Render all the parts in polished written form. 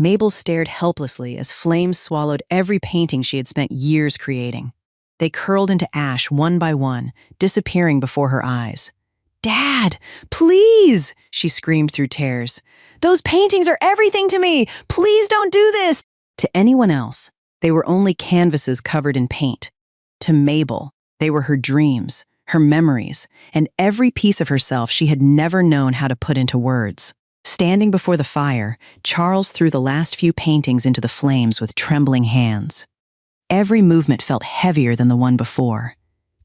Mabel stared helplessly as flames swallowed every painting she had spent years creating. They curled into ash one by one, disappearing before her eyes. "Dad, please!" she screamed through tears. "Those paintings are everything to me! Please don't do this!" To anyone else, they were only canvases covered in paint. To Mabel, they were her dreams, her memories, and every piece of herself she had never known how to put into words. Standing before the fire, Charles threw the last few paintings into the flames with trembling hands. Every movement felt heavier than the one before.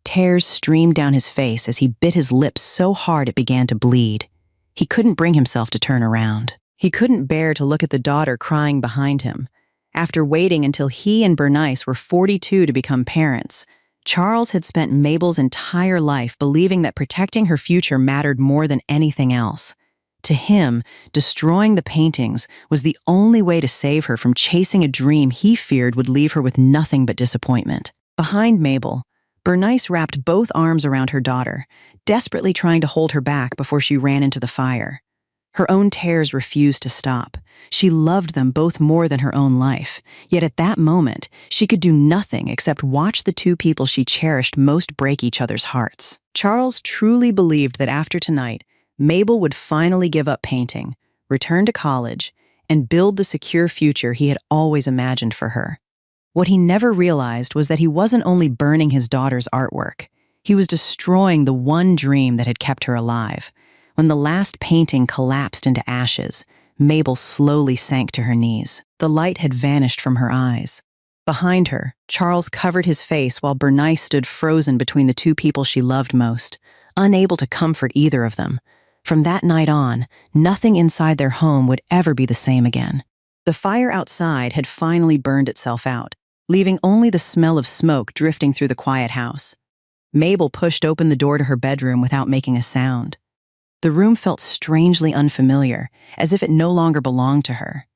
Tears streamed down his face as he bit his lips so hard it began to bleed. He couldn't bring himself to turn around. He couldn't bear to look at the daughter crying behind him. After waiting until he and Bernice were 42 to become parents, Charles had spent Mabel's entire life believing that protecting her future mattered more than anything else. To him, destroying the paintings was the only way to save her from chasing a dream he feared would leave her with nothing but disappointment. Behind Mabel, Bernice wrapped both arms around her daughter, desperately trying to hold her back before she ran into the fire. Her own tears refused to stop. She loved them both more than her own life, yet at that moment, she could do nothing except watch the two people she cherished most break each other's hearts. Charles truly believed that after tonight, Mabel would finally give up painting, return to college, and build the secure future he had always imagined for her. What he never realized was that he wasn't only burning his daughter's artwork, he was destroying the one dream that had kept her alive. When the last painting collapsed into ashes, Mabel slowly sank to her knees. The light had vanished from her eyes. Behind her, Charles covered his face while Bernice stood frozen between the two people she loved most, unable to comfort either of them. From that night on, nothing inside their home would ever be the same again. The fire outside had finally burned itself out, leaving only the smell of smoke drifting through the quiet house. Mabel pushed open the door to her bedroom without making a sound. The room felt strangely unfamiliar, as if it no longer belonged to her.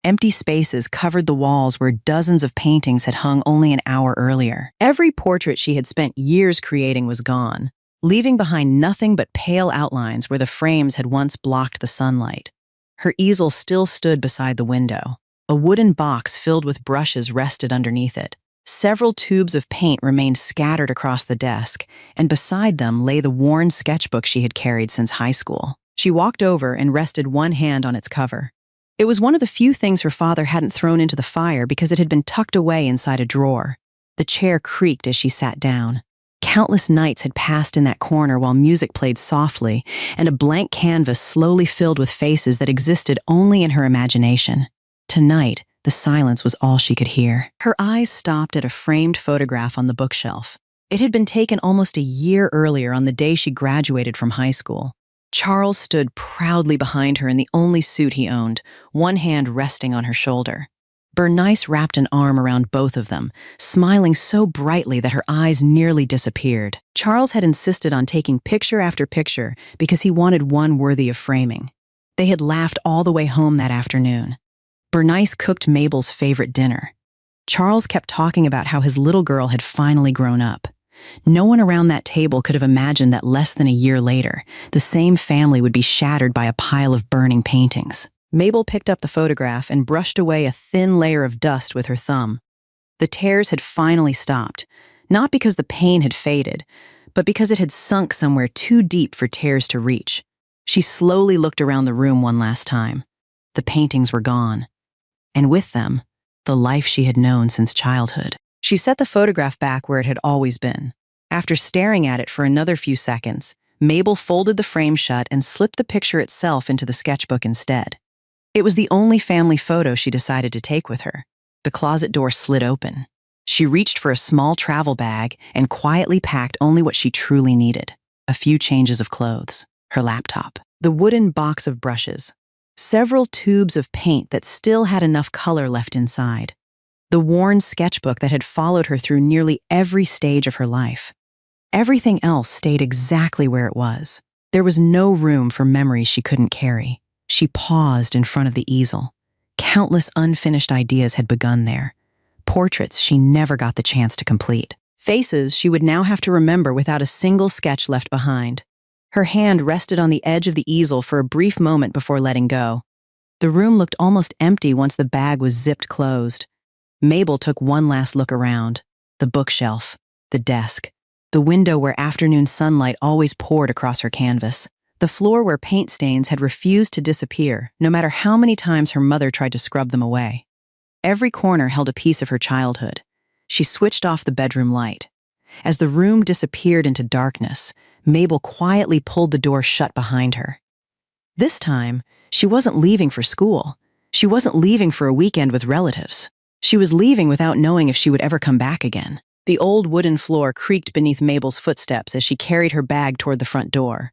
Empty spaces covered the walls where dozens of paintings had hung only an hour earlier. Every portrait she had spent years creating was gone, leaving behind nothing but pale outlines where the frames had once blocked the sunlight. Her easel still stood beside the window. A wooden box filled with brushes rested underneath it. Several tubes of paint remained scattered across the desk, and beside them lay the worn sketchbook she had carried since high school. She walked over and rested one hand on its cover. It was one of the few things her father hadn't thrown into the fire because it had been tucked away inside a drawer. The chair creaked as she sat down. Countless nights had passed in that corner while music played softly, and a blank canvas slowly filled with faces that existed only in her imagination. Tonight, the silence was all she could hear. Her eyes stopped at a framed photograph on the bookshelf. It had been taken almost a year earlier on the day she graduated from high school. Charles stood proudly behind her in the only suit he owned, one hand resting on her shoulder. Bernice wrapped an arm around both of them, smiling so brightly that her eyes nearly disappeared. Charles had insisted on taking picture after picture because he wanted one worthy of framing. They had laughed all the way home that afternoon. Bernice cooked Mabel's favorite dinner. Charles kept talking about how his little girl had finally grown up. No one around that table could have imagined that less than a year later, the same family would be shattered by a pile of burning paintings. Mabel picked up the photograph and brushed away a thin layer of dust with her thumb. The tears had finally stopped, not because the pain had faded, but because it had sunk somewhere too deep for tears to reach. She slowly looked around the room one last time. The paintings were gone, and with them, the life she had known since childhood. She set the photograph back where it had always been. After staring at it for another few seconds, Mabel folded the frame shut and slipped the picture itself into the sketchbook instead. It was the only family photo she decided to take with her. The closet door slid open. She reached for a small travel bag and quietly packed only what she truly needed: a few changes of clothes, her laptop, the wooden box of brushes, several tubes of paint that still had enough color left inside, the worn sketchbook that had followed her through nearly every stage of her life. Everything else stayed exactly where it was. There was no room for memories she couldn't carry. She paused in front of the easel. Countless unfinished ideas had begun there. Portraits she never got the chance to complete. Faces she would now have to remember without a single sketch left behind. Her hand rested on the edge of the easel for a brief moment before letting go. The room looked almost empty once the bag was zipped closed. Mabel took one last look around. The bookshelf, the desk, the window where afternoon sunlight always poured across her canvas, the floor where paint stains had refused to disappear, no matter how many times her mother tried to scrub them away. Every corner held a piece of her childhood. She switched off the bedroom light. As the room disappeared into darkness, Mabel quietly pulled the door shut behind her. This time, she wasn't leaving for school. She wasn't leaving for a weekend with relatives. She was leaving without knowing if she would ever come back again. The old wooden floor creaked beneath Mabel's footsteps as she carried her bag toward the front door.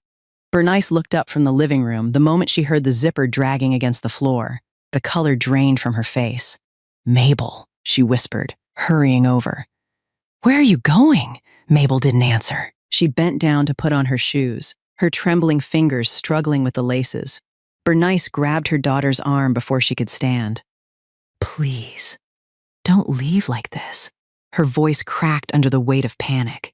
Bernice looked up from the living room the moment she heard the zipper dragging against the floor. The color drained from her face. "Mabel," she whispered, hurrying over. "Where are you going?" Mabel didn't answer. She bent down to put on her shoes, her trembling fingers struggling with the laces. Bernice grabbed her daughter's arm before she could stand. "Please, don't leave like this." Her voice cracked under the weight of panic.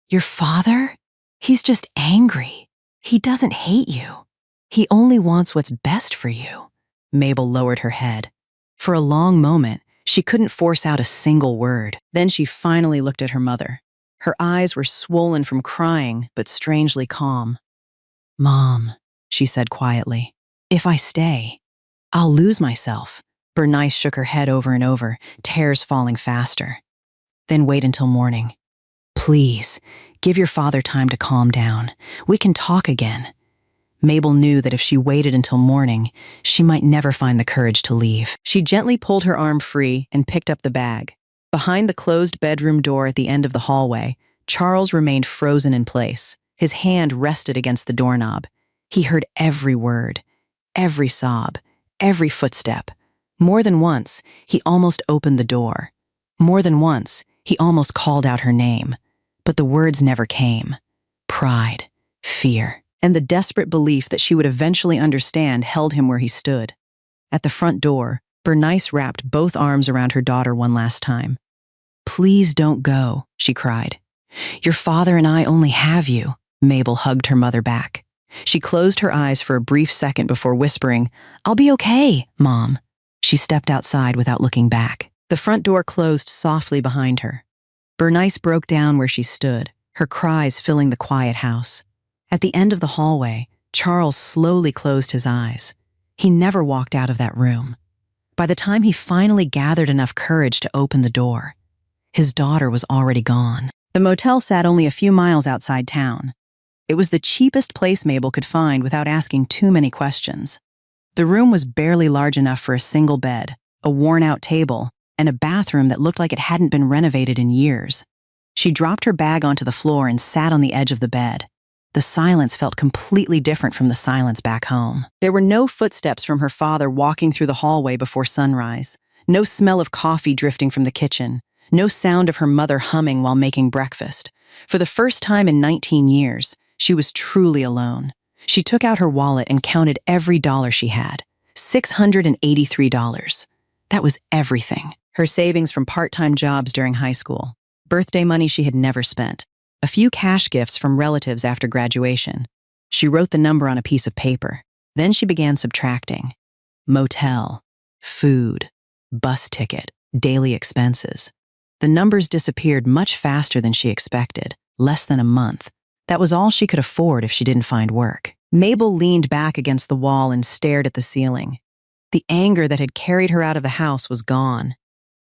"Your father? He's just angry. He doesn't hate you. He only wants what's best for you." Mabel lowered her head. For a long moment, she couldn't force out a single word. Then she finally looked at her mother. Her eyes were swollen from crying, but strangely calm. "Mom," she said quietly, "if I stay, I'll lose myself." Bernice shook her head over and over, tears falling faster. "Then wait until morning. Please, give your father time to calm down. We can talk again." Mabel knew that if she waited until morning, she might never find the courage to leave. She gently pulled her arm free and picked up the bag. Behind the closed bedroom door at the end of the hallway, Charles remained frozen in place. His hand rested against the doorknob. He heard every word, every sob, every footstep. More than once, he almost opened the door. More than once, he almost called out her name. But the words never came. Pride, fear, and the desperate belief that she would eventually understand held him where he stood. At the front door, Bernice wrapped both arms around her daughter one last time. "Please don't go," she cried. "Your father and I only have you." Mabel hugged her mother back. She closed her eyes for a brief second before whispering, "I'll be okay, Mom." She stepped outside without looking back. The front door closed softly behind her. Bernice broke down where she stood, her cries filling the quiet house. At the end of the hallway, Charles slowly closed his eyes. He never walked out of that room. By the time he finally gathered enough courage to open the door, his daughter was already gone. The motel sat only a few miles outside town. It was the cheapest place Mabel could find without asking too many questions. The room was barely large enough for a single bed, a worn-out table, and a bathroom that looked like it hadn't been renovated in years. She dropped her bag onto the floor and sat on the edge of the bed. The silence felt completely different from the silence back home. There were no footsteps from her father walking through the hallway before sunrise, no smell of coffee drifting from the kitchen, no sound of her mother humming while making breakfast. For the first time in 19 years, she was truly alone. She took out her wallet and counted every dollar she had. $683. That was everything. Her savings from part-time jobs during high school, birthday money she had never spent, a few cash gifts from relatives after graduation. She wrote the number on a piece of paper. Then she began subtracting. Motel, food, bus ticket, daily expenses. The numbers disappeared much faster than she expected, less than a month. That was all she could afford if she didn't find work. Mabel leaned back against the wall and stared at the ceiling. The anger that had carried her out of the house was gone.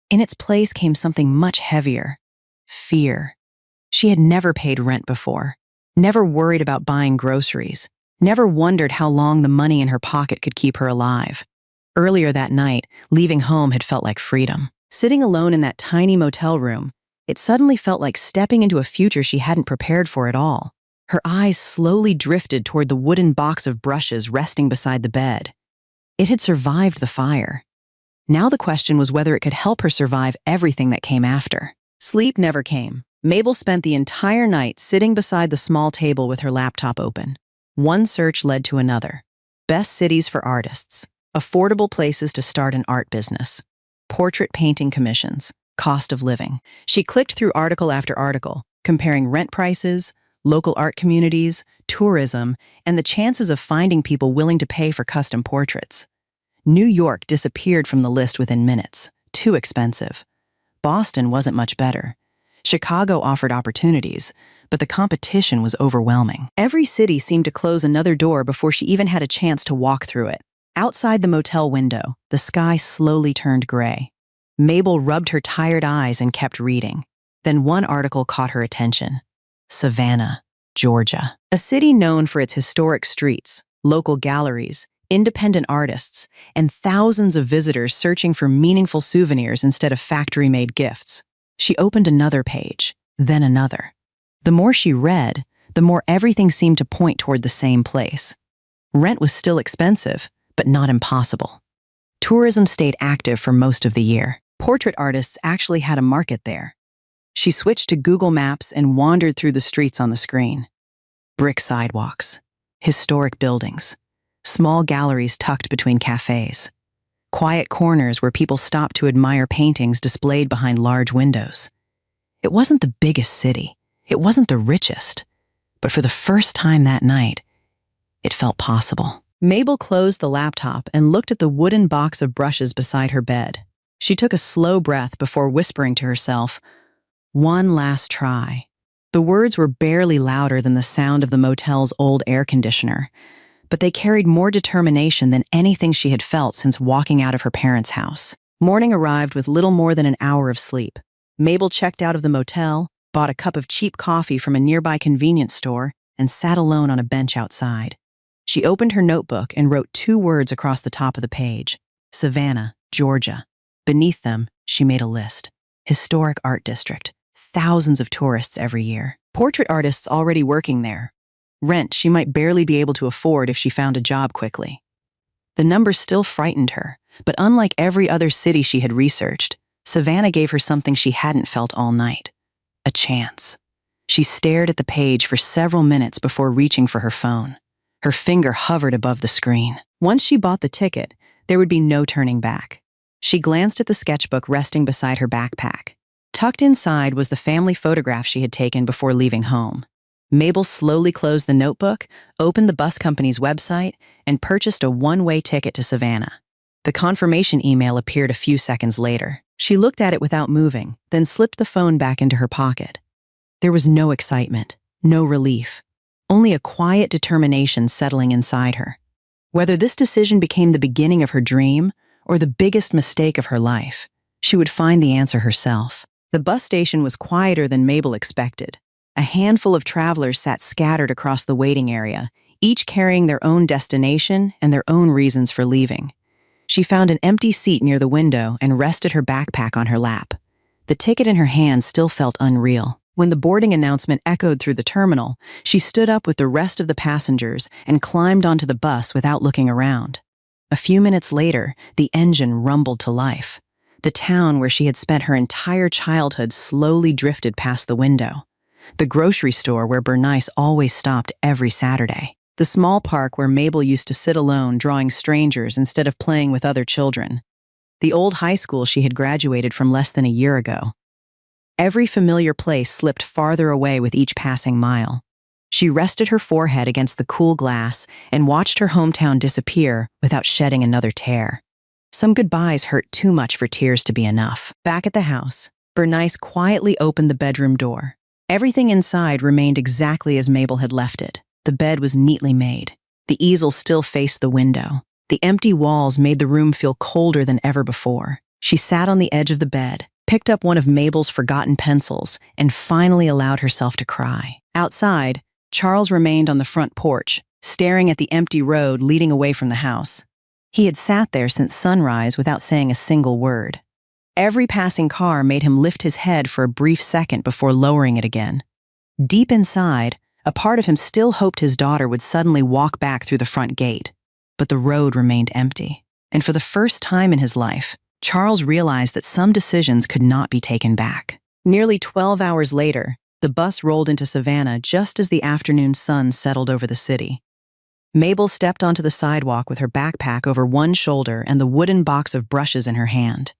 In its place came something much heavier. Fear. She had never paid rent before, never worried about buying groceries, never wondered how long the money in her pocket could keep her alive. Earlier that night, leaving home had felt like freedom. Sitting alone in that tiny motel room, it suddenly felt like stepping into a future she hadn't prepared for at all. Her eyes slowly drifted toward the wooden box of brushes resting beside the bed. It had survived the fire. Now the question was whether it could help her survive everything that came after. Sleep never came. Mabel spent the entire night sitting beside the small table with her laptop open. One search led to another. Best cities for artists, affordable places to start an art business, portrait painting commissions, cost of living. She clicked through article after article, comparing rent prices, local art communities, tourism, and the chances of finding people willing to pay for custom portraits. New York disappeared from the list within minutes. Too expensive. Boston wasn't much better. Chicago offered opportunities, but the competition was overwhelming. Every city seemed to close another door before she even had a chance to walk through it. Outside the motel window, the sky slowly turned gray. Mabel rubbed her tired eyes and kept reading. Then one article caught her attention. Savannah, Georgia. A city known for its historic streets, local galleries, independent artists, and thousands of visitors searching for meaningful souvenirs instead of factory-made gifts. She opened another page, then another. The more she read, the more everything seemed to point toward the same place. Rent was still expensive, but not impossible. Tourism stayed active for most of the year. Portrait artists actually had a market there. She switched to Google Maps and wandered through the streets on the screen. Brick sidewalks, historic buildings, small galleries tucked between cafes, quiet corners where people stopped to admire paintings displayed behind large windows. It wasn't the biggest city, it wasn't the richest, but for the first time that night, it felt possible. Mabel closed the laptop and looked at the wooden box of brushes beside her bed. She took a slow breath before whispering to herself, "One last try." The words were barely louder than the sound of the motel's old air conditioner, but they carried more determination than anything she had felt since walking out of her parents' house. Morning arrived with little more than an hour of sleep. Mabel checked out of the motel, bought a cup of cheap coffee from a nearby convenience store, and sat alone on a bench outside. She opened her notebook and wrote 2 words across the top of the page: Savannah, Georgia. Beneath them, she made a list. Historic art district. Thousands of tourists every year. Portrait artists already working there. Rent she might barely be able to afford if she found a job quickly. The numbers still frightened her, but unlike every other city she had researched, Savannah gave her something she hadn't felt all night: a chance. She stared at the page for several minutes before reaching for her phone. Her finger hovered above the screen. Once she bought the ticket, there would be no turning back. She glanced at the sketchbook resting beside her backpack. Tucked inside was the family photograph she had taken before leaving home. Mabel slowly closed the notebook, opened the bus company's website, and purchased a one-way ticket to Savannah. The confirmation email appeared a few seconds later. She looked at it without moving, then slipped the phone back into her pocket. There was no excitement, no relief, only a quiet determination settling inside her. Whether this decision became the beginning of her dream or the biggest mistake of her life, she would find the answer herself. The bus station was quieter than Mabel expected. A handful of travelers sat scattered across the waiting area, each carrying their own destination and their own reasons for leaving. She found an empty seat near the window and rested her backpack on her lap. The ticket in her hand still felt unreal. When the boarding announcement echoed through the terminal, she stood up with the rest of the passengers and climbed onto the bus without looking around. A few minutes later, the engine rumbled to life. The town where she had spent her entire childhood slowly drifted past the window. The grocery store where Bernice always stopped every Saturday. The small park where Mabel used to sit alone drawing strangers instead of playing with other children. The old high school she had graduated from less than a year ago. Every familiar place slipped farther away with each passing mile. She rested her forehead against the cool glass and watched her hometown disappear without shedding another tear. Some goodbyes hurt too much for tears to be enough. Back at the house, Bernice quietly opened the bedroom door. Everything inside remained exactly as Mabel had left it. The bed was neatly made. The easel still faced the window. The empty walls made the room feel colder than ever before. She sat on the edge of the bed, picked up one of Mabel's forgotten pencils, and finally allowed herself to cry. Outside, Charles remained on the front porch, staring at the empty road leading away from the house. He had sat there since sunrise without saying a single word. Every passing car made him lift his head for a brief second before lowering it again. Deep inside, a part of him still hoped his daughter would suddenly walk back through the front gate. But the road remained empty. And for the first time in his life, Charles realized that some decisions could not be taken back. Nearly 12 hours later, the bus rolled into Savannah just as the afternoon sun settled over the city. Mabel stepped onto the sidewalk with her backpack over one shoulder and the wooden box of brushes in her hand.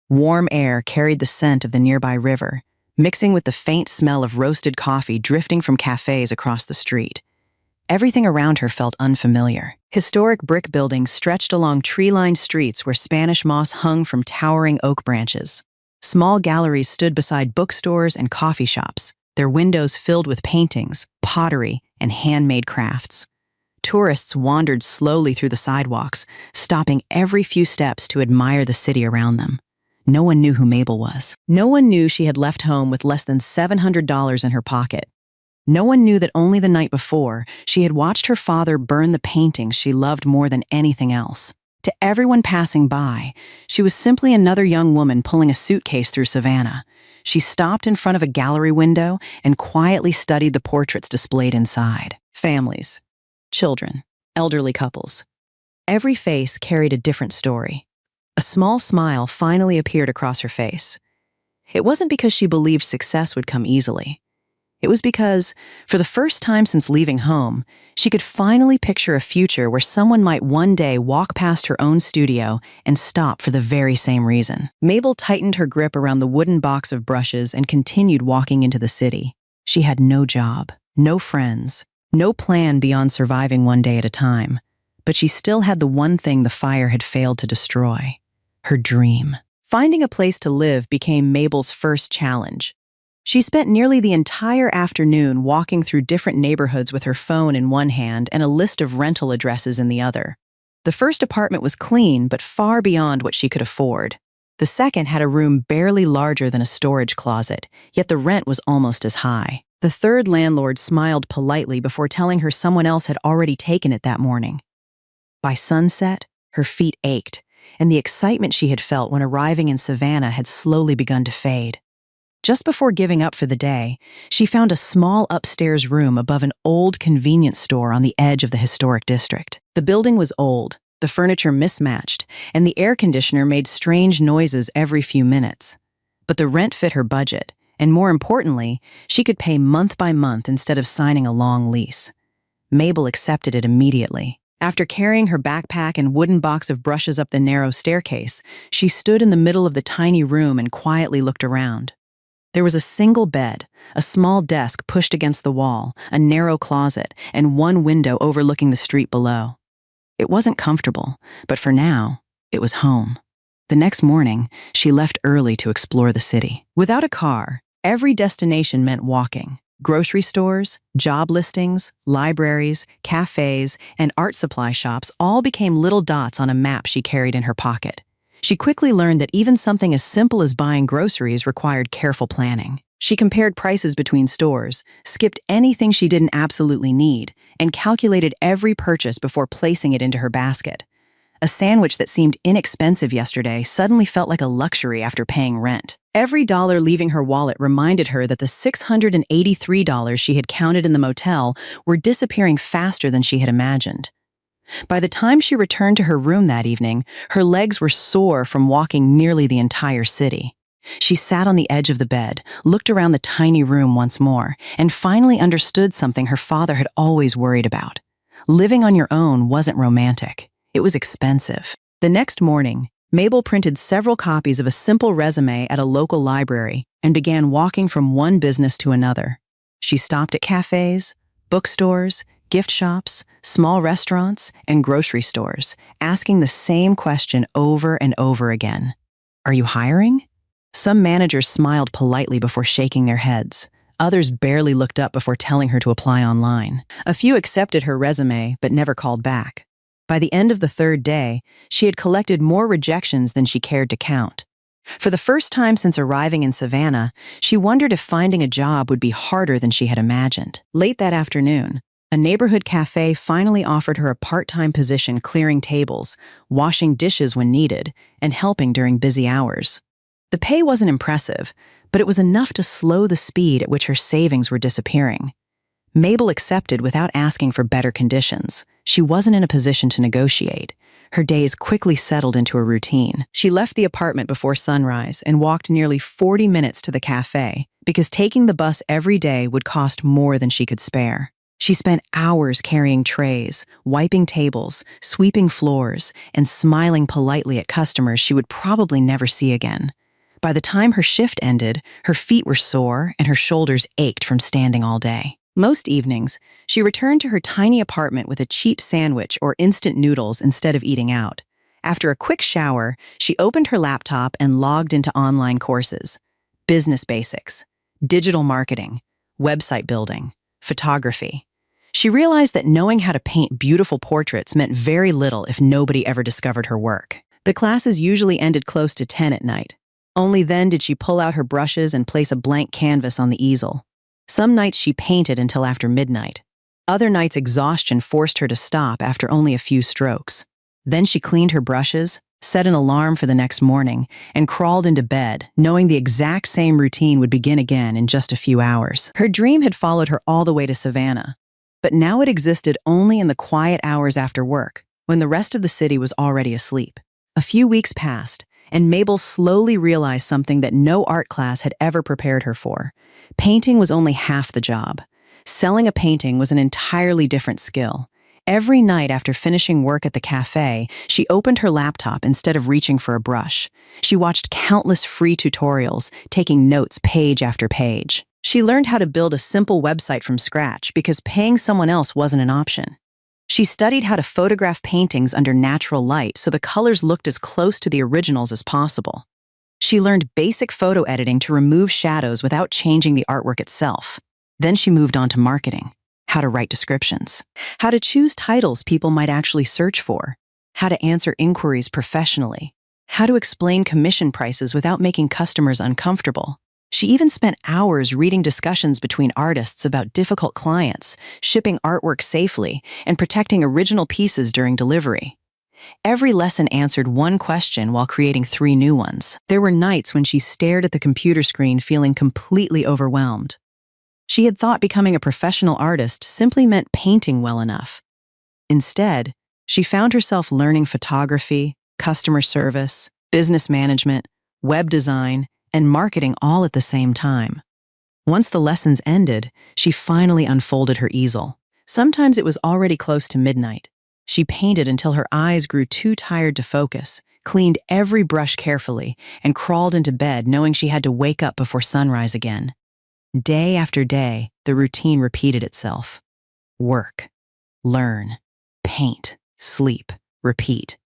Warm air carried the scent of the nearby river, mixing with the faint smell of roasted coffee drifting from cafes across the street. Everything around her felt unfamiliar. Historic brick buildings stretched along tree-lined streets where Spanish moss hung from towering oak branches. Small galleries stood beside bookstores and coffee shops, their windows filled with paintings, pottery, and handmade crafts. Tourists wandered slowly through the sidewalks, stopping every few steps to admire the city around them. No one knew who Mabel was. No one knew she had left home with less than $700 in her pocket. No one knew that only the night before, she had watched her father burn the paintings she loved more than anything else. To everyone passing by, she was simply another young woman pulling a suitcase through Savannah. She stopped in front of a gallery window and quietly studied the portraits displayed inside. Families, children, elderly couples. Every face carried a different story. A small smile finally appeared across her face. It wasn't because she believed success would come easily. It was because, for the first time since leaving home, she could finally picture a future where someone might one day walk past her own studio and stop for the very same reason. Mabel tightened her grip around the wooden box of brushes and continued walking into the city. She had no job, no friends, no plan beyond surviving one day at a time, but she still had the one thing the fire had failed to destroy: her dream. Finding a place to live became Mabel's first challenge. She spent nearly the entire afternoon walking through different neighborhoods with her phone in one hand and a list of rental addresses in the other. The first apartment was clean, but far beyond what she could afford. The second had a room barely larger than a storage closet, yet the rent was almost as high. The third landlord smiled politely before telling her someone else had already taken it that morning. By sunset, her feet ached, and the excitement she had felt when arriving in Savannah had slowly begun to fade. Just before giving up for the day, she found a small upstairs room above an old convenience store on the edge of the historic district. The building was old, the furniture mismatched, and the air conditioner made strange noises every few minutes. But the rent fit her budget, and more importantly, she could pay month by month instead of signing a long lease. Mabel accepted it immediately. After carrying her backpack and wooden box of brushes up the narrow staircase, she stood in the middle of the tiny room and quietly looked around. There was a single bed, a small desk pushed against the wall, a narrow closet, and one window overlooking the street below. It wasn't comfortable, but for now, it was home. The next morning, she left early to explore the city. Without a car, every destination meant walking. Grocery stores, job listings, libraries, cafes, and art supply shops all became little dots on a map she carried in her pocket. She quickly learned that even something as simple as buying groceries required careful planning. She compared prices between stores, skipped anything she didn't absolutely need, and calculated every purchase before placing it into her basket. A sandwich that seemed inexpensive yesterday suddenly felt like a luxury after paying rent. Every dollar leaving her wallet reminded her that the $683 she had counted in the motel were disappearing faster than she had imagined. By the time she returned to her room that evening, her legs were sore from walking nearly the entire city. She sat on the edge of the bed, looked around the tiny room once more, and finally understood something her father had always worried about. Living on your own wasn't romantic. It was expensive. The next morning, Mabel printed several copies of a simple resume at a local library and began walking from one business to another. She stopped at cafes, bookstores, gift shops, small restaurants, and grocery stores, asking the same question over and over again. Are you hiring? Some managers smiled politely before shaking their heads. Others barely looked up before telling her to apply online. A few accepted her resume but never called back. By the end of the third day, she had collected more rejections than she cared to count. For the first time since arriving in Savannah, she wondered if finding a job would be harder than she had imagined. Late that afternoon, a neighborhood cafe finally offered her a part-time position clearing tables, washing dishes when needed, and helping during busy hours. The pay wasn't impressive, but it was enough to slow the speed at which her savings were disappearing. Mabel accepted without asking for better conditions. She wasn't in a position to negotiate. Her days quickly settled into a routine. She left the apartment before sunrise and walked nearly 40 minutes to the cafe because taking the bus every day would cost more than she could spare. She spent hours carrying trays, wiping tables, sweeping floors, and smiling politely at customers she would probably never see again. By the time her shift ended, her feet were sore and her shoulders ached from standing all day. Most evenings, she returned to her tiny apartment with a cheap sandwich or instant noodles instead of eating out. After a quick shower, she opened her laptop and logged into online courses: business basics, digital marketing, website building, photography. She realized that knowing how to paint beautiful portraits meant very little if nobody ever discovered her work. The classes usually ended close to 10 at night. Only then did she pull out her brushes and place a blank canvas on the easel. Some nights she painted until after midnight. Other nights exhaustion forced her to stop after only a few strokes. Then she cleaned her brushes, set an alarm for the next morning, and crawled into bed, knowing the exact same routine would begin again in just a few hours. Her dream had followed her all the way to Savannah, but now it existed only in the quiet hours after work, when the rest of the city was already asleep. A few weeks passed, and Mabel slowly realized something that no art class had ever prepared her for. Painting was only half the job. Selling a painting was an entirely different skill. Every night after finishing work at the cafe, she opened her laptop instead of reaching for a brush. She watched countless free tutorials, taking notes page after page. She learned how to build a simple website from scratch because paying someone else wasn't an option. She studied how to photograph paintings under natural light so the colors looked as close to the originals as possible. She learned basic photo editing to remove shadows without changing the artwork itself. Then she moved on to marketing: how to write descriptions, how to choose titles people might actually search for, how to answer inquiries professionally, how to explain commission prices without making customers uncomfortable. She even spent hours reading discussions between artists about difficult clients, shipping artwork safely, and protecting original pieces during delivery. Every lesson answered one question while creating 3 new ones. There were nights when she stared at the computer screen feeling completely overwhelmed. She had thought becoming a professional artist simply meant painting well enough. Instead, she found herself learning photography, customer service, business management, web design, and marketing all at the same time. Once the lessons ended, she finally unfolded her easel. Sometimes it was already close to midnight. She painted until her eyes grew too tired to focus, cleaned every brush carefully, and crawled into bed knowing she had to wake up before sunrise again. Day after day, the routine repeated itself. Work, learn, paint, sleep, repeat.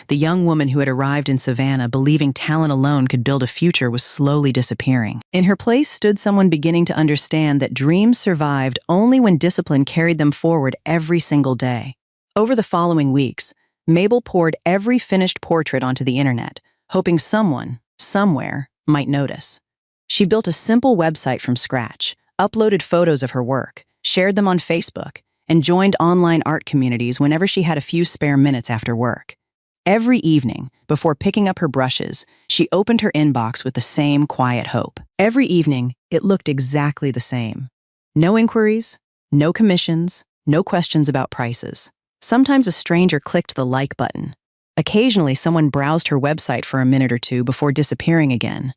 The young woman who had arrived in Savannah believing talent alone could build a future was slowly disappearing. In her place stood someone beginning to understand that dreams survived only when discipline carried them forward every single day. Over the following weeks, Mabel poured every finished portrait onto the internet, hoping someone, somewhere, might notice. She built a simple website from scratch, uploaded photos of her work, shared them on Facebook, and joined online art communities whenever she had a few spare minutes after work. Every evening, before picking up her brushes, she opened her inbox with the same quiet hope. Every evening, it looked exactly the same. No inquiries, no commissions, no questions about prices. Sometimes a stranger clicked the like button. Occasionally, someone browsed her website for a minute or two before disappearing again.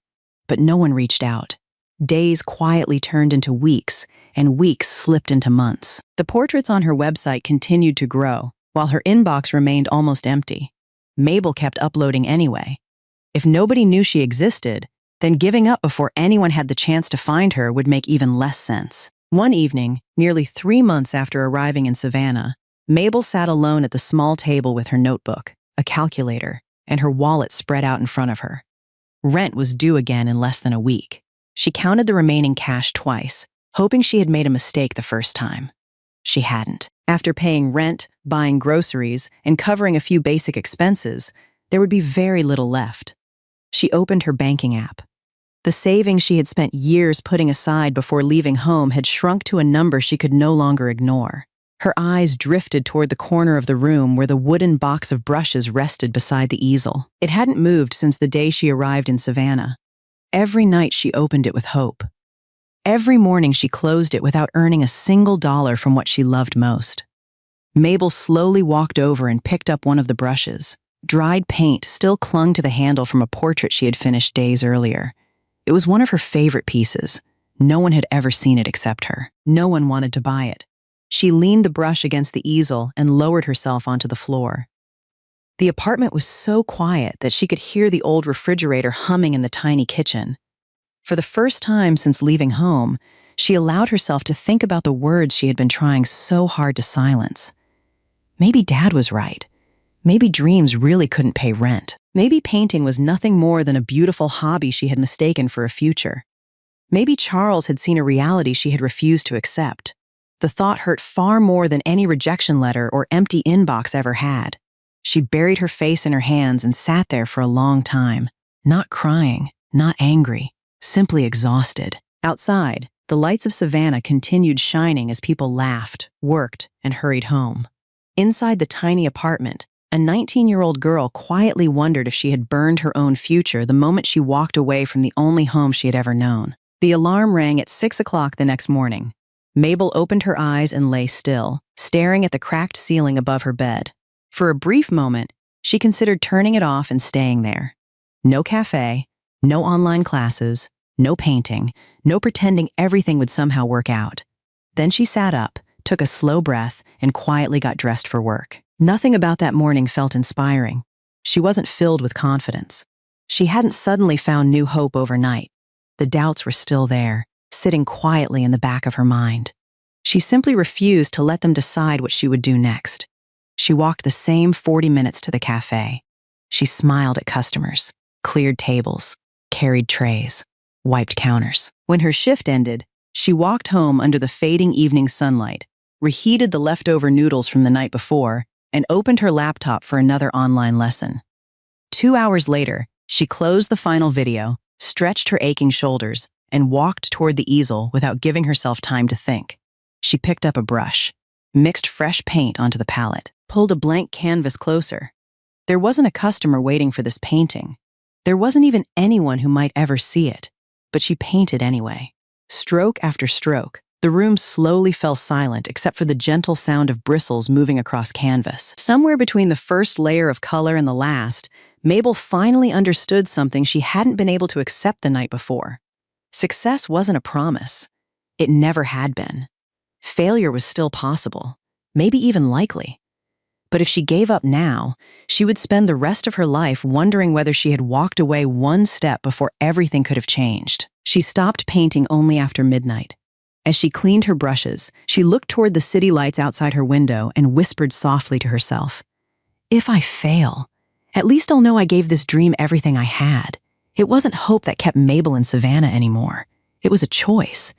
But no one reached out. Days quietly turned into weeks, and weeks slipped into months. The portraits on her website continued to grow, while her inbox remained almost empty. Mabel kept uploading anyway. If nobody knew she existed, then giving up before anyone had the chance to find her would make even less sense. One evening, nearly 3 months after arriving in Savannah, Mabel sat alone at the small table with her notebook, a calculator, and her wallet spread out in front of her. Rent was due again in less than a week. She counted the remaining cash twice, hoping she had made a mistake the first time. She hadn't. After paying rent, buying groceries, and covering a few basic expenses, there would be very little left. She opened her banking app. The savings she had spent years putting aside before leaving home had shrunk to a number she could no longer ignore. Her eyes drifted toward the corner of the room where the wooden box of brushes rested beside the easel. It hadn't moved since the day she arrived in Savannah. Every night she opened it with hope. Every morning she closed it without earning a single dollar from what she loved most. Mabel slowly walked over and picked up one of the brushes. Dried paint still clung to the handle from a portrait she had finished days earlier. It was one of her favorite pieces. No one had ever seen it except her. No one wanted to buy it. She leaned the brush against the easel and lowered herself onto the floor. The apartment was so quiet that she could hear the old refrigerator humming in the tiny kitchen. For the first time since leaving home, she allowed herself to think about the words she had been trying so hard to silence. Maybe Dad was right. Maybe dreams really couldn't pay rent. Maybe painting was nothing more than a beautiful hobby she had mistaken for a future. Maybe Charles had seen a reality she had refused to accept. The thought hurt far more than any rejection letter or empty inbox ever had. She buried her face in her hands and sat there for a long time, not crying, not angry, simply exhausted. Outside, the lights of Savannah continued shining as people laughed, worked, and hurried home. Inside the tiny apartment, a 19-year-old girl quietly wondered if she had burned her own future the moment she walked away from the only home she had ever known. The alarm rang at 6 o'clock the next morning. Mabel opened her eyes and lay still, staring at the cracked ceiling above her bed. For a brief moment, she considered turning it off and staying there. No cafe, no online classes, no painting, no pretending everything would somehow work out. Then she sat up, took a slow breath, and quietly got dressed for work. Nothing about that morning felt inspiring. She wasn't filled with confidence. She hadn't suddenly found new hope overnight. The doubts were still there, sitting quietly in the back of her mind. She simply refused to let them decide what she would do next. She walked the same 40 minutes to the cafe. She smiled at customers, cleared tables, carried trays, wiped counters. When her shift ended, she walked home under the fading evening sunlight, reheated the leftover noodles from the night before, and opened her laptop for another online lesson. 2 hours later, she closed the final video, stretched her aching shoulders, and walked toward the easel without giving herself time to think. She picked up a brush, mixed fresh paint onto the palette, pulled a blank canvas closer. There wasn't a customer waiting for this painting. There wasn't even anyone who might ever see it, but she painted anyway. Stroke after stroke, the room slowly fell silent except for the gentle sound of bristles moving across canvas. Somewhere between the first layer of color and the last, Mabel finally understood something she hadn't been able to accept the night before. Success wasn't a promise. It never had been. Failure was still possible, maybe even likely. But if she gave up now, she would spend the rest of her life wondering whether she had walked away one step before everything could have changed. She stopped painting only after midnight. As she cleaned her brushes, she looked toward the city lights outside her window and whispered softly to herself, "If I fail, at least I'll know I gave this dream everything I had." It wasn't hope that kept Mabel in Savannah anymore. It was a choice.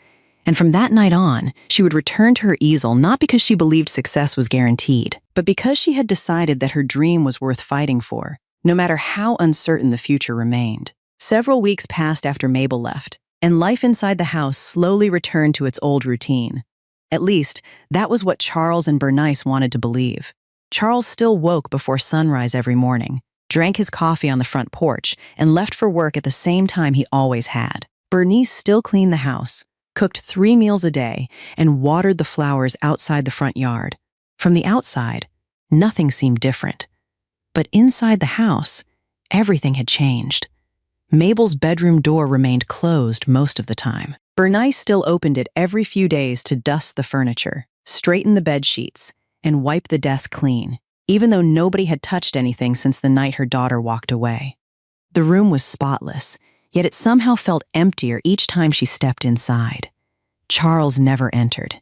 And from that night on, she would return to her easel not because she believed success was guaranteed, but because she had decided that her dream was worth fighting for, no matter how uncertain the future remained. Several weeks passed after Mabel left, and life inside the house slowly returned to its old routine. At least, that was what Charles and Bernice wanted to believe. Charles still woke before sunrise every morning, drank his coffee on the front porch, and left for work at the same time he always had. Bernice still cleaned the house, cooked 3 meals a day, and watered the flowers outside the front yard. From the outside, nothing seemed different. But inside the house, everything had changed. Mabel's bedroom door remained closed most of the time. Bernice still opened it every few days to dust the furniture, straighten the bed sheets, and wipe the desk clean, even though nobody had touched anything since the night her daughter walked away. The room was spotless, yet it somehow felt emptier each time she stepped inside. Charles never entered.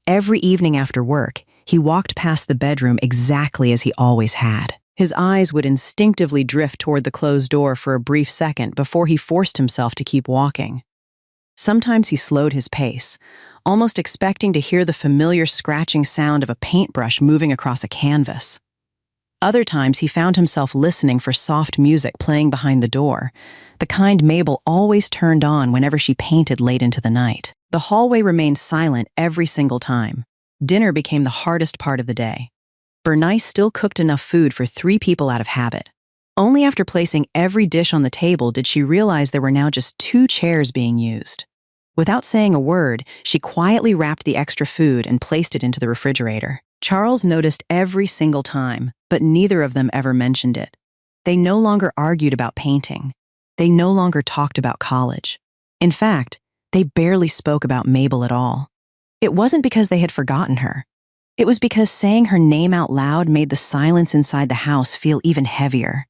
Every evening after work, he walked past the bedroom exactly as he always had. His eyes would instinctively drift toward the closed door for a brief second before he forced himself to keep walking. Sometimes he slowed his pace, almost expecting to hear the familiar scratching sound of a paintbrush moving across a canvas. Other times he found himself listening for soft music playing behind the door, the kind Mabel always turned on whenever she painted late into the night. The hallway remained silent every single time. Dinner became the hardest part of the day. Bernice still cooked enough food for 3 people out of habit. Only after placing every dish on the table did she realize there were now just 2 chairs being used. Without saying a word, she quietly wrapped the extra food and placed it into the refrigerator. Charles noticed every single time, but neither of them ever mentioned it. They no longer argued about painting. They no longer talked about college. In fact, they barely spoke about Mabel at all. It wasn't because they had forgotten her. It was because saying her name out loud made the silence inside the house feel even heavier.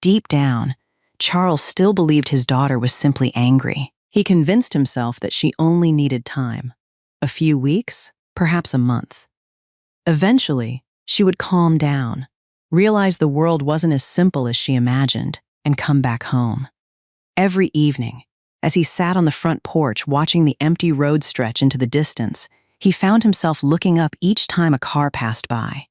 Deep down, Charles still believed his daughter was simply angry. He convinced himself that she only needed time. A few weeks, perhaps a month. Eventually, she would calm down, realize the world wasn't as simple as she imagined, and come back home. Every evening, as he sat on the front porch watching the empty road stretch into the distance, he found himself looking up each time a car passed by.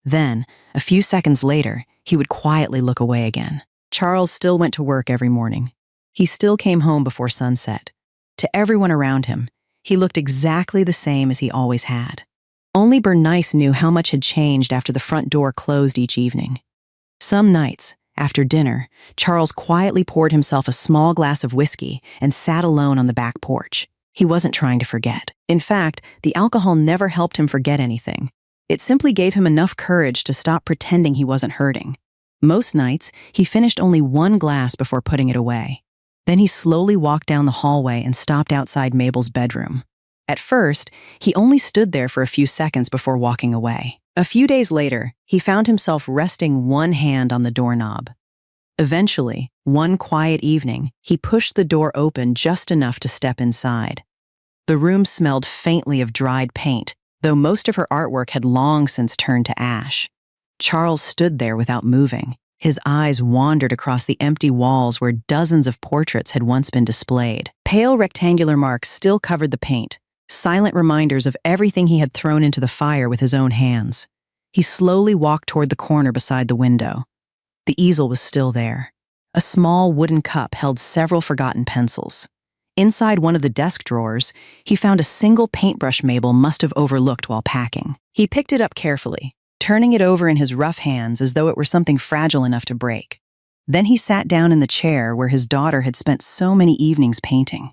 Then, a few seconds later, he would quietly look away again. Charles still went to work every morning. He still came home before sunset. To everyone around him, he looked exactly the same as he always had. Only Bernice knew how much had changed after the front door closed each evening. Some nights, after dinner, Charles quietly poured himself a small glass of whiskey and sat alone on the back porch. He wasn't trying to forget. In fact, the alcohol never helped him forget anything. It simply gave him enough courage to stop pretending he wasn't hurting. Most nights, he finished only one glass before putting it away. Then he slowly walked down the hallway and stopped outside Mabel's bedroom. At first, he only stood there for a few seconds before walking away. A few days later, he found himself resting one hand on the doorknob. Eventually, one quiet evening, he pushed the door open just enough to step inside. The room smelled faintly of dried paint, though most of her artwork had long since turned to ash. Charles stood there without moving. His eyes wandered across the empty walls where dozens of portraits had once been displayed. Pale rectangular marks still covered the paint, silent reminders of everything he had thrown into the fire with his own hands. He slowly walked toward the corner beside the window. The easel was still there. A small wooden cup held several forgotten pencils. Inside one of the desk drawers, he found a single paintbrush Mabel must have overlooked while packing. He picked it up carefully, turning it over in his rough hands as though it were something fragile enough to break. Then he sat down in the chair where his daughter had spent so many evenings painting.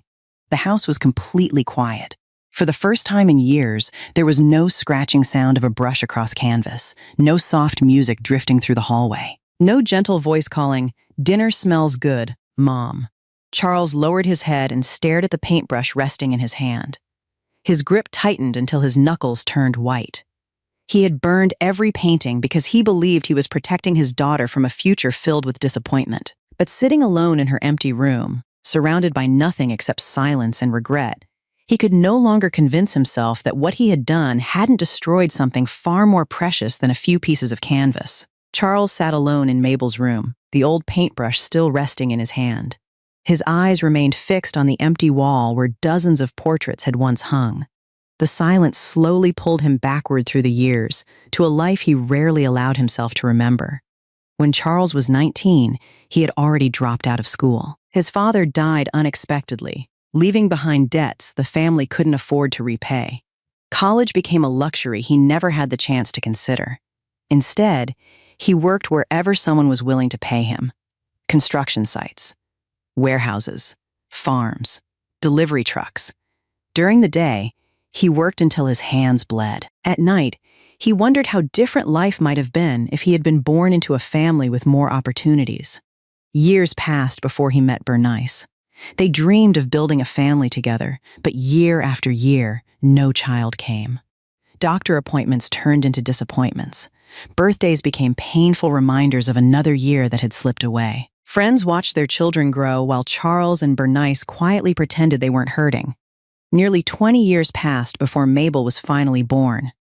The house was completely quiet. For the first time in years, there was no scratching sound of a brush across canvas, no soft music drifting through the hallway, no gentle voice calling, "Dinner smells good, Mom." Charles lowered his head and stared at the paintbrush resting in his hand. His grip tightened until his knuckles turned white. He had burned every painting because he believed he was protecting his daughter from a future filled with disappointment. But sitting alone in her empty room, surrounded by nothing except silence and regret, he could no longer convince himself that what he had done hadn't destroyed something far more precious than a few pieces of canvas. Charles sat alone in Mabel's room, the old paintbrush still resting in his hand. His eyes remained fixed on the empty wall where dozens of portraits had once hung. The silence slowly pulled him backward through the years, to a life he rarely allowed himself to remember. When Charles was 19, he had already dropped out of school. His father died unexpectedly, leaving behind debts the family couldn't afford to repay. College became a luxury he never had the chance to consider. Instead, he worked wherever someone was willing to pay him. Construction sites, warehouses, farms, delivery trucks. During the day, he worked until his hands bled. At night, he wondered how different life might have been if he had been born into a family with more opportunities. Years passed before he met Bernice. They dreamed of building a family together, but year after year, no child came. Doctor appointments turned into disappointments. Birthdays became painful reminders of another year that had slipped away. Friends watched their children grow while Charles and Bernice quietly pretended they weren't hurting. Nearly 20 years passed before Mabel was finally born.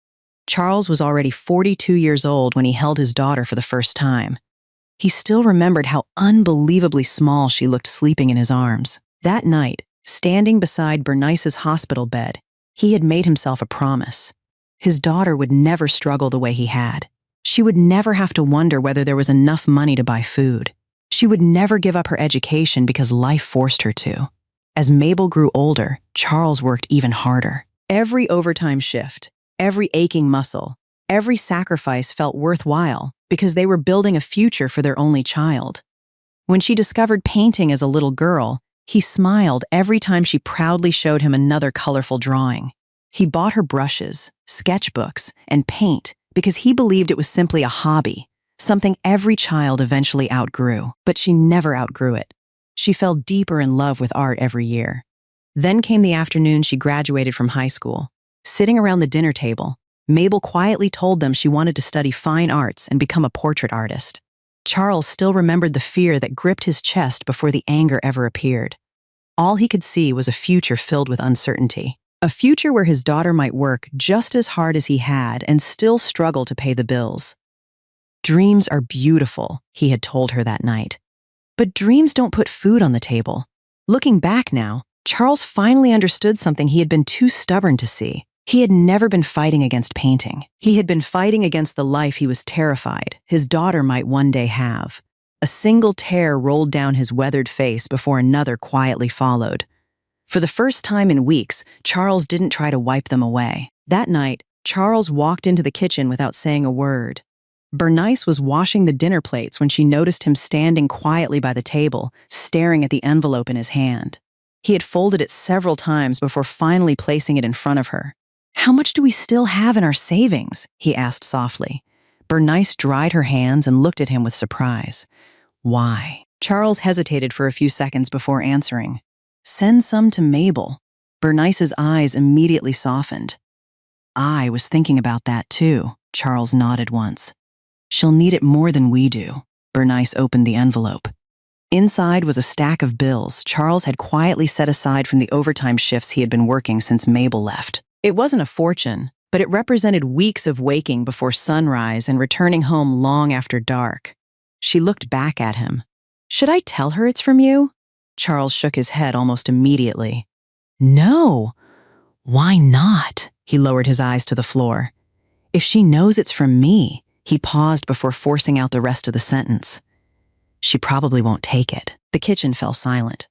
Charles was already 42 years old when he held his daughter for the first time. He still remembered how unbelievably small she looked sleeping in his arms. That night, standing beside Bernice's hospital bed, he had made himself a promise. His daughter would never struggle the way he had. She would never have to wonder whether there was enough money to buy food. She would never give up her education because life forced her to. As Mabel grew older, Charles worked even harder. Every overtime shift, every aching muscle, every sacrifice felt worthwhile because they were building a future for their only child. When she discovered painting as a little girl, he smiled every time she proudly showed him another colorful drawing. He bought her brushes, sketchbooks, and paint because he believed it was simply a hobby, something every child eventually outgrew. But she never outgrew it. She fell deeper in love with art every year. Then came the afternoon she graduated from high school. Sitting around the dinner table, Mabel quietly told them she wanted to study fine arts and become a portrait artist. Charles still remembered the fear that gripped his chest before the anger ever appeared. All he could see was a future filled with uncertainty. A future where his daughter might work just as hard as he had and still struggle to pay the bills. Dreams are beautiful, he had told her that night. But dreams don't put food on the table. Looking back now, Charles finally understood something he had been too stubborn to see. He had never been fighting against painting. He had been fighting against the life he was terrified his daughter might one day have. A single tear rolled down his weathered face before another quietly followed. For the first time in weeks, Charles didn't try to wipe them away. That night, Charles walked into the kitchen without saying a word. Bernice was washing the dinner plates when she noticed him standing quietly by the table, staring at the envelope in his hand. He had folded it several times before finally placing it in front of her. "How much do we still have in our savings?" he asked softly. Bernice dried her hands and looked at him with surprise. "Why?" Charles hesitated for a few seconds before answering. "Send some to Mabel." Bernice's eyes immediately softened. "I was thinking about that too," Charles nodded once. "She'll need it more than we do." Bernice opened the envelope. Inside was a stack of bills Charles had quietly set aside from the overtime shifts he had been working since Mabel left. It wasn't a fortune, but it represented weeks of waking before sunrise and returning home long after dark. She looked back at him. "Should I tell her it's from you?" Charles shook his head almost immediately. "No. Why not?" He lowered his eyes to the floor. "If she knows it's from me," he paused before forcing out the rest of the sentence. "She probably won't take it." The kitchen fell silent.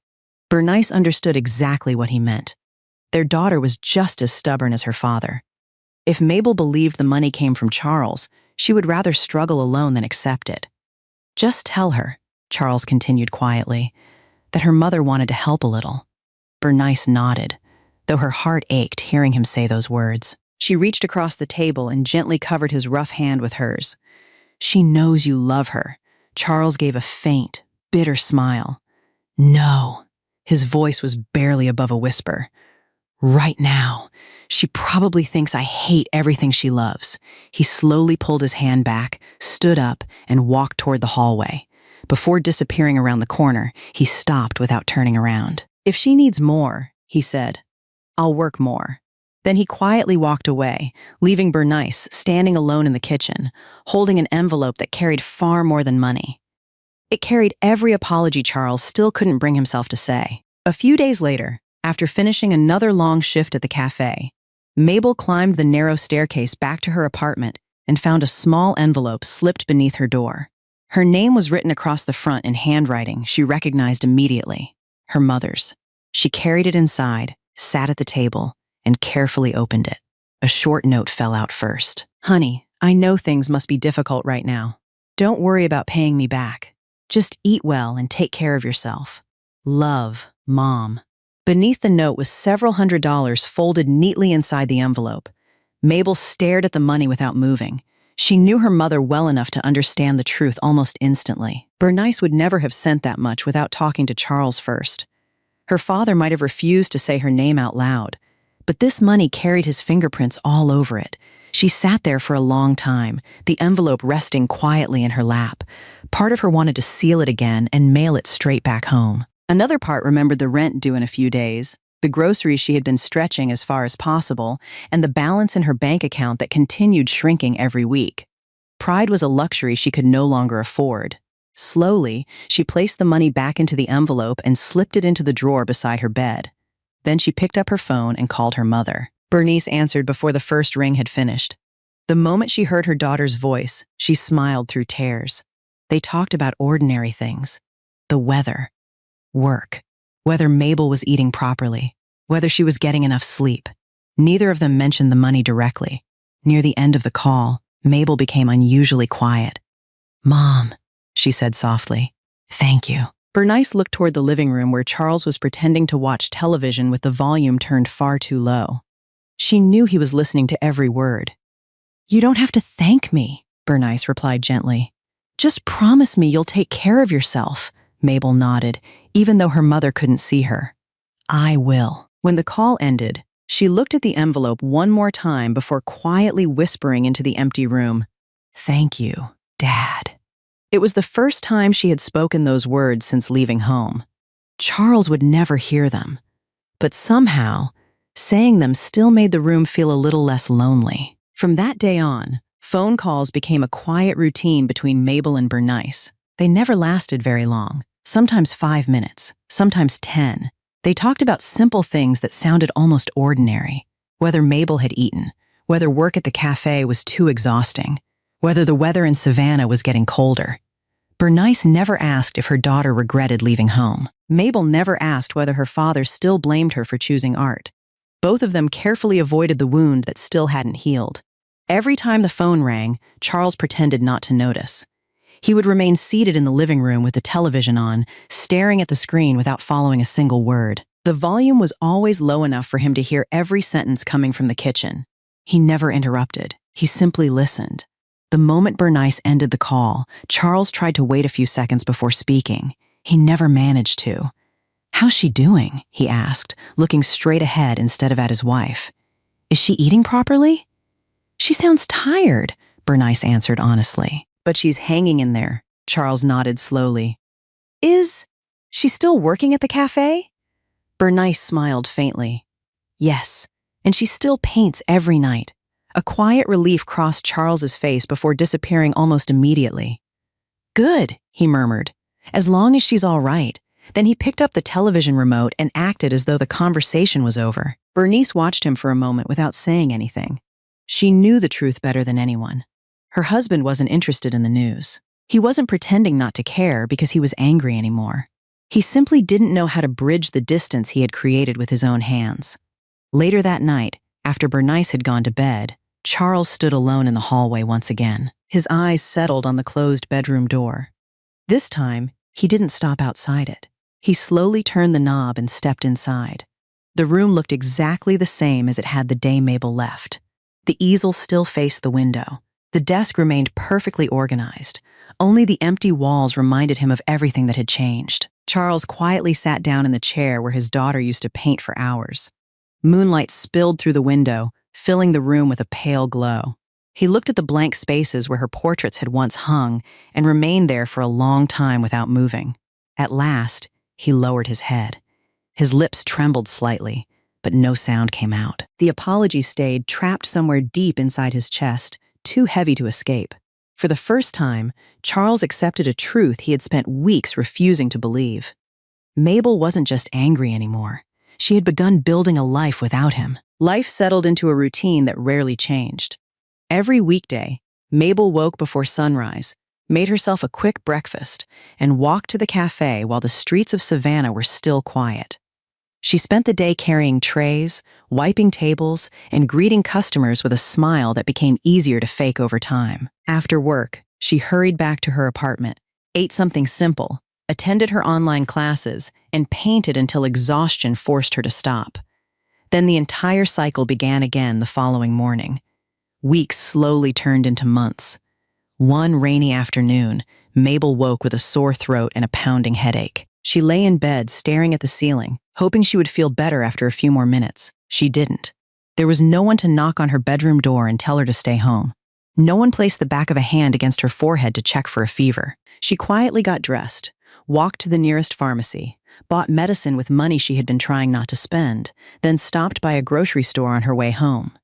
Bernice understood exactly what he meant. Their daughter was just as stubborn as her father. If Mabel believed the money came from Charles, she would rather struggle alone than accept it. "Just tell her," Charles continued quietly, "that her mother wanted to help a little." Bernice nodded, though her heart ached hearing him say those words. She reached across the table and gently covered his rough hand with hers. "She knows you love her." Charles gave a faint, bitter smile. "No." His voice was barely above a whisper. "Right now, she probably thinks I hate everything she loves." He slowly pulled his hand back, stood up, and walked toward the hallway. Before disappearing around the corner, he stopped without turning around. "If she needs more," he said, "I'll work more." Then he quietly walked away, leaving Bernice standing alone in the kitchen, holding an envelope that carried far more than money. It carried every apology Charles still couldn't bring himself to say. A few days later, after finishing another long shift at the cafe, Mabel climbed the narrow staircase back to her apartment and found a small envelope slipped beneath her door. Her name was written across the front in handwriting she recognized immediately, her mother's. She carried it inside, sat at the table, and carefully opened it. A short note fell out first. "Honey, I know things must be difficult right now. Don't worry about paying me back. Just eat well and take care of yourself. Love, Mom." Beneath the note was several $100s folded neatly inside the envelope. Mabel stared at the money without moving. She knew her mother well enough to understand the truth almost instantly. Bernice would never have sent that much without talking to Charles first. Her father might have refused to say her name out loud, but this money carried his fingerprints all over it. She sat there for a long time, the envelope resting quietly in her lap. Part of her wanted to seal it again and mail it straight back home. Another part remembered the rent due in a few days, the groceries she had been stretching as far as possible, and the balance in her bank account that continued shrinking every week. Pride was a luxury she could no longer afford. Slowly, she placed the money back into the envelope and slipped it into the drawer beside her bed. Then she picked up her phone and called her mother. Bernice answered before the first ring had finished. The moment she heard her daughter's voice, she smiled through tears. They talked about ordinary things. The weather, work, whether Mabel was eating properly, whether she was getting enough sleep. Neither of them mentioned the money directly. Near the end of the call, Mabel became unusually quiet. "Mom," she said softly, "thank you." Bernice looked toward the living room where Charles was pretending to watch television with the volume turned far too low. She knew he was listening to every word. "You don't have to thank me," Bernice replied gently. "Just promise me you'll take care of yourself." Mabel nodded, even though her mother couldn't see her. "I will." When the call ended, she looked at the envelope one more time before quietly whispering into the empty room, "Thank you, Dad." It was the first time she had spoken those words since leaving home. Charles would never hear them, but somehow, saying them still made the room feel a little less lonely. From that day on, phone calls became a quiet routine between Mabel and Bernice. They never lasted very long, sometimes 5 minutes, sometimes 10. They talked about simple things that sounded almost ordinary. Whether Mabel had eaten, whether work at the cafe was too exhausting, whether the weather in Savannah was getting colder. Bernice never asked if her daughter regretted leaving home. Mabel never asked whether her father still blamed her for choosing art. Both of them carefully avoided the wound that still hadn't healed. Every time the phone rang, Charles pretended not to notice. He would remain seated in the living room with the television on, staring at the screen without following a single word. The volume was always low enough for him to hear every sentence coming from the kitchen. He never interrupted. He simply listened. The moment Bernice ended the call, Charles tried to wait a few seconds before speaking. He never managed to. "How's she doing?" he asked, looking straight ahead instead of at his wife. "Is she eating properly?" "She sounds tired," Bernice answered honestly. "But she's hanging in there," Charles nodded slowly. "Is she still working at the cafe?" Bernice smiled faintly. "Yes, and she still paints every night." A quiet relief crossed Charles's face before disappearing almost immediately. "Good," he murmured. "As long as she's all right." Then he picked up the television remote and acted as though the conversation was over. Bernice watched him for a moment without saying anything. She knew the truth better than anyone. Her husband wasn't interested in the news. He wasn't pretending not to care because he was angry anymore. He simply didn't know how to bridge the distance he had created with his own hands. Later that night, after Bernice had gone to bed, Charles stood alone in the hallway once again. His eyes settled on the closed bedroom door. This time, he didn't stop outside it. He slowly turned the knob and stepped inside. The room looked exactly the same as it had the day Mabel left. The easel still faced the window. The desk remained perfectly organized. Only the empty walls reminded him of everything that had changed. Charles quietly sat down in the chair where his daughter used to paint for hours. Moonlight spilled through the window, filling the room with a pale glow. He looked at the blank spaces where her portraits had once hung and remained there for a long time without moving. At last, he lowered his head. His lips trembled slightly, but no sound came out. The apology stayed trapped somewhere deep inside his chest, too heavy to escape. For the first time, Charles accepted a truth he had spent weeks refusing to believe. Mabel wasn't just angry anymore. She had begun building a life without him. Life settled into a routine that rarely changed. Every weekday, Mabel woke before sunrise, made herself a quick breakfast, and walked to the cafe while the streets of Savannah were still quiet. She spent the day carrying trays, wiping tables, and greeting customers with a smile that became easier to fake over time. After work, she hurried back to her apartment, ate something simple, attended her online classes, and painted until exhaustion forced her to stop. Then the entire cycle began again the following morning. Weeks slowly turned into months. One rainy afternoon, Mabel woke with a sore throat and a pounding headache. She lay in bed staring at the ceiling, hoping she would feel better after a few more minutes. She didn't. There was no one to knock on her bedroom door and tell her to stay home. No one placed the back of a hand against her forehead to check for a fever. She quietly got dressed, walked to the nearest pharmacy, bought medicine with money she had been trying not to spend, then stopped by a grocery store on her way home.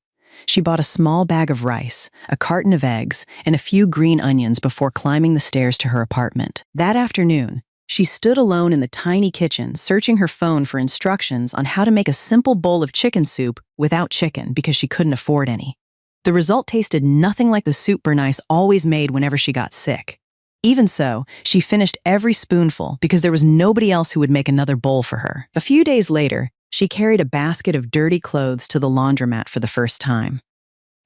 She bought a small bag of rice, a carton of eggs, and a few green onions before climbing the stairs to her apartment. That afternoon, she stood alone in the tiny kitchen, searching her phone for instructions on how to make a simple bowl of chicken soup without chicken because she couldn't afford any. The result tasted nothing like the soup Bernice always made whenever she got sick. Even so, she finished every spoonful because there was nobody else who would make another bowl for her. A few days later, she carried a basket of dirty clothes to the laundromat for the first time.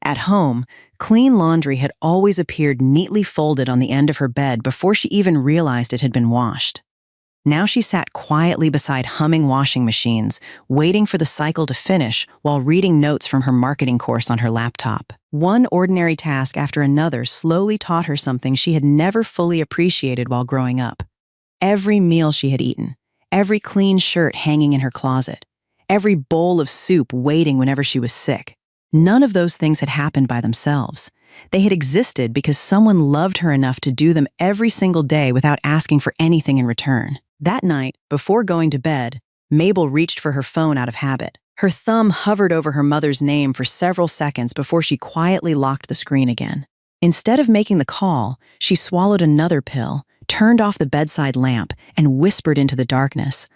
At home, clean laundry had always appeared neatly folded on the end of her bed before she even realized it had been washed. Now she sat quietly beside humming washing machines, waiting for the cycle to finish while reading notes from her marketing course on her laptop. One ordinary task after another slowly taught her something she had never fully appreciated while growing up. Every meal she had eaten, every clean shirt hanging in her closet, every bowl of soup waiting whenever she was sick. None of those things had happened by themselves. They had existed because someone loved her enough to do them every single day without asking for anything in return. That night, before going to bed, Mabel reached for her phone out of habit. Her thumb hovered over her mother's name for several seconds before she quietly locked the screen again. Instead of making the call, she swallowed another pill, turned off the bedside lamp, and whispered into the darkness,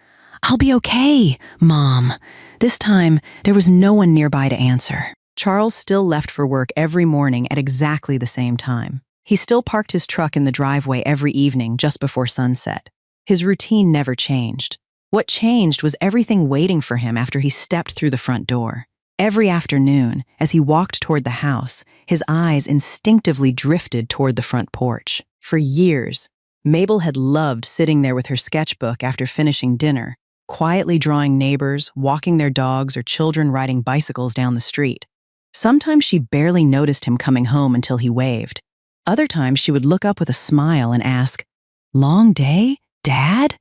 "I'll be okay, Mom." This time, there was no one nearby to answer. Charles still left for work every morning at exactly the same time. He still parked his truck in the driveway every evening just before sunset. His routine never changed. What changed was everything waiting for him after he stepped through the front door. Every afternoon, as he walked toward the house, his eyes instinctively drifted toward the front porch. For years, Mabel had loved sitting there with her sketchbook after finishing dinner, quietly drawing neighbors, walking their dogs, or children riding bicycles down the street. Sometimes she barely noticed him coming home until he waved. Other times she would look up with a smile and ask, "Long day, Dad?"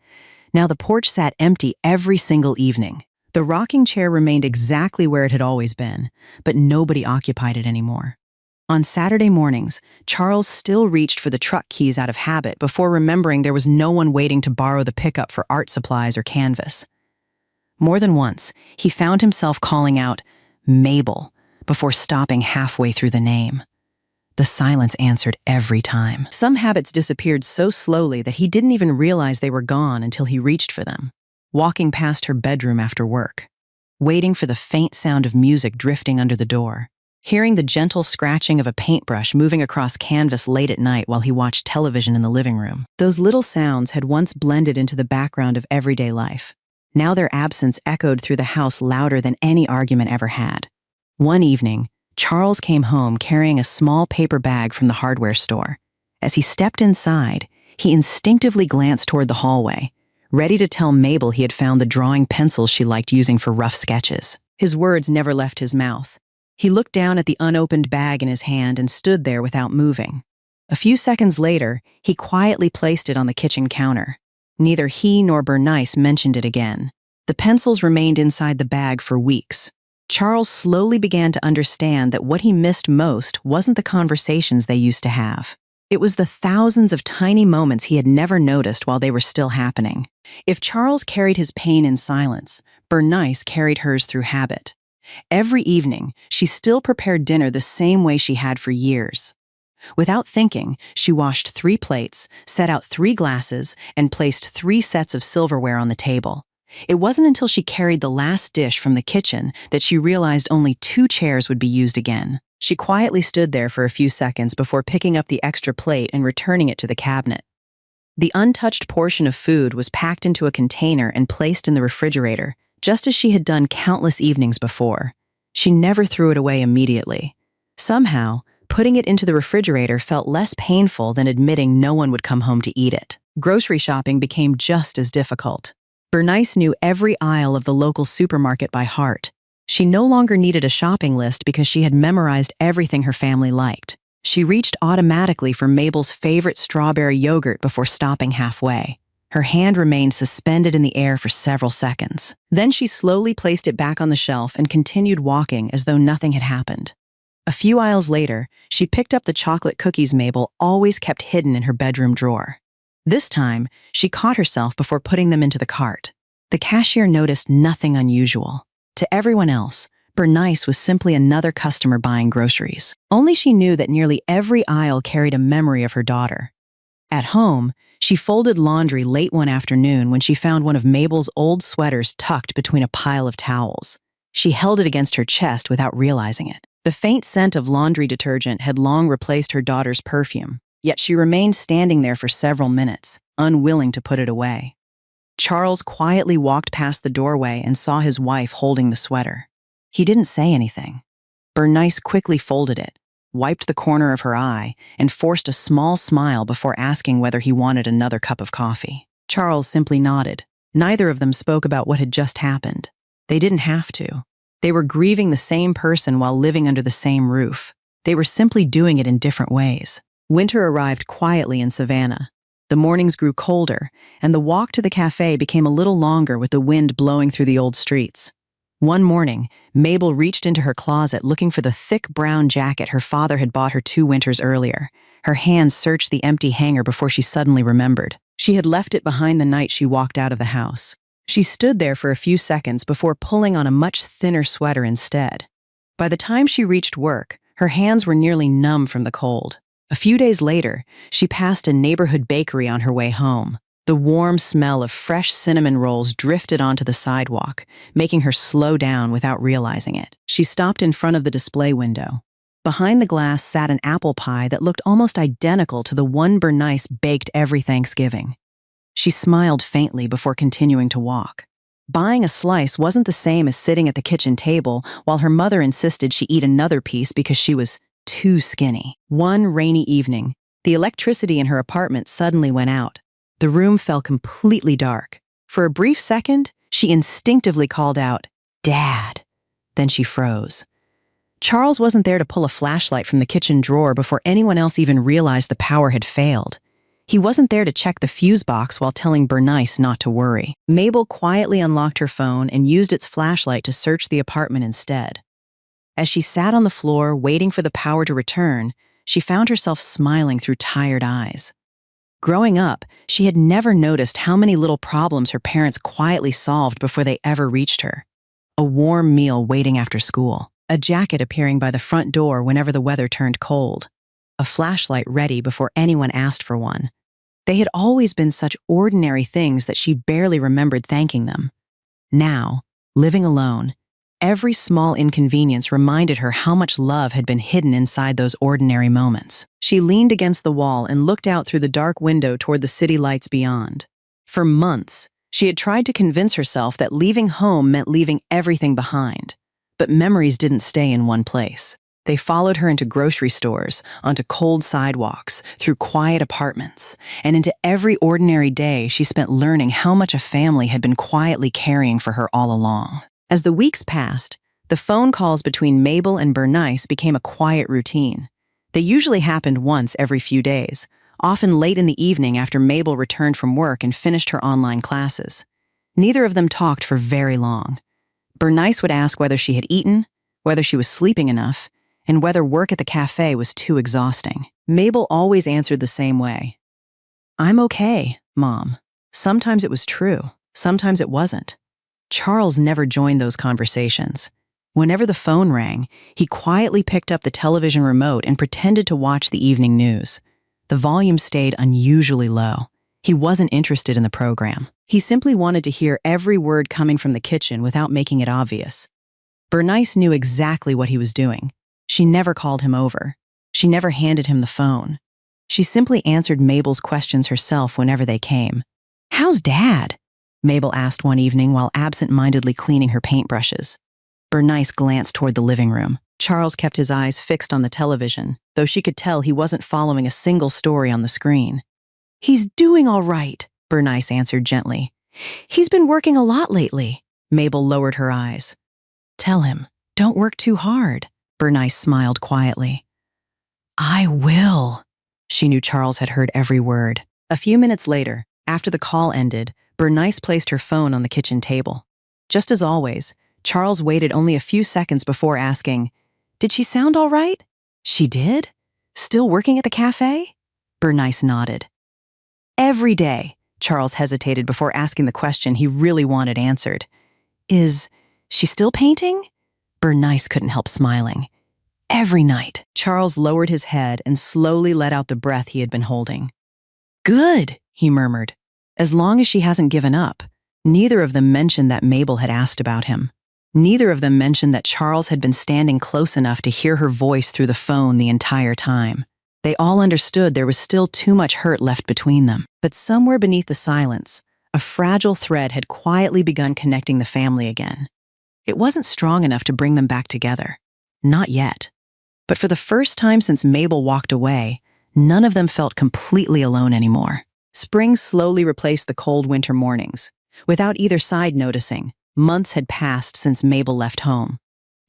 Now the porch sat empty every single evening. The rocking chair remained exactly where it had always been, but nobody occupied it anymore. On Saturday mornings, Charles still reached for the truck keys out of habit before remembering there was no one waiting to borrow the pickup for art supplies or canvas. More than once, he found himself calling out, "Mabel," before stopping halfway through the name. The silence answered every time. Some habits disappeared so slowly that he didn't even realize they were gone until he reached for them. Walking past her bedroom after work, waiting for the faint sound of music drifting under the door, hearing the gentle scratching of a paintbrush moving across canvas late at night while he watched television in the living room. Those little sounds had once blended into the background of everyday life. Now their absence echoed through the house louder than any argument ever had. One evening, Charles came home carrying a small paper bag from the hardware store. As he stepped inside, he instinctively glanced toward the hallway, ready to tell Mabel he had found the drawing pencils she liked using for rough sketches. His words never left his mouth. He looked down at the unopened bag in his hand and stood there without moving. A few seconds later, he quietly placed it on the kitchen counter. Neither he nor Bernice mentioned it again. The pencils remained inside the bag for weeks. Charles slowly began to understand that what he missed most wasn't the conversations they used to have. It was the thousands of tiny moments he had never noticed while they were still happening. If Charles carried his pain in silence, Bernice carried hers through habit. Every evening, she still prepared dinner the same way she had for years. Without thinking, she washed 3 plates, set out 3 glasses, and placed 3 sets of silverware on the table. It wasn't until she carried the last dish from the kitchen that she realized only 2 chairs would be used again. She quietly stood there for a few seconds before picking up the extra plate and returning it to the cabinet. The untouched portion of food was packed into a container and placed in the refrigerator, just as she had done countless evenings before. She never threw it away immediately. Somehow, putting it into the refrigerator felt less painful than admitting no one would come home to eat it. Grocery shopping became just as difficult. Bernice knew every aisle of the local supermarket by heart. She no longer needed a shopping list because she had memorized everything her family liked. She reached automatically for Mabel's favorite strawberry yogurt before stopping halfway. Her hand remained suspended in the air for several seconds. Then she slowly placed it back on the shelf and continued walking as though nothing had happened. A few aisles later, she picked up the chocolate cookies Mabel always kept hidden in her bedroom drawer. This time, she caught herself before putting them into the cart. The cashier noticed nothing unusual. To everyone else, Bernice was simply another customer buying groceries. Only she knew that nearly every aisle carried a memory of her daughter. At home, she folded laundry late one afternoon when she found one of Mabel's old sweaters tucked between a pile of towels. She held it against her chest without realizing it. The faint scent of laundry detergent had long replaced her daughter's perfume. Yet she remained standing there for several minutes, unwilling to put it away. Charles quietly walked past the doorway and saw his wife holding the sweater. He didn't say anything. Bernice quickly folded it, wiped the corner of her eye, and forced a small smile before asking whether he wanted another cup of coffee. Charles simply nodded. Neither of them spoke about what had just happened. They didn't have to. They were grieving the same person while living under the same roof. They were simply doing it in different ways. Winter arrived quietly in Savannah. The mornings grew colder, and the walk to the cafe became a little longer with the wind blowing through the old streets. One morning, Mabel reached into her closet looking for the thick brown jacket her father had bought her 2 winters earlier. Her hands searched the empty hanger before she suddenly remembered. She had left it behind the night she walked out of the house. She stood there for a few seconds before pulling on a much thinner sweater instead. By the time she reached work, her hands were nearly numb from the cold. A few days later, she passed a neighborhood bakery on her way home. The warm smell of fresh cinnamon rolls drifted onto the sidewalk, making her slow down without realizing it. She stopped in front of the display window. Behind the glass sat an apple pie that looked almost identical to the one Bernice baked every Thanksgiving. She smiled faintly before continuing to walk. Buying a slice wasn't the same as sitting at the kitchen table while her mother insisted she eat another piece because she was too skinny. One rainy evening, the electricity in her apartment suddenly went out. The room fell completely dark. For a brief second, she instinctively called out, "Dad." Then she froze. Charles wasn't there to pull a flashlight from the kitchen drawer before anyone else even realized the power had failed. He wasn't there to check the fuse box while telling Bernice not to worry. Mabel quietly unlocked her phone and used its flashlight to search the apartment instead. As she sat on the floor waiting for the power to return, she found herself smiling through tired eyes. Growing up, she had never noticed how many little problems her parents quietly solved before they ever reached her. A warm meal waiting after school, a jacket appearing by the front door whenever the weather turned cold, a flashlight ready before anyone asked for one. They had always been such ordinary things that she barely remembered thanking them. Now, living alone, every small inconvenience reminded her how much love had been hidden inside those ordinary moments. She leaned against the wall and looked out through the dark window toward the city lights beyond. For months, she had tried to convince herself that leaving home meant leaving everything behind. But memories didn't stay in one place. They followed her into grocery stores, onto cold sidewalks, through quiet apartments, and into every ordinary day she spent learning how much a family had been quietly caring for her all along. As the weeks passed, the phone calls between Mabel and Bernice became a quiet routine. They usually happened once every few days, often late in the evening after Mabel returned from work and finished her online classes. Neither of them talked for very long. Bernice would ask whether she had eaten, whether she was sleeping enough, and whether work at the cafe was too exhausting. Mabel always answered the same way. "I'm okay, Mom." Sometimes it was true, sometimes it wasn't. Charles never joined those conversations. Whenever the phone rang, he quietly picked up the television remote and pretended to watch the evening news. The volume stayed unusually low. He wasn't interested in the program. He simply wanted to hear every word coming from the kitchen without making it obvious. Bernice knew exactly what he was doing. She never called him over. She never handed him the phone. She simply answered Mabel's questions herself whenever they came. "How's Dad?" Mabel asked one evening while absent-mindedly cleaning her paintbrushes. Bernice glanced toward the living room. Charles kept his eyes fixed on the television, though she could tell he wasn't following a single story on the screen. "He's doing all right," Bernice answered gently. "He's been working a lot lately." Mabel lowered her eyes. "Tell him, don't work too hard." Bernice smiled quietly. "I will." She knew Charles had heard every word. A few minutes later, after the call ended, Bernice placed her phone on the kitchen table. Just as always, Charles waited only a few seconds before asking, "Did she sound all right?" "She did? Still working at the cafe?" Bernice nodded. "Every day," Charles hesitated before asking the question he really wanted answered. "Is she still painting?" Bernice couldn't help smiling. "Every night." Charles lowered his head and slowly let out the breath he had been holding. "Good," he murmured. As long as she hasn't given up. Neither of them mentioned that Mabel had asked about him. Neither of them mentioned that Charles had been standing close enough to hear her voice through the phone the entire time. They all understood there was still too much hurt left between them. But somewhere beneath the silence, a fragile thread had quietly begun connecting the family again. It wasn't strong enough to bring them back together. Not yet. But for the first time since Mabel walked away, none of them felt completely alone anymore. Spring slowly replaced the cold winter mornings. Without either side noticing, months had passed since Mabel left home.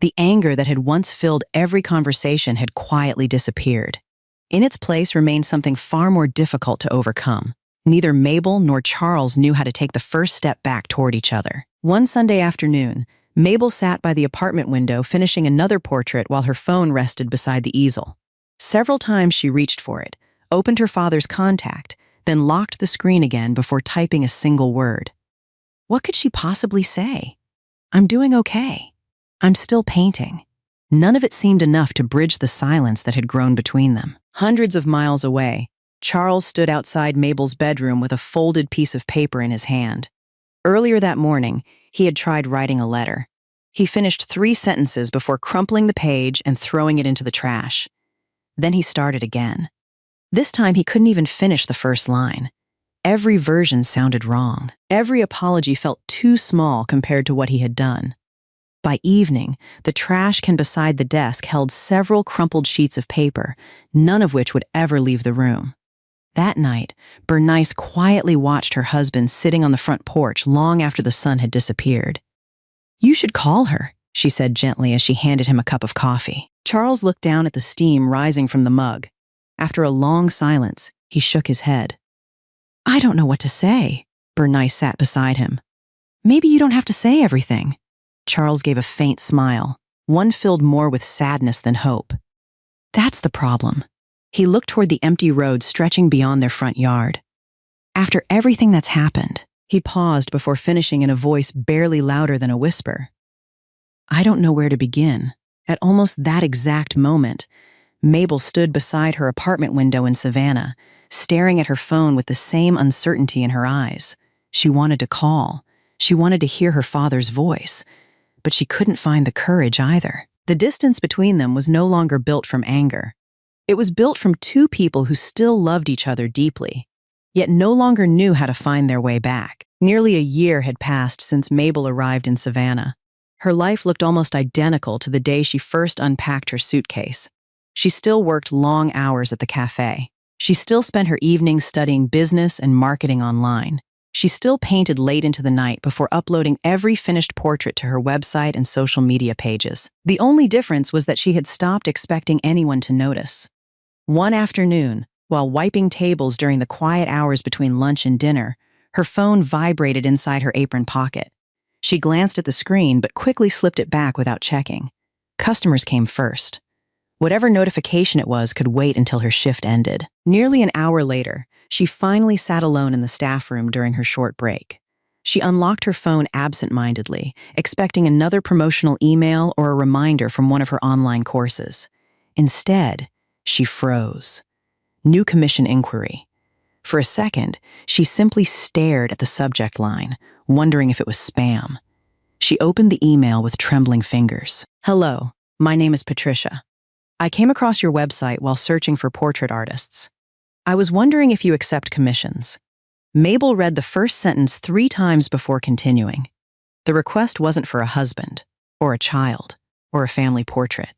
The anger that had once filled every conversation had quietly disappeared. In its place remained something far more difficult to overcome. Neither Mabel nor Charles knew how to take the first step back toward each other. One Sunday afternoon, Mabel sat by the apartment window finishing another portrait while her phone rested beside the easel. Several times she reached for it, opened her father's contact, then locked the screen again before typing a single word. What could she possibly say? I'm doing okay. I'm still painting. None of it seemed enough to bridge the silence that had grown between them. Hundreds of miles away, Charles stood outside Mabel's bedroom with a folded piece of paper in his hand. Earlier that morning, he had tried writing a letter. He finished 3 sentences before crumpling the page and throwing it into the trash. Then he started again. This time he couldn't even finish the first line. Every version sounded wrong. Every apology felt too small compared to what he had done. By evening, the trash can beside the desk held several crumpled sheets of paper, none of which would ever leave the room. That night, Bernice quietly watched her husband sitting on the front porch long after the sun had disappeared. "You should call her," she said gently as she handed him a cup of coffee. Charles looked down at the steam rising from the mug. After a long silence, he shook his head. "I don't know what to say." Bernice sat beside him. "Maybe you don't have to say everything." Charles gave a faint smile, one filled more with sadness than hope. "That's the problem." He looked toward the empty road stretching beyond their front yard. "After everything that's happened," he paused before finishing in a voice barely louder than a whisper. "I don't know where to begin." At almost that exact moment, Mabel stood beside her apartment window in Savannah, staring at her phone with the same uncertainty in her eyes. She wanted to call. She wanted to hear her father's voice. But she couldn't find the courage either. The distance between them was no longer built from anger. It was built from 2 people who still loved each other deeply, yet no longer knew how to find their way back. Nearly a year had passed since Mabel arrived in Savannah. Her life looked almost identical to the day she first unpacked her suitcase. She still worked long hours at the cafe. She still spent her evenings studying business and marketing online. She still painted late into the night before uploading every finished portrait to her website and social media pages. The only difference was that she had stopped expecting anyone to notice. One afternoon, while wiping tables during the quiet hours between lunch and dinner, her phone vibrated inside her apron pocket. She glanced at the screen but quickly slipped it back without checking. Customers came first. Whatever notification it was could wait until her shift ended. Nearly an hour later, she finally sat alone in the staff room during her short break. She unlocked her phone absent-mindedly, expecting another promotional email or a reminder from one of her online courses. Instead, she froze. New commission inquiry. For a second, she simply stared at the subject line, wondering if it was spam. She opened the email with trembling fingers. "Hello, my name is Patricia. I came across your website while searching for portrait artists. I was wondering if you accept commissions." Mabel read the first sentence 3 times before continuing. The request wasn't for a husband, or a child, or a family portrait.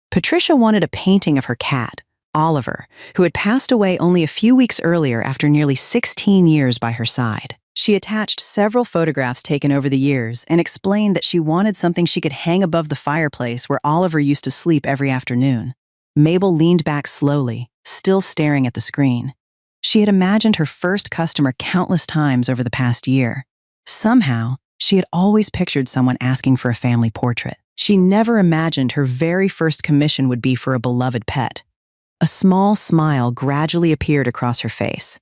Patricia wanted a painting of her cat, Oliver, who had passed away only a few weeks earlier after nearly 16 years by her side. She attached several photographs taken over the years and explained that she wanted something she could hang above the fireplace where Oliver used to sleep every afternoon. Mabel leaned back slowly, still staring at the screen. She had imagined her first customer countless times over the past year. Somehow, she had always pictured someone asking for a family portrait. She never imagined her very first commission would be for a beloved pet. A small smile gradually appeared across her face.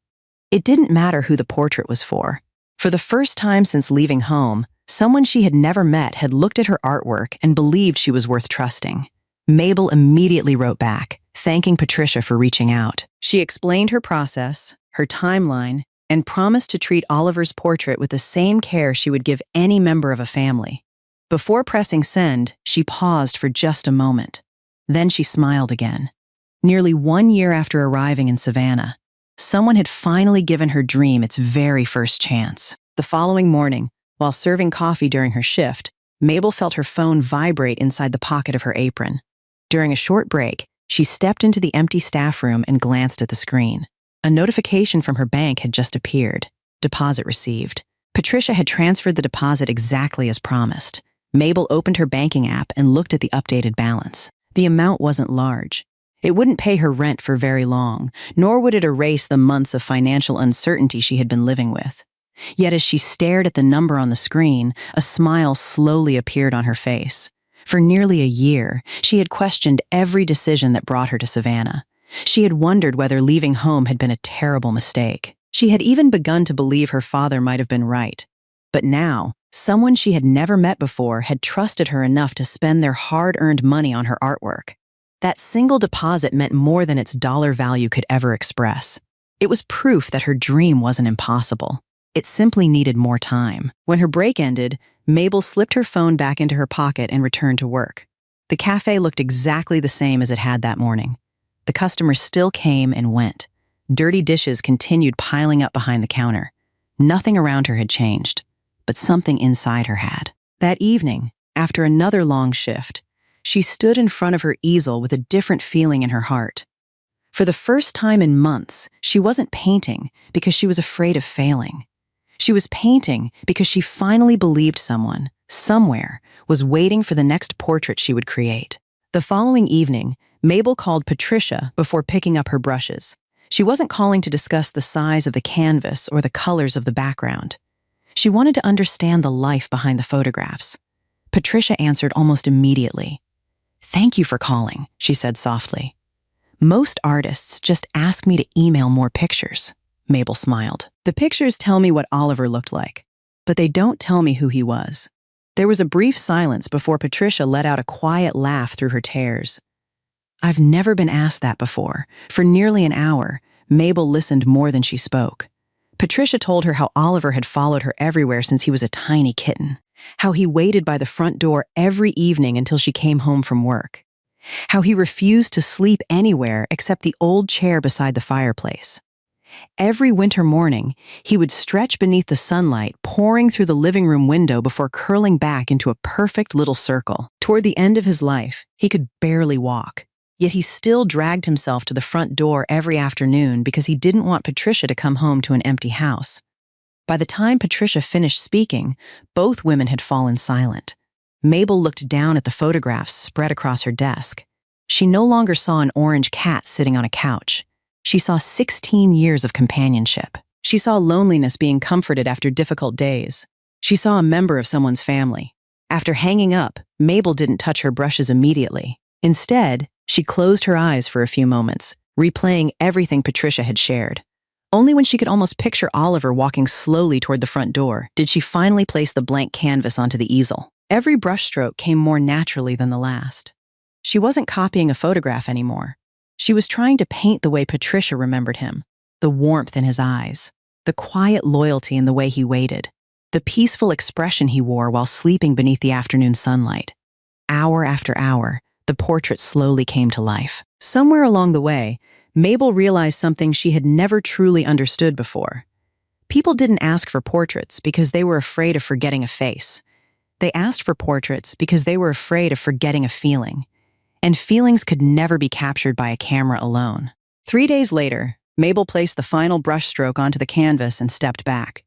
It didn't matter who the portrait was for. For the first time since leaving home, someone she had never met had looked at her artwork and believed she was worth trusting. Mabel immediately wrote back, thanking Patricia for reaching out. She explained her process, her timeline, and promised to treat Oliver's portrait with the same care she would give any member of a family. Before pressing send, she paused for just a moment. Then she smiled again. Nearly 1 year after arriving in Savannah, someone had finally given her dream its very first chance. The following morning, while serving coffee during her shift, Mabel felt her phone vibrate inside the pocket of her apron. During a short break, she stepped into the empty staff room and glanced at the screen. A notification from her bank had just appeared. Deposit received. Patricia had transferred the deposit exactly as promised. Mabel opened her banking app and looked at the updated balance. The amount wasn't large. It wouldn't pay her rent for very long, nor would it erase the months of financial uncertainty she had been living with. Yet as she stared at the number on the screen, a smile slowly appeared on her face. For nearly a year, she had questioned every decision that brought her to Savannah. She had wondered whether leaving home had been a terrible mistake. She had even begun to believe her father might have been right. But now, someone she had never met before had trusted her enough to spend their hard-earned money on her artwork. That single deposit meant more than its dollar value could ever express. It was proof that her dream wasn't impossible. It simply needed more time. When her break ended, Mabel slipped her phone back into her pocket and returned to work. The cafe looked exactly the same as it had that morning. The customers still came and went. Dirty dishes continued piling up behind the counter. Nothing around her had changed, but something inside her had. That evening, after another long shift, she stood in front of her easel with a different feeling in her heart. For the first time in months, she wasn't painting because she was afraid of failing. She was painting because she finally believed someone, somewhere, was waiting for the next portrait she would create. The following evening, Mabel called Patricia before picking up her brushes. She wasn't calling to discuss the size of the canvas or the colors of the background. She wanted to understand the life behind the photographs. Patricia answered almost immediately. "Thank you for calling," she said softly. "Most artists just ask me to email more pictures." Mabel smiled. "The pictures tell me what Oliver looked like, but they don't tell me who he was." There was a brief silence before Patricia let out a quiet laugh through her tears. "I've never been asked that before." For nearly an hour, Mabel listened more than she spoke. Patricia told her how Oliver had followed her everywhere since he was a tiny kitten, how he waited by the front door every evening until she came home from work, how he refused to sleep anywhere except the old chair beside the fireplace. Every winter morning, he would stretch beneath the sunlight pouring through the living room window before curling back into a perfect little circle. Toward the end of his life, he could barely walk. Yet he still dragged himself to the front door every afternoon because he didn't want Patricia to come home to an empty house. By the time Patricia finished speaking, both women had fallen silent. Mabel looked down at the photographs spread across her desk. She no longer saw an orange cat sitting on a couch. She saw 16 years of companionship. She saw loneliness being comforted after difficult days. She saw a member of someone's family. After hanging up, Mabel didn't touch her brushes immediately. Instead, she closed her eyes for a few moments, replaying everything Patricia had shared. Only when she could almost picture Oliver walking slowly toward the front door did she finally place the blank canvas onto the easel. Every brushstroke came more naturally than the last. She wasn't copying a photograph anymore. She was trying to paint the way Patricia remembered him, the warmth in his eyes, the quiet loyalty in the way he waited, the peaceful expression he wore while sleeping beneath the afternoon sunlight. Hour after hour, the portrait slowly came to life. Somewhere along the way, Mabel realized something she had never truly understood before. People didn't ask for portraits because they were afraid of forgetting a face. They asked for portraits because they were afraid of forgetting a feeling. And feelings could never be captured by a camera alone. 3 days later, Mabel placed the final brushstroke onto the canvas and stepped back.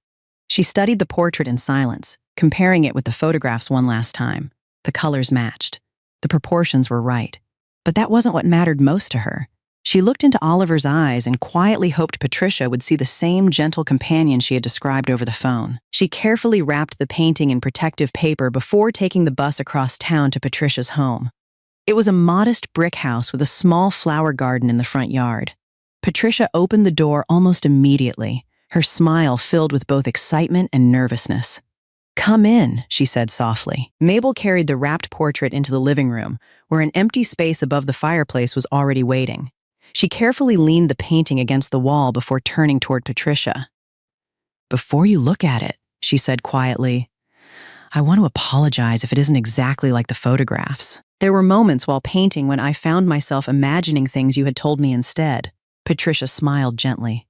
She studied the portrait in silence, comparing it with the photographs one last time. The colors matched. The proportions were right. But that wasn't what mattered most to her. She looked into Oliver's eyes and quietly hoped Patricia would see the same gentle companion she had described over the phone. She carefully wrapped the painting in protective paper before taking the bus across town to Patricia's home. It was a modest brick house with a small flower garden in the front yard. Patricia opened the door almost immediately, her smile filled with both excitement and nervousness. "Come in," she said softly. Mabel carried the wrapped portrait into the living room, where an empty space above the fireplace was already waiting. She carefully leaned the painting against the wall before turning toward Patricia. "Before you look at it," she said quietly, "I want to apologize if it isn't exactly like the photographs. There were moments while painting when I found myself imagining things you had told me instead." Patricia smiled gently.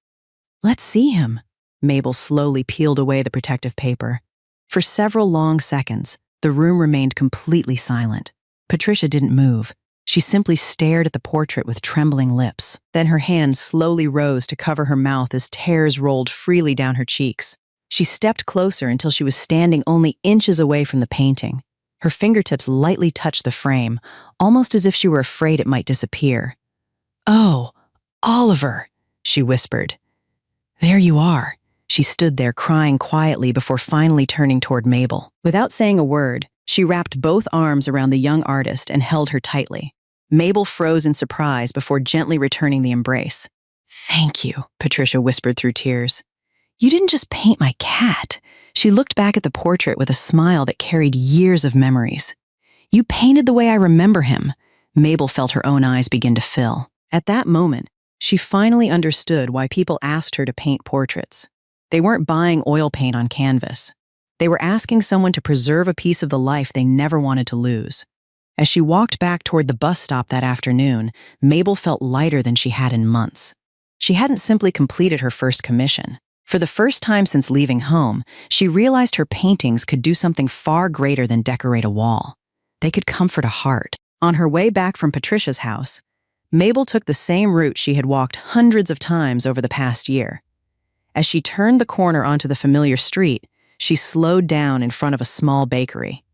"Let's see him." Mabel slowly peeled away the protective paper. For several long seconds, the room remained completely silent. Patricia didn't move. She simply stared at the portrait with trembling lips. Then her hand slowly rose to cover her mouth as tears rolled freely down her cheeks. She stepped closer until she was standing only inches away from the painting. Her fingertips lightly touched the frame, almost as if she were afraid it might disappear. "Oh, Oliver," she whispered. "There you are." She stood there crying quietly before finally turning toward Mabel. Without saying a word, she wrapped both arms around the young artist and held her tightly. Mabel froze in surprise before gently returning the embrace. Thank you, Patricia whispered through tears. You didn't just paint my cat. She looked back at the portrait with a smile that carried years of memories. You painted the way I remember him. Mabel felt her own eyes begin to fill. At that moment, she finally understood why people asked her to paint portraits. They weren't buying oil paint on canvas. They were asking someone to preserve a piece of the life they never wanted to lose. As she walked back toward the bus stop that afternoon, Mabel felt lighter than she had in months. She hadn't simply completed her first commission. For the first time since leaving home, she realized her paintings could do something far greater than decorate a wall. They could comfort a heart. On her way back from Patricia's house, Mabel took the same route she had walked hundreds of times over the past year. As she turned the corner onto the familiar street, she slowed down in front of a small bakery.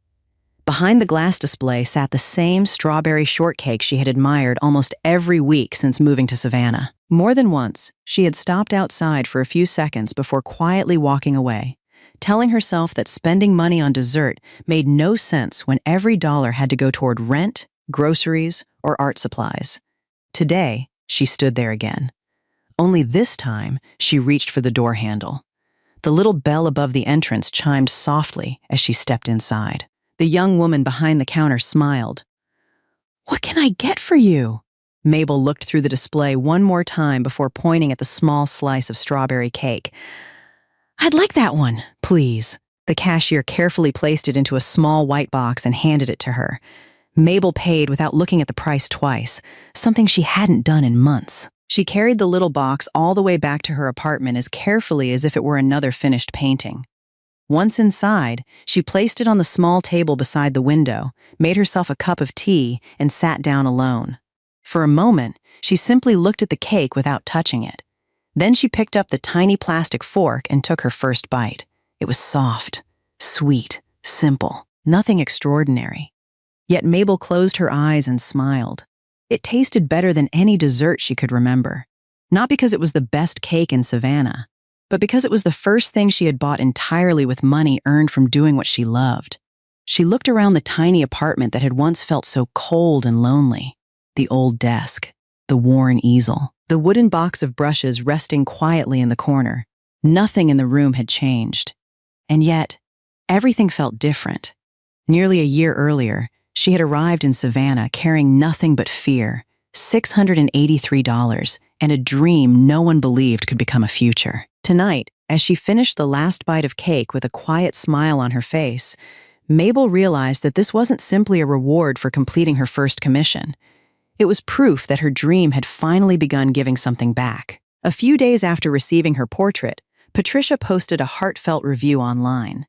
Behind the glass display sat the same strawberry shortcake she had admired almost every week since moving to Savannah. More than once, she had stopped outside for a few seconds before quietly walking away, telling herself that spending money on dessert made no sense when every dollar had to go toward rent, groceries, or art supplies. Today, she stood there again. Only this time, she reached for the door handle. The little bell above the entrance chimed softly as she stepped inside. The young woman behind the counter smiled. "What can I get for you?" Mabel looked through the display one more time before pointing at the small slice of strawberry cake. "I'd like that one, please." The cashier carefully placed it into a small white box and handed it to her. Mabel paid without looking at the price twice, something she hadn't done in months. She carried the little box all the way back to her apartment as carefully as if it were another finished painting. Once inside, she placed it on the small table beside the window, made herself a cup of tea, and sat down alone. For a moment, she simply looked at the cake without touching it. Then she picked up the tiny plastic fork and took her first bite. It was soft, sweet, simple, nothing extraordinary. Yet Mabel closed her eyes and smiled. It tasted better than any dessert she could remember. Not because it was the best cake in Savannah, but because it was the first thing she had bought entirely with money earned from doing what she loved. She looked around the tiny apartment that had once felt so cold and lonely. The old desk, the worn easel, the wooden box of brushes resting quietly in the corner. Nothing in the room had changed. And yet, everything felt different. Nearly a year earlier, she had arrived in Savannah carrying nothing but fear, $683, and a dream no one believed could become a future. Tonight, as she finished the last bite of cake with a quiet smile on her face, Mabel realized that this wasn't simply a reward for completing her first commission. It was proof that her dream had finally begun giving something back. A few days after receiving her portrait, Patricia posted a heartfelt review online.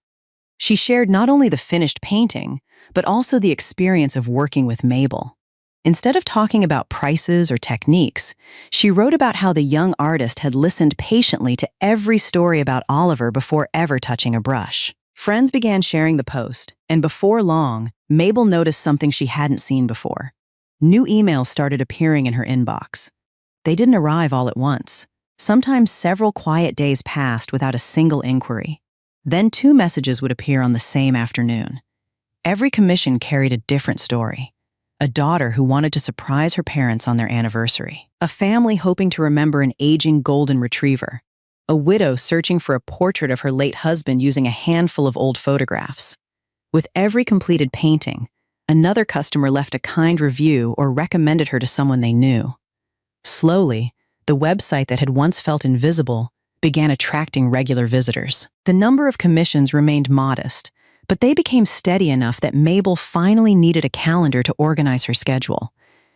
She shared not only the finished painting, but also the experience of working with Mabel. Instead of talking about prices or techniques, she wrote about how the young artist had listened patiently to every story about Oliver before ever touching a brush. Friends began sharing the post, and before long, Mabel noticed something she hadn't seen before. New emails started appearing in her inbox. They didn't arrive all at once. Sometimes several quiet days passed without a single inquiry. Then 2 messages would appear on the same afternoon. Every commission carried a different story. A daughter who wanted to surprise her parents on their anniversary. A family hoping to remember an aging golden retriever. A widow searching for a portrait of her late husband using a handful of old photographs. With every completed painting, another customer left a kind review or recommended her to someone they knew. Slowly, the website that had once felt invisible began attracting regular visitors. The number of commissions remained modest, but they became steady enough that Mabel finally needed a calendar to organize her schedule.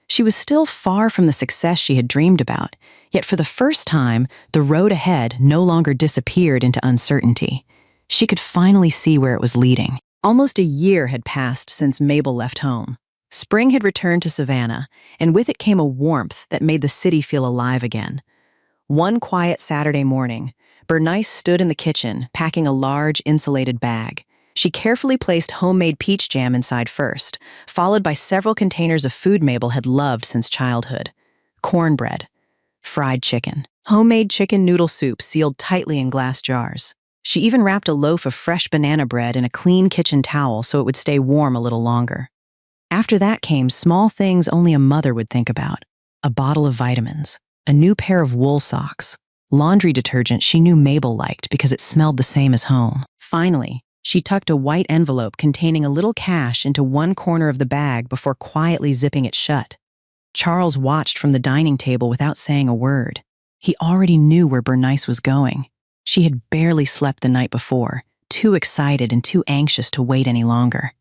She was still far from the success she had dreamed about, yet for the first time, the road ahead no longer disappeared into uncertainty. She could finally see where it was leading. Almost a year had passed since Mabel left home. Spring had returned to Savannah, and with it came a warmth that made the city feel alive again. One quiet Saturday morning, Bernice stood in the kitchen, packing a large, insulated bag. She carefully placed homemade peach jam inside first, followed by several containers of food Mabel had loved since childhood. Cornbread, fried chicken, homemade chicken noodle soup sealed tightly in glass jars. She even wrapped a loaf of fresh banana bread in a clean kitchen towel so it would stay warm a little longer. After that came small things only a mother would think about. A bottle of vitamins, a new pair of wool socks, laundry detergent she knew Mabel liked because it smelled the same as home. Finally, she tucked a white envelope containing a little cash into one corner of the bag before quietly zipping it shut. Charles watched from the dining table without saying a word. He already knew where Bernice was going. She had barely slept the night before, too excited and too anxious to wait any longer.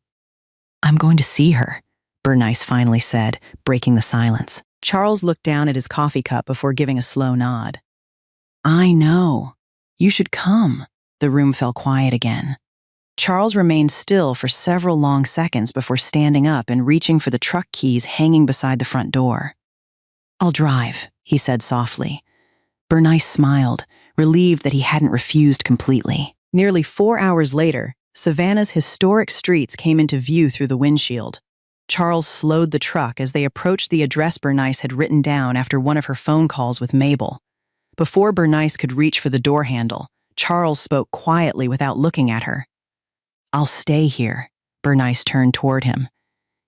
"I'm going to see her," Bernice finally said, breaking the silence. Charles looked down at his coffee cup before giving a slow nod. "I know. You should come." The room fell quiet again. Charles remained still for several long seconds before standing up and reaching for the truck keys hanging beside the front door. "I'll drive," he said softly. Bernice smiled, relieved that he hadn't refused completely. Nearly 4 hours later, Savannah's historic streets came into view through the windshield. Charles slowed the truck as they approached the address Bernice had written down after one of her phone calls with Mabel. Before Bernice could reach for the door handle, Charles spoke quietly without looking at her. "I'll stay here." Bernice turned toward him.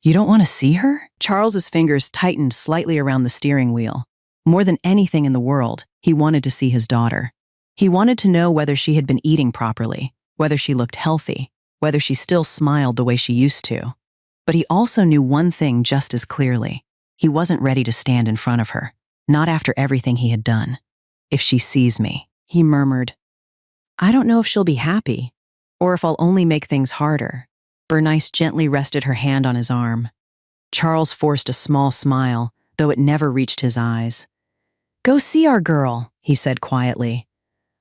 "You don't want to see her?" Charles's fingers tightened slightly around the steering wheel. More than anything in the world, he wanted to see his daughter. He wanted to know whether she had been eating properly, whether she looked healthy, whether she still smiled the way she used to. But he also knew one thing just as clearly. He wasn't ready to stand in front of her, not after everything he had done. "If she sees me," he murmured. "I don't know if she'll be happy, or if I'll only make things harder." Bernice gently rested her hand on his arm. Charles forced a small smile, though it never reached his eyes. "Go see our girl," he said quietly.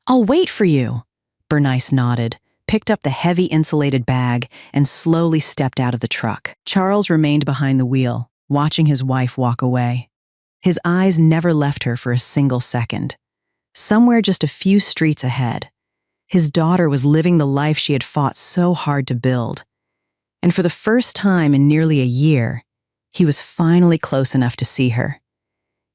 "I'll wait for you." Bernice nodded, picked up the heavy insulated bag, and slowly stepped out of the truck. Charles remained behind the wheel, watching his wife walk away. His eyes never left her for a single second. Somewhere just a few streets ahead, his daughter was living the life she had fought so hard to build. And for the first time in nearly a year, he was finally close enough to see her.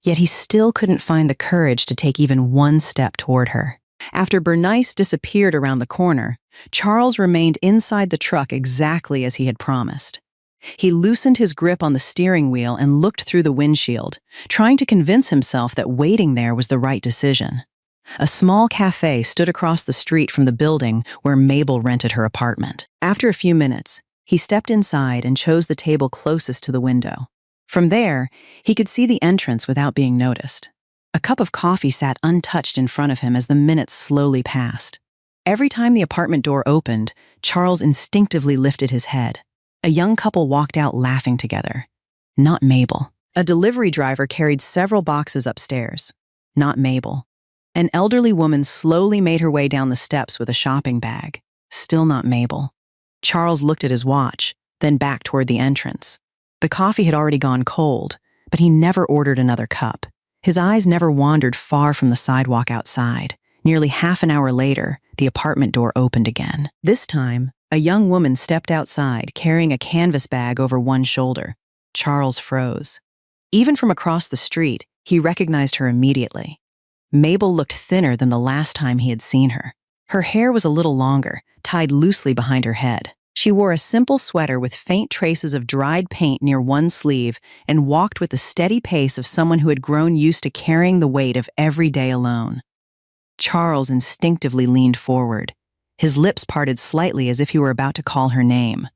Yet he still couldn't find the courage to take even one step toward her. After Bernice disappeared around the corner, Charles remained inside the truck exactly as he had promised. He loosened his grip on the steering wheel and looked through the windshield, trying to convince himself that waiting there was the right decision. A small cafe stood across the street from the building where Mabel rented her apartment. After a few minutes, he stepped inside and chose the table closest to the window. From there, he could see the entrance without being noticed. A cup of coffee sat untouched in front of him as the minutes slowly passed. Every time the apartment door opened, Charles instinctively lifted his head. A young couple walked out laughing together. Not Mabel. A delivery driver carried several boxes upstairs. Not Mabel. An elderly woman slowly made her way down the steps with a shopping bag. Still not Mabel. Charles looked at his watch, then back toward the entrance. The coffee had already gone cold, but he never ordered another cup. His eyes never wandered far from the sidewalk outside. Nearly half an hour later, the apartment door opened again. This time, a young woman stepped outside, carrying a canvas bag over one shoulder. Charles froze. Even from across the street, he recognized her immediately. Mabel looked thinner than the last time he had seen her. Her hair was a little longer, tied loosely behind her head. She wore a simple sweater with faint traces of dried paint near one sleeve and walked with the steady pace of someone who had grown used to carrying the weight of every day alone. Charles instinctively leaned forward. His lips parted slightly as if he were about to call her name.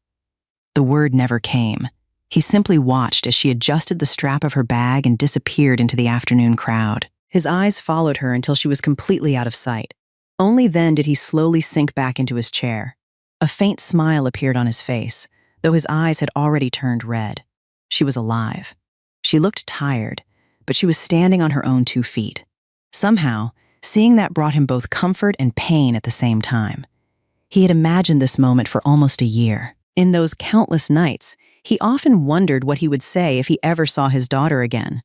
The word never came. He simply watched as she adjusted the strap of her bag and disappeared into the afternoon crowd. His eyes followed her until she was completely out of sight. Only then did he slowly sink back into his chair. A faint smile appeared on his face, though his eyes had already turned red. She was alive. She looked tired, but she was standing on her own 2 feet. Somehow, seeing that brought him both comfort and pain at the same time. He had imagined this moment for almost a year. In those countless nights, he often wondered what he would say if he ever saw his daughter again.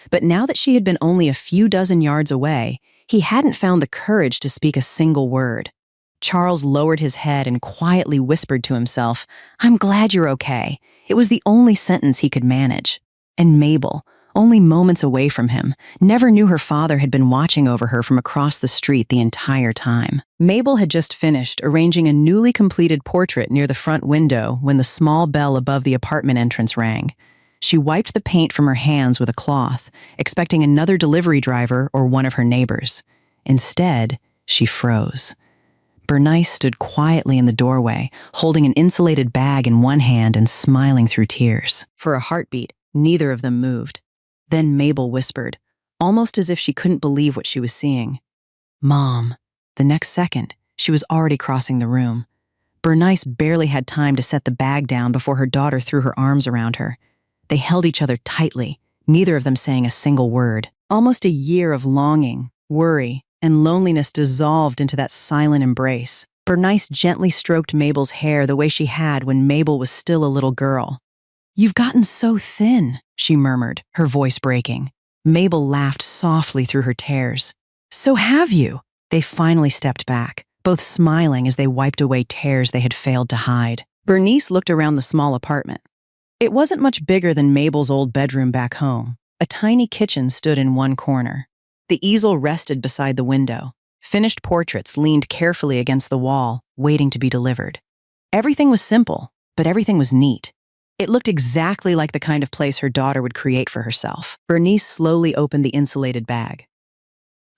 But now that she had been only a few dozen yards away, he hadn't found the courage to speak a single word. Charles lowered his head and quietly whispered to himself, "I'm glad you're okay." It was the only sentence he could manage. And Mabel, only moments away from him, never knew her father had been watching over her from across the street the entire time. Mabel had just finished arranging a newly completed portrait near the front window when the small bell above the apartment entrance rang. She wiped the paint from her hands with a cloth, expecting another delivery driver or one of her neighbors. Instead, she froze. Bernice stood quietly in the doorway, holding an insulated bag in one hand and smiling through tears. For a heartbeat, neither of them moved. Then Mabel whispered, almost as if she couldn't believe what she was seeing, "Mom." The next second, she was already crossing the room. Bernice barely had time to set the bag down before her daughter threw her arms around her. They held each other tightly, neither of them saying a single word. Almost a year of longing, worry, and loneliness dissolved into that silent embrace. Bernice gently stroked Mabel's hair the way she had when Mabel was still a little girl. "You've gotten so thin," she murmured, her voice breaking. Mabel laughed softly through her tears. "So have you." They finally stepped back, both smiling as they wiped away tears they had failed to hide. Bernice looked around the small apartment. It wasn't much bigger than Mabel's old bedroom back home. A tiny kitchen stood in one corner. The easel rested beside the window. Finished portraits leaned carefully against the wall, waiting to be delivered. Everything was simple, but everything was neat. It looked exactly like the kind of place her daughter would create for herself. Bernice slowly opened the insulated bag.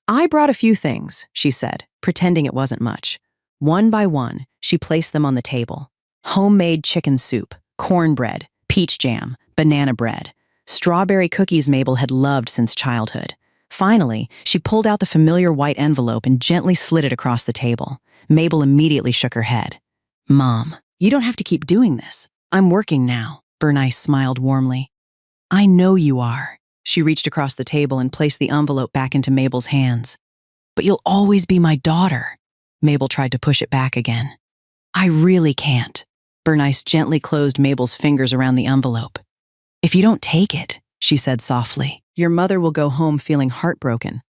"I brought a few things," she said, pretending it wasn't much. One by one, she placed them on the table. Homemade chicken soup, cornbread, peach jam, banana bread, strawberry cookies Mabel had loved since childhood. Finally, she pulled out the familiar white envelope and gently slid it across the table. Mabel immediately shook her head. "Mom, you don't have to keep doing this. I'm working now," Bernice smiled warmly. "I know you are." She reached across the table and placed the envelope back into Mabel's hands. "But you'll always be my daughter." Mabel tried to push it back again. "I really can't." Bernice gently closed Mabel's fingers around the envelope. "If you don't take it," she said softly, "your mother will go home feeling heartbroken."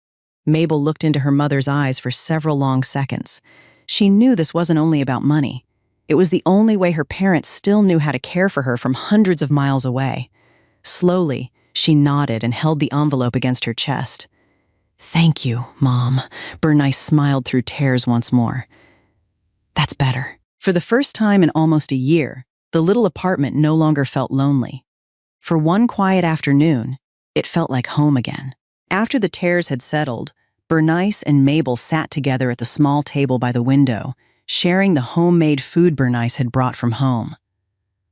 Mabel looked into her mother's eyes for several long seconds. She knew this wasn't only about money. It was the only way her parents still knew how to care for her from hundreds of miles away. Slowly, she nodded and held the envelope against her chest. "Thank you, Mom." Bernice smiled through tears once more. "That's better." For the first time in almost a year, the little apartment no longer felt lonely. For one quiet afternoon, it felt like home again. After the tears had settled, Bernice and Mabel sat together at the small table by the window, sharing the homemade food Bernice had brought from home.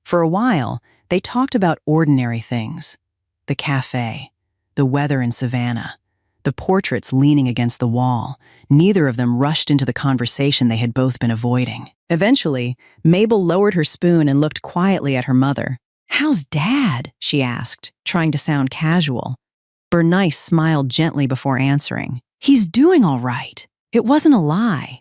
For a while, they talked about ordinary things. The cafe, the weather in Savannah, the portraits leaning against the wall. Neither of them rushed into the conversation they had both been avoiding. Eventually, Mabel lowered her spoon and looked quietly at her mother. "How's Dad?" she asked, trying to sound casual. Bernice smiled gently before answering. "He's doing all right. It wasn't a lie."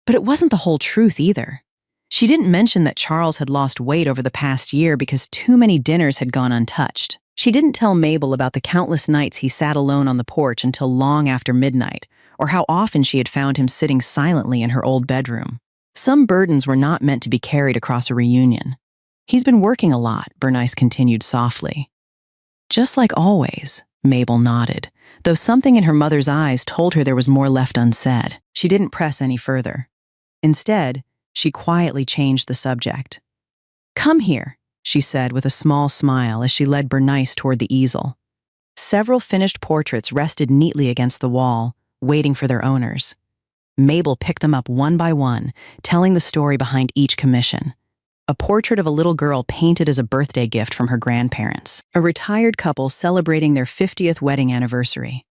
But it wasn't the whole truth either. She didn't mention that Charles had lost weight over the past year because too many dinners had gone untouched. She didn't tell Mabel about the countless nights he sat alone on the porch until long after midnight, or how often she had found him sitting silently in her old bedroom. Some burdens were not meant to be carried across a reunion. "He's been working a lot," Bernice continued softly. "Just like always," Mabel nodded, though something in her mother's eyes told her there was more left unsaid. She didn't press any further. Instead, she quietly changed the subject. "Come here," she said with a small smile as she led Bernice toward the easel. Several finished portraits rested neatly against the wall, waiting for their owners. Mabel picked them up one by one, telling the story behind each commission. A portrait of a little girl painted as a birthday gift from her grandparents. A retired couple celebrating their 50th wedding anniversary.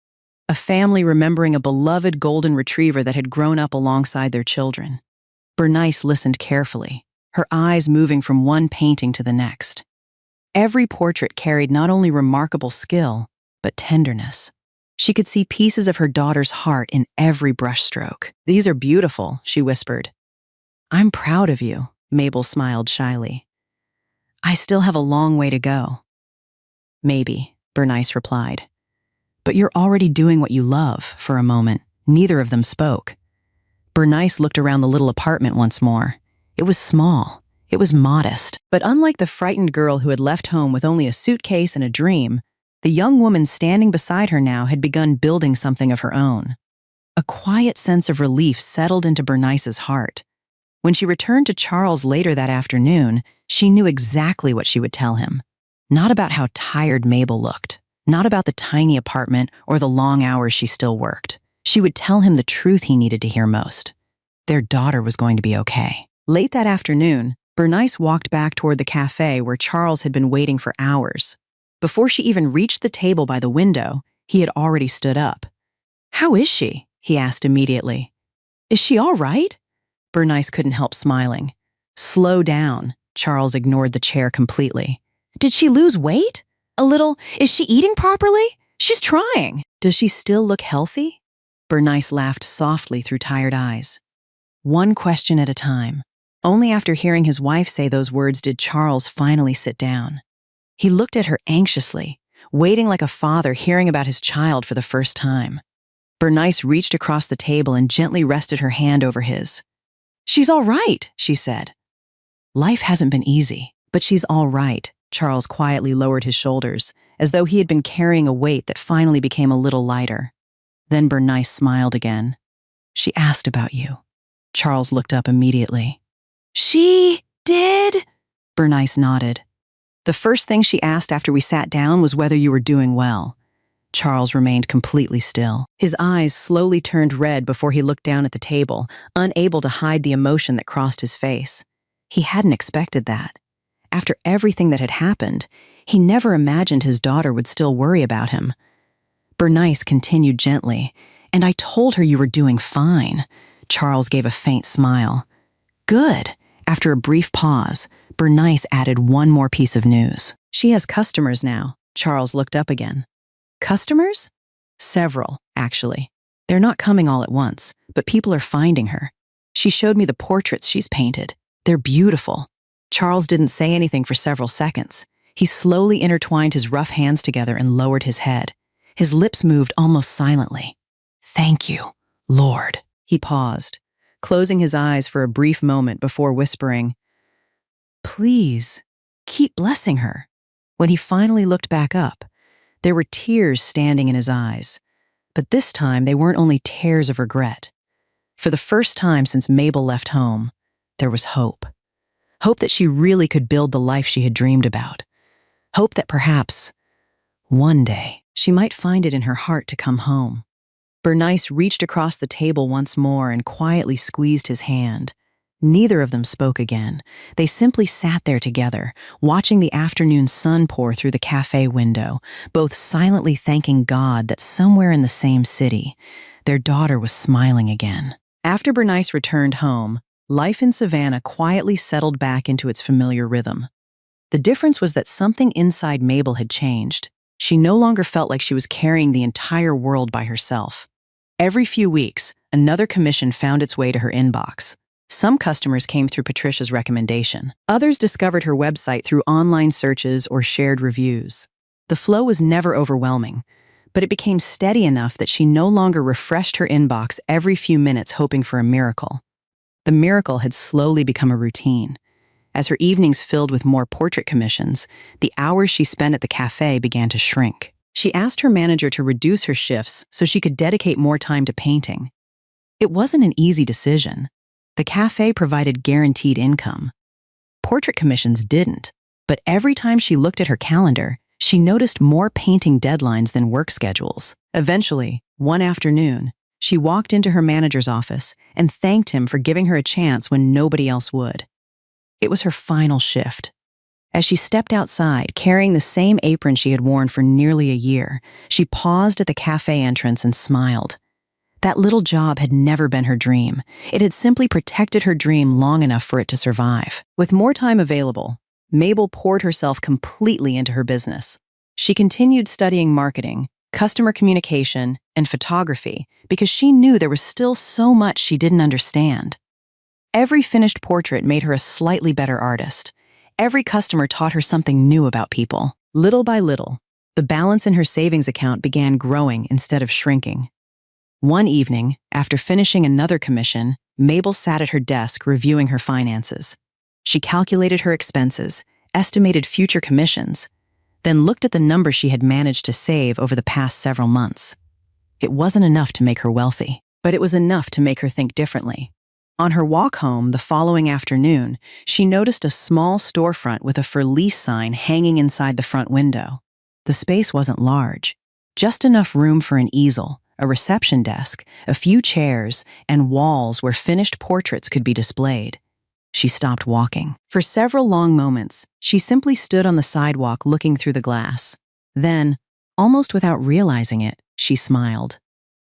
A family remembering a beloved golden retriever that had grown up alongside their children. Bernice listened carefully, her eyes moving from one painting to the next. Every portrait carried not only remarkable skill, but tenderness. She could see pieces of her daughter's heart in every brushstroke. "These are beautiful," she whispered. "I'm proud of you," Mabel smiled shyly. "I still have a long way to go." "Maybe," Bernice replied. "But you're already doing what you love." For a moment, neither of them spoke. Bernice looked around the little apartment once more. It was small. It was modest. But unlike the frightened girl who had left home with only a suitcase and a dream, the young woman standing beside her now had begun building something of her own. A quiet sense of relief settled into Bernice's heart. When she returned to Charles later that afternoon, she knew exactly what she would tell him. Not about how tired Mabel looked, not about the tiny apartment or the long hours she still worked. She would tell him the truth he needed to hear most. Their daughter was going to be okay. Late that afternoon, Bernice walked back toward the cafe where Charles had been waiting for hours. Before she even reached the table by the window, he had already stood up. "How is she?" he asked immediately. "Is she all right?" Bernice couldn't help smiling. "Slow down." Charles ignored the chair completely. "Did she lose weight? A little? Is she eating properly? She's trying." "Does she still look healthy?" Bernice laughed softly through tired eyes. One question at a time. Only after hearing his wife say those words did Charles finally sit down. He looked at her anxiously, waiting like a father hearing about his child for the first time. Bernice reached across the table and gently rested her hand over his. "She's all right," she said. "Life hasn't been easy, but she's all right." Charles quietly lowered his shoulders, as though he had been carrying a weight that finally became a little lighter. Then Bernice smiled again. "She asked about you." Charles looked up immediately. "She did?" Bernice nodded. "The first thing she asked after we sat down was whether you were doing well." Charles remained completely still. His eyes slowly turned red before he looked down at the table, unable to hide the emotion that crossed his face. He hadn't expected that. After everything that had happened, he never imagined his daughter would still worry about him. Bernice continued gently, "And I told her you were doing fine." Charles gave a faint smile. "Good." After a brief pause, Bernice added one more piece of news. "She has customers now." Charles looked up again. "Customers?" "Several, actually. They're not coming all at once, but people are finding her. She showed me the portraits she's painted. They're beautiful." Charles didn't say anything for several seconds. He slowly intertwined his rough hands together and lowered his head. His lips moved almost silently. "Thank you, Lord." He paused, closing his eyes for a brief moment before whispering, "Please, keep blessing her." When he finally looked back up, there were tears standing in his eyes. But this time, they weren't only tears of regret. For the first time since Mabel left home, there was hope. Hope that she really could build the life she had dreamed about. Hope that perhaps, one day, she might find it in her heart to come home. Bernice reached across the table once more and quietly squeezed his hand. Neither of them spoke again. They simply sat there together, watching the afternoon sun pour through the cafe window, both silently thanking God that somewhere in the same city, their daughter was smiling again. After Bernice returned home, life in Savannah quietly settled back into its familiar rhythm. The difference was that something inside Mabel had changed. She no longer felt like she was carrying the entire world by herself. Every few weeks, another commission found its way to her inbox. Some customers came through Patricia's recommendation. Others discovered her website through online searches or shared reviews. The flow was never overwhelming, but it became steady enough that she no longer refreshed her inbox every few minutes hoping for a miracle. The miracle had slowly become a routine. As her evenings filled with more portrait commissions, the hours she spent at the cafe began to shrink. She asked her manager to reduce her shifts so she could dedicate more time to painting. It wasn't an easy decision. The cafe provided guaranteed income. Portrait commissions didn't, but every time she looked at her calendar, she noticed more painting deadlines than work schedules. Eventually, one afternoon, she walked into her manager's office and thanked him for giving her a chance when nobody else would. It was her final shift. As she stepped outside, carrying the same apron she had worn for nearly a year, she paused at the cafe entrance and smiled. That little job had never been her dream. It had simply protected her dream long enough for it to survive. With more time available, Mabel poured herself completely into her business. She continued studying marketing, customer communication, and photography because she knew there was still so much she didn't understand. Every finished portrait made her a slightly better artist. Every customer taught her something new about people. Little by little, the balance in her savings account began growing instead of shrinking. One evening, after finishing another commission, Mabel sat at her desk reviewing her finances. She calculated her expenses, estimated future commissions, then looked at the number she had managed to save over the past several months. It wasn't enough to make her wealthy, but it was enough to make her think differently. On her walk home the following afternoon, she noticed a small storefront with a for lease sign hanging inside the front window. The space wasn't large, just enough room for an easel, a reception desk, a few chairs, and walls where finished portraits could be displayed. She stopped walking. For several long moments, she simply stood on the sidewalk looking through the glass. Then, almost without realizing it, she smiled.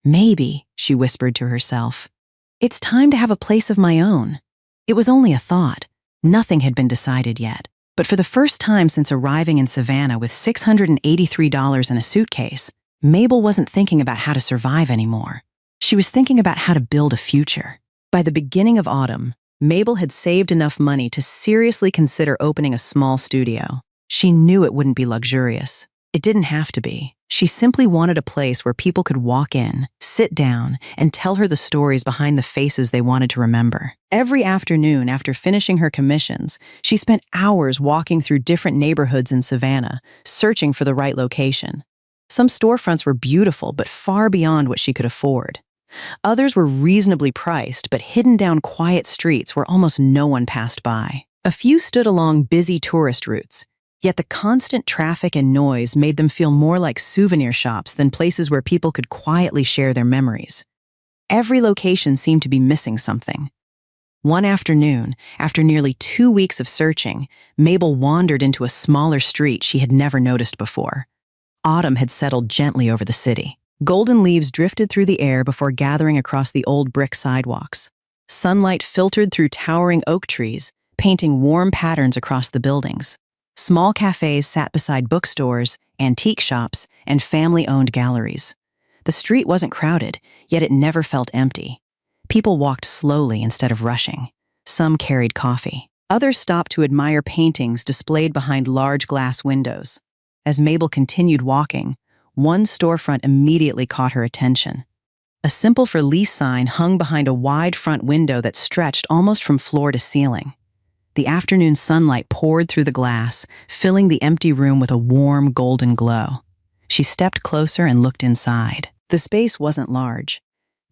Maybe, she whispered to herself, it's time to have a place of my own. It was only a thought. Nothing had been decided yet. But for the first time since arriving in Savannah with $683 in a suitcase, Mabel wasn't thinking about how to survive anymore. She was thinking about how to build a future. By the beginning of autumn, Mabel had saved enough money to seriously consider opening a small studio. She knew it wouldn't be luxurious. It didn't have to be. She simply wanted a place where people could walk in, sit down, and tell her the stories behind the faces they wanted to remember. Every afternoon after finishing her commissions, she spent hours walking through different neighborhoods in Savannah, searching for the right location. Some storefronts were beautiful but far beyond what she could afford. Others were reasonably priced but hidden down quiet streets where almost no one passed by. A few stood along busy tourist routes, yet the constant traffic and noise made them feel more like souvenir shops than places where people could quietly share their memories. Every location seemed to be missing something. One afternoon, after nearly 2 weeks of searching, Mabel wandered into a smaller street she had never noticed before. Autumn had settled gently over the city. Golden leaves drifted through the air before gathering across the old brick sidewalks. Sunlight filtered through towering oak trees, painting warm patterns across the buildings. Small cafes sat beside bookstores, antique shops, and family-owned galleries. The street wasn't crowded, yet it never felt empty. People walked slowly instead of rushing. Some carried coffee. Others stopped to admire paintings displayed behind large glass windows. As Mabel continued walking, one storefront immediately caught her attention. A simple for lease sign hung behind a wide front window that stretched almost from floor to ceiling. The afternoon sunlight poured through the glass, filling the empty room with a warm golden glow. She stepped closer and looked inside. The space wasn't large.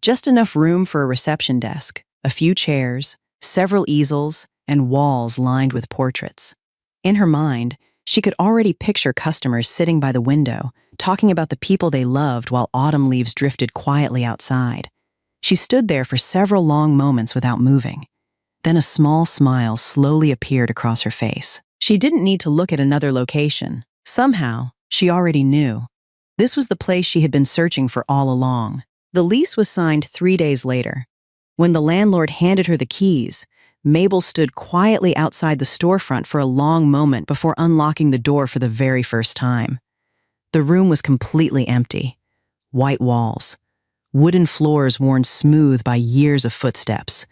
Just enough room for a reception desk, a few chairs, several easels, and walls lined with portraits. In her mind, she could already picture customers sitting by the window, talking about the people they loved while autumn leaves drifted quietly outside. She stood there for several long moments without moving. Then a small smile slowly appeared across her face. She didn't need to look at another location. Somehow, she already knew. This was the place she had been searching for all along. The lease was signed 3 days later. When the landlord handed her the keys, Mabel stood quietly outside the storefront for a long moment before unlocking the door for the very first time. The room was completely empty. White walls, wooden floors worn smooth by years of footsteps.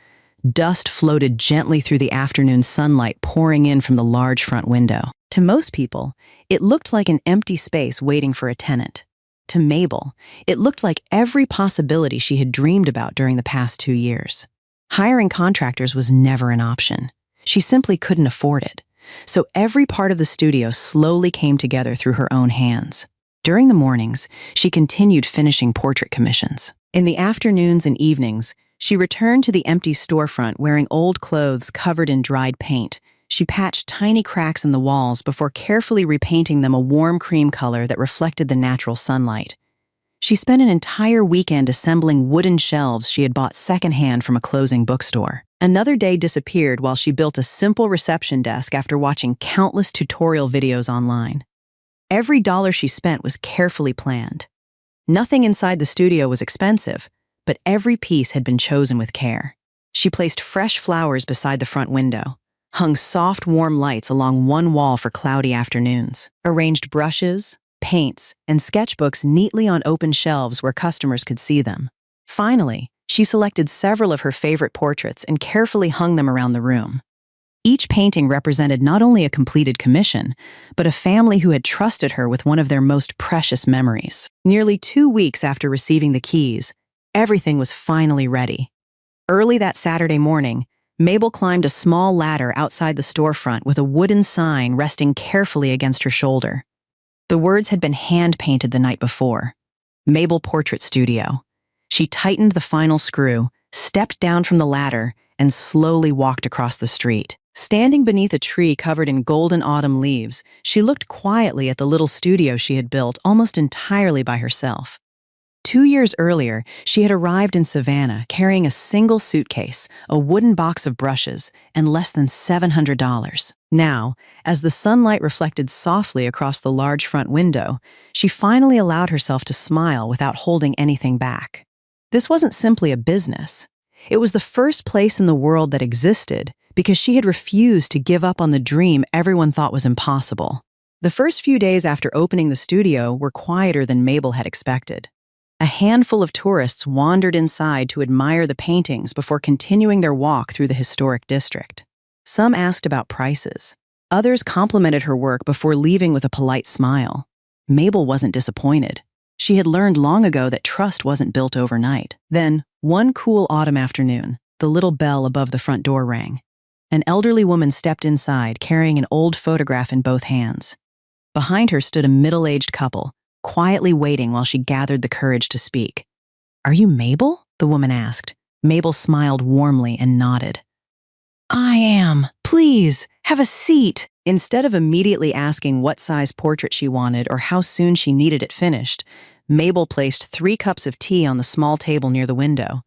Dust floated gently through the afternoon sunlight pouring in from the large front window. To most people, it looked like an empty space waiting for a tenant. To Mabel, it looked like every possibility she had dreamed about during the past 2 years. Hiring contractors was never an option. She simply couldn't afford it. So every part of the studio slowly came together through her own hands. During the mornings, she continued finishing portrait commissions. In the afternoons and evenings, she returned to the empty storefront wearing old clothes covered in dried paint. She patched tiny cracks in the walls before carefully repainting them a warm cream color that reflected the natural sunlight. She spent an entire weekend assembling wooden shelves she had bought secondhand from a closing bookstore. Another day disappeared while she built a simple reception desk after watching countless tutorial videos online. Every dollar she spent was carefully planned. Nothing inside the studio was expensive, but every piece had been chosen with care. She placed fresh flowers beside the front window, hung soft, warm lights along one wall for cloudy afternoons, arranged brushes, paints, and sketchbooks neatly on open shelves where customers could see them. Finally, she selected several of her favorite portraits and carefully hung them around the room. Each painting represented not only a completed commission, but a family who had trusted her with one of their most precious memories. Nearly 2 weeks after receiving the keys, everything was finally ready. Early that Saturday morning, Mabel climbed a small ladder outside the storefront with a wooden sign resting carefully against her shoulder. The words had been hand-painted the night before. Mabel Portrait Studio. She tightened the final screw, stepped down from the ladder, and slowly walked across the street. Standing beneath a tree covered in golden autumn leaves, she looked quietly at the little studio she had built almost entirely by herself. 2 years earlier, she had arrived in Savannah carrying a single suitcase, a wooden box of brushes, and less than $700. Now, as the sunlight reflected softly across the large front window, she finally allowed herself to smile without holding anything back. This wasn't simply a business. It was the first place in the world that existed because she had refused to give up on the dream everyone thought was impossible. The first few days after opening the studio were quieter than Mabel had expected. A handful of tourists wandered inside to admire the paintings before continuing their walk through the historic district. Some asked about prices. Others complimented her work before leaving with a polite smile. Mabel wasn't disappointed. She had learned long ago that trust wasn't built overnight. Then, one cool autumn afternoon, the little bell above the front door rang. An elderly woman stepped inside, carrying an old photograph in both hands. Behind her stood a middle-aged couple, quietly waiting while she gathered the courage to speak. "Are you Mabel?" the woman asked. Mabel smiled warmly and nodded. "I am. Please, have a seat." Instead of immediately asking what size portrait she wanted or how soon she needed it finished, Mabel placed 3 cups of tea on the small table near the window.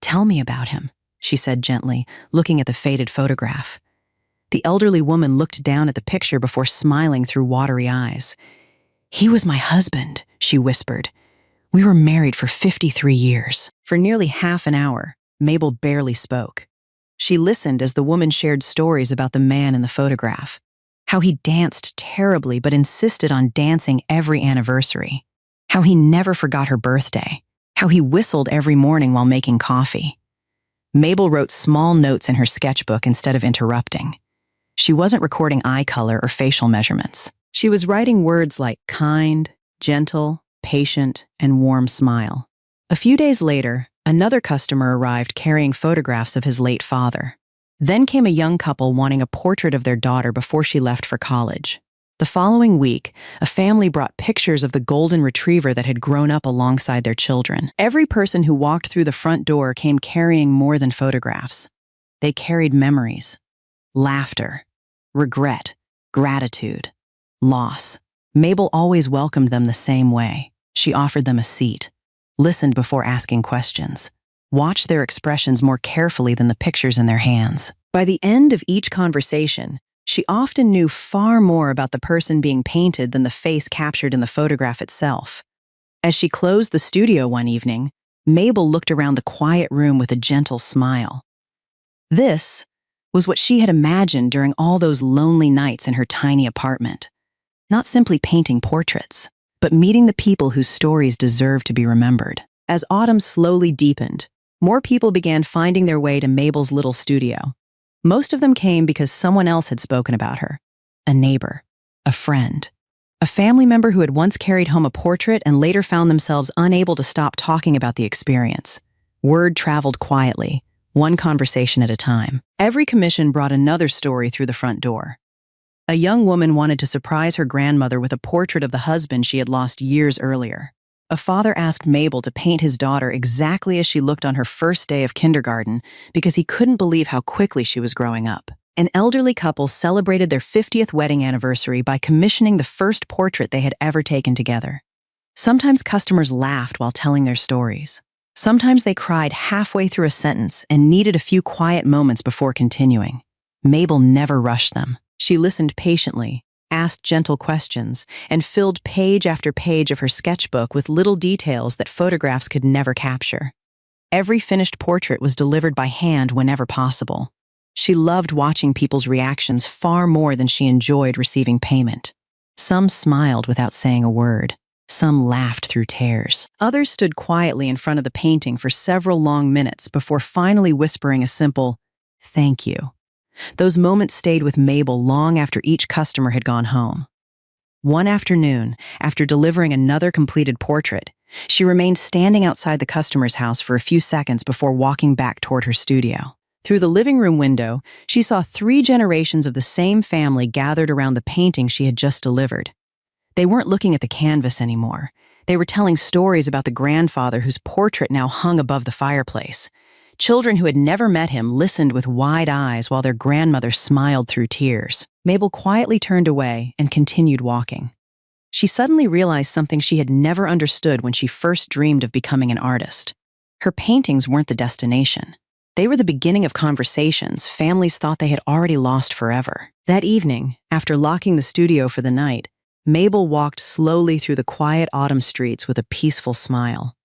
"Tell me about him," she said gently, looking at the faded photograph. The elderly woman looked down at the picture before smiling through watery eyes. "He was my husband," she whispered. "We were married for 53 years. For nearly half an hour, Mabel barely spoke. She listened as the woman shared stories about the man in the photograph, how he danced terribly but insisted on dancing every anniversary, how he never forgot her birthday, how he whistled every morning while making coffee. Mabel wrote small notes in her sketchbook instead of interrupting. She wasn't recording eye color or facial measurements. She was writing words like kind, gentle, patient, and warm smile. A few days later, another customer arrived carrying photographs of his late father. Then came a young couple wanting a portrait of their daughter before she left for college. The following week, a family brought pictures of the golden retriever that had grown up alongside their children. Every person who walked through the front door came carrying more than photographs. They carried memories, laughter, regret, gratitude, loss. Mabel always welcomed them the same way. She offered them a seat, listened before asking questions, watched their expressions more carefully than the pictures in their hands. By the end of each conversation, she often knew far more about the person being painted than the face captured in the photograph itself. As she closed the studio one evening, Mabel looked around the quiet room with a gentle smile. This was what she had imagined during all those lonely nights in her tiny apartment. Not simply painting portraits, but meeting the people whose stories deserve to be remembered. As autumn slowly deepened, more people began finding their way to Mabel's little studio. Most of them came because someone else had spoken about her. A neighbor, a friend, a family member who had once carried home a portrait and later found themselves unable to stop talking about the experience. Word traveled quietly, one conversation at a time. Every commission brought another story through the front door. A young woman wanted to surprise her grandmother with a portrait of the husband she had lost years earlier. A father asked Mabel to paint his daughter exactly as she looked on her first day of kindergarten because he couldn't believe how quickly she was growing up. An elderly couple celebrated their 50th wedding anniversary by commissioning the first portrait they had ever taken together. Sometimes customers laughed while telling their stories. Sometimes they cried halfway through a sentence and needed a few quiet moments before continuing. Mabel never rushed them. She listened patiently, asked gentle questions, and filled page after page of her sketchbook with little details that photographs could never capture. Every finished portrait was delivered by hand whenever possible. She loved watching people's reactions far more than she enjoyed receiving payment. Some smiled without saying a word. Some laughed through tears. Others stood quietly in front of the painting for several long minutes before finally whispering a simple, "Thank you." Those moments stayed with Mabel long after each customer had gone home. One afternoon, after delivering another completed portrait, she remained standing outside the customer's house for a few seconds before walking back toward her studio. Through the living room window, she saw 3 generations of the same family gathered around the painting she had just delivered. They weren't looking at the canvas anymore. They were telling stories about the grandfather whose portrait now hung above the fireplace. Children who had never met him listened with wide eyes while their grandmother smiled through tears. Mabel quietly turned away and continued walking. She suddenly realized something she had never understood when she first dreamed of becoming an artist. Her paintings weren't the destination. They were the beginning of conversations families thought they had already lost forever. That evening, after locking the studio for the night, Mabel walked slowly through the quiet autumn streets with a peaceful smile.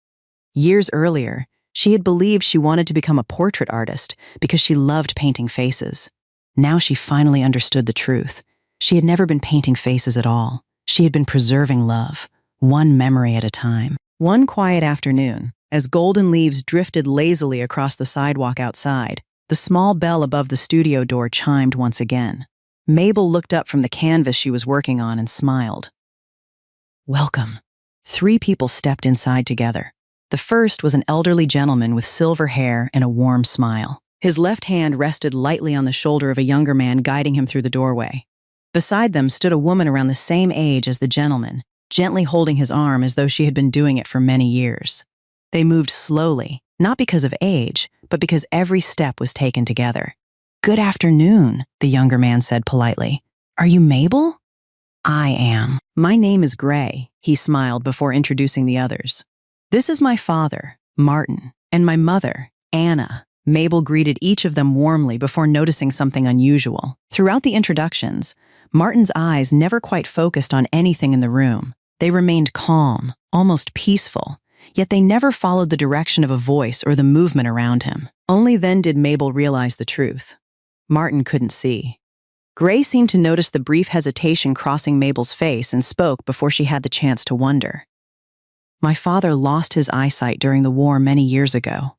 Years earlier, she had believed she wanted to become a portrait artist because she loved painting faces. Now she finally understood the truth. She had never been painting faces at all. She had been preserving love, one memory at a time. One quiet afternoon, as golden leaves drifted lazily across the sidewalk outside, the small bell above the studio door chimed once again. Mabel looked up from the canvas she was working on and smiled. Welcome. 3 people stepped inside together. The first was an elderly gentleman with silver hair and a warm smile. His left hand rested lightly on the shoulder of a younger man guiding him through the doorway. Beside them stood a woman around the same age as the gentleman, gently holding his arm as though she had been doing it for many years. They moved slowly, not because of age, but because every step was taken together. "Good afternoon," the younger man said politely. "Are you Mabel?" "I am." "My name is Gray," he smiled before introducing the others. "This is my father, Martin, and my mother, Anna." Mabel greeted each of them warmly before noticing something unusual. Throughout the introductions, Martin's eyes never quite focused on anything in the room. They remained calm, almost peaceful, yet they never followed the direction of a voice or the movement around him. Only then did Mabel realize the truth. Martin couldn't see. Gray seemed to notice the brief hesitation crossing Mabel's face and spoke before she had the chance to wonder. "My father lost his eyesight during the war many years ago."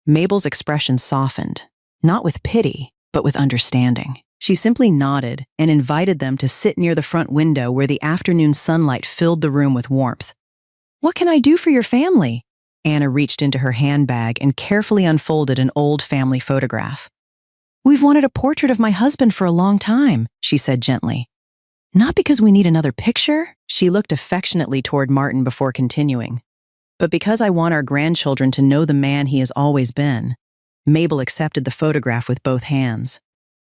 Mabel's expression softened, not with pity, but with understanding. She simply nodded and invited them to sit near the front window where the afternoon sunlight filled the room with warmth. "What can I do for your family?" Anna reached into her handbag and carefully unfolded an old family photograph. "We've wanted a portrait of my husband for a long time," she said gently. "Not because we need another picture," she looked affectionately toward Martin before continuing, "but because I want our grandchildren to know the man he has always been." Mabel accepted the photograph with both hands.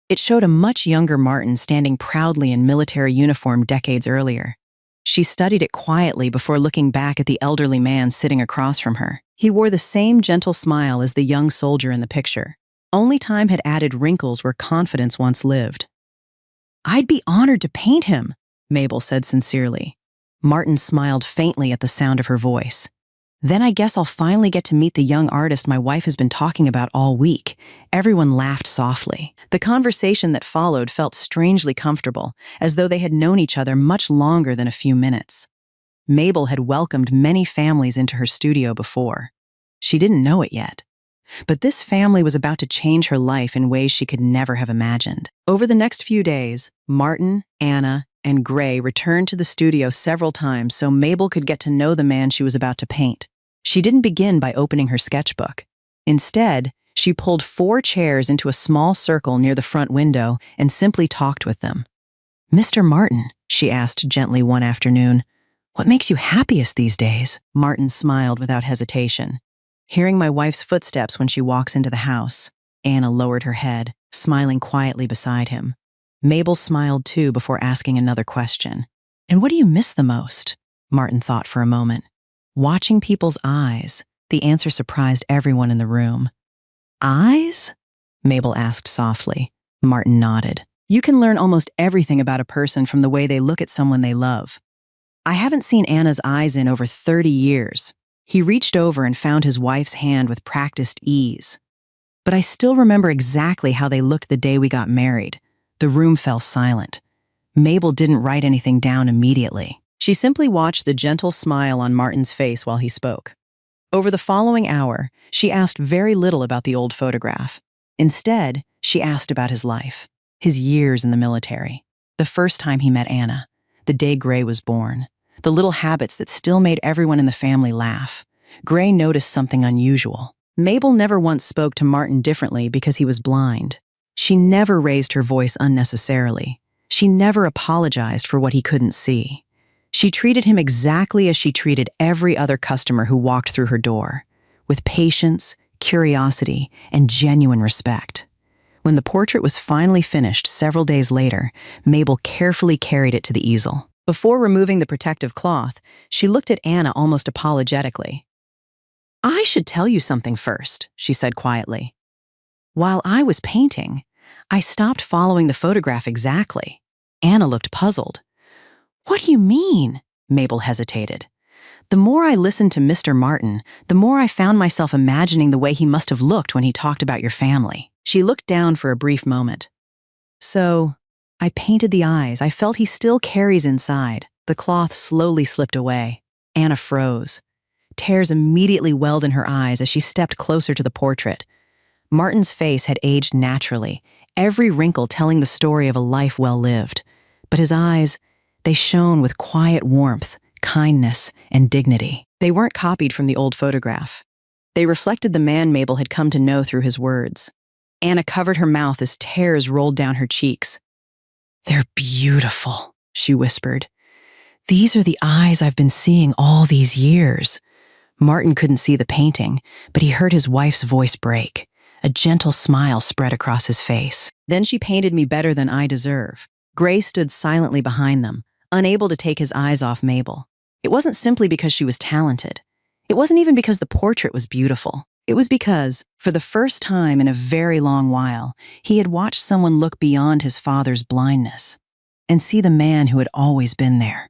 It showed a much younger Martin standing proudly in military uniform decades earlier. She studied it quietly before looking back at the elderly man sitting across from her. He wore the same gentle smile as the young soldier in the picture. Only time had added wrinkles where confidence once lived. "I'd be honored to paint him," Mabel said sincerely. Martin smiled faintly at the sound of her voice. "Then I guess I'll finally get to meet the young artist my wife has been talking about all week." Everyone laughed softly. The conversation that followed felt strangely comfortable, as though they had known each other much longer than a few minutes. Mabel had welcomed many families into her studio before. She didn't know it yet. But this family was about to change her life in ways she could never have imagined. Over the next few days, Martin, Anna, and Gray returned to the studio several times so Mabel could get to know the man she was about to paint. She didn't begin by opening her sketchbook. Instead, she pulled 4 chairs into a small circle near the front window and simply talked with them. "Mr. Martin," she asked gently one afternoon, "what makes you happiest these days?" Martin smiled without hesitation. "Hearing my wife's footsteps when she walks into the house." Anna lowered her head, smiling quietly beside him. Mabel smiled too before asking another question. "And what do you miss the most?" Martin thought for a moment. Watching people's eyes, the answer surprised everyone in the room. "Eyes?" Mabel asked softly. Martin nodded. "You can learn almost everything about a person from the way they look at someone they love. I haven't seen Anna's eyes in over 30 years. He reached over and found his wife's hand with practiced ease. "But I still remember exactly how they looked the day we got married." The room fell silent. Mabel didn't write anything down immediately. She simply watched the gentle smile on Martin's face while he spoke. Over the following hour, she asked very little about the old photograph. Instead, she asked about his life, his years in the military, the first time he met Anna, the day Gray was born, the little habits that still made everyone in the family laugh. Gray noticed something unusual. Mabel never once spoke to Martin differently because he was blind. She never raised her voice unnecessarily. She never apologized for what he couldn't see. She treated him exactly as she treated every other customer who walked through her door, with patience, curiosity, and genuine respect. When the portrait was finally finished several days later, Mabel carefully carried it to the easel. Before removing the protective cloth, she looked at Anna almost apologetically. "I should tell you something first," she said quietly. "While I was painting, I stopped following the photograph exactly." Anna looked puzzled. "What do you mean?" Mabel hesitated. "The more I listened to Mr. Martin, the more I found myself imagining the way he must have looked when he talked about your family." She looked down for a brief moment. "So, I painted the eyes I felt he still carries inside." The cloth slowly slipped away. Anna froze. Tears immediately welled in her eyes as she stepped closer to the portrait. Martin's face had aged naturally, every wrinkle telling the story of a life well lived. But his eyes, they shone with quiet warmth, kindness, and dignity. They weren't copied from the old photograph. They reflected the man Mabel had come to know through his words. Anna covered her mouth as tears rolled down her cheeks. "They're beautiful," she whispered. "These are the eyes I've been seeing all these years." Martin couldn't see the painting, but he heard his wife's voice break. A gentle smile spread across his face. "Then she painted me better than I deserve." Gray stood silently behind them, unable to take his eyes off Mabel. It wasn't simply because she was talented. It wasn't even because the portrait was beautiful. It was because, for the first time in a very long while, he had watched someone look beyond his father's blindness and see the man who had always been there.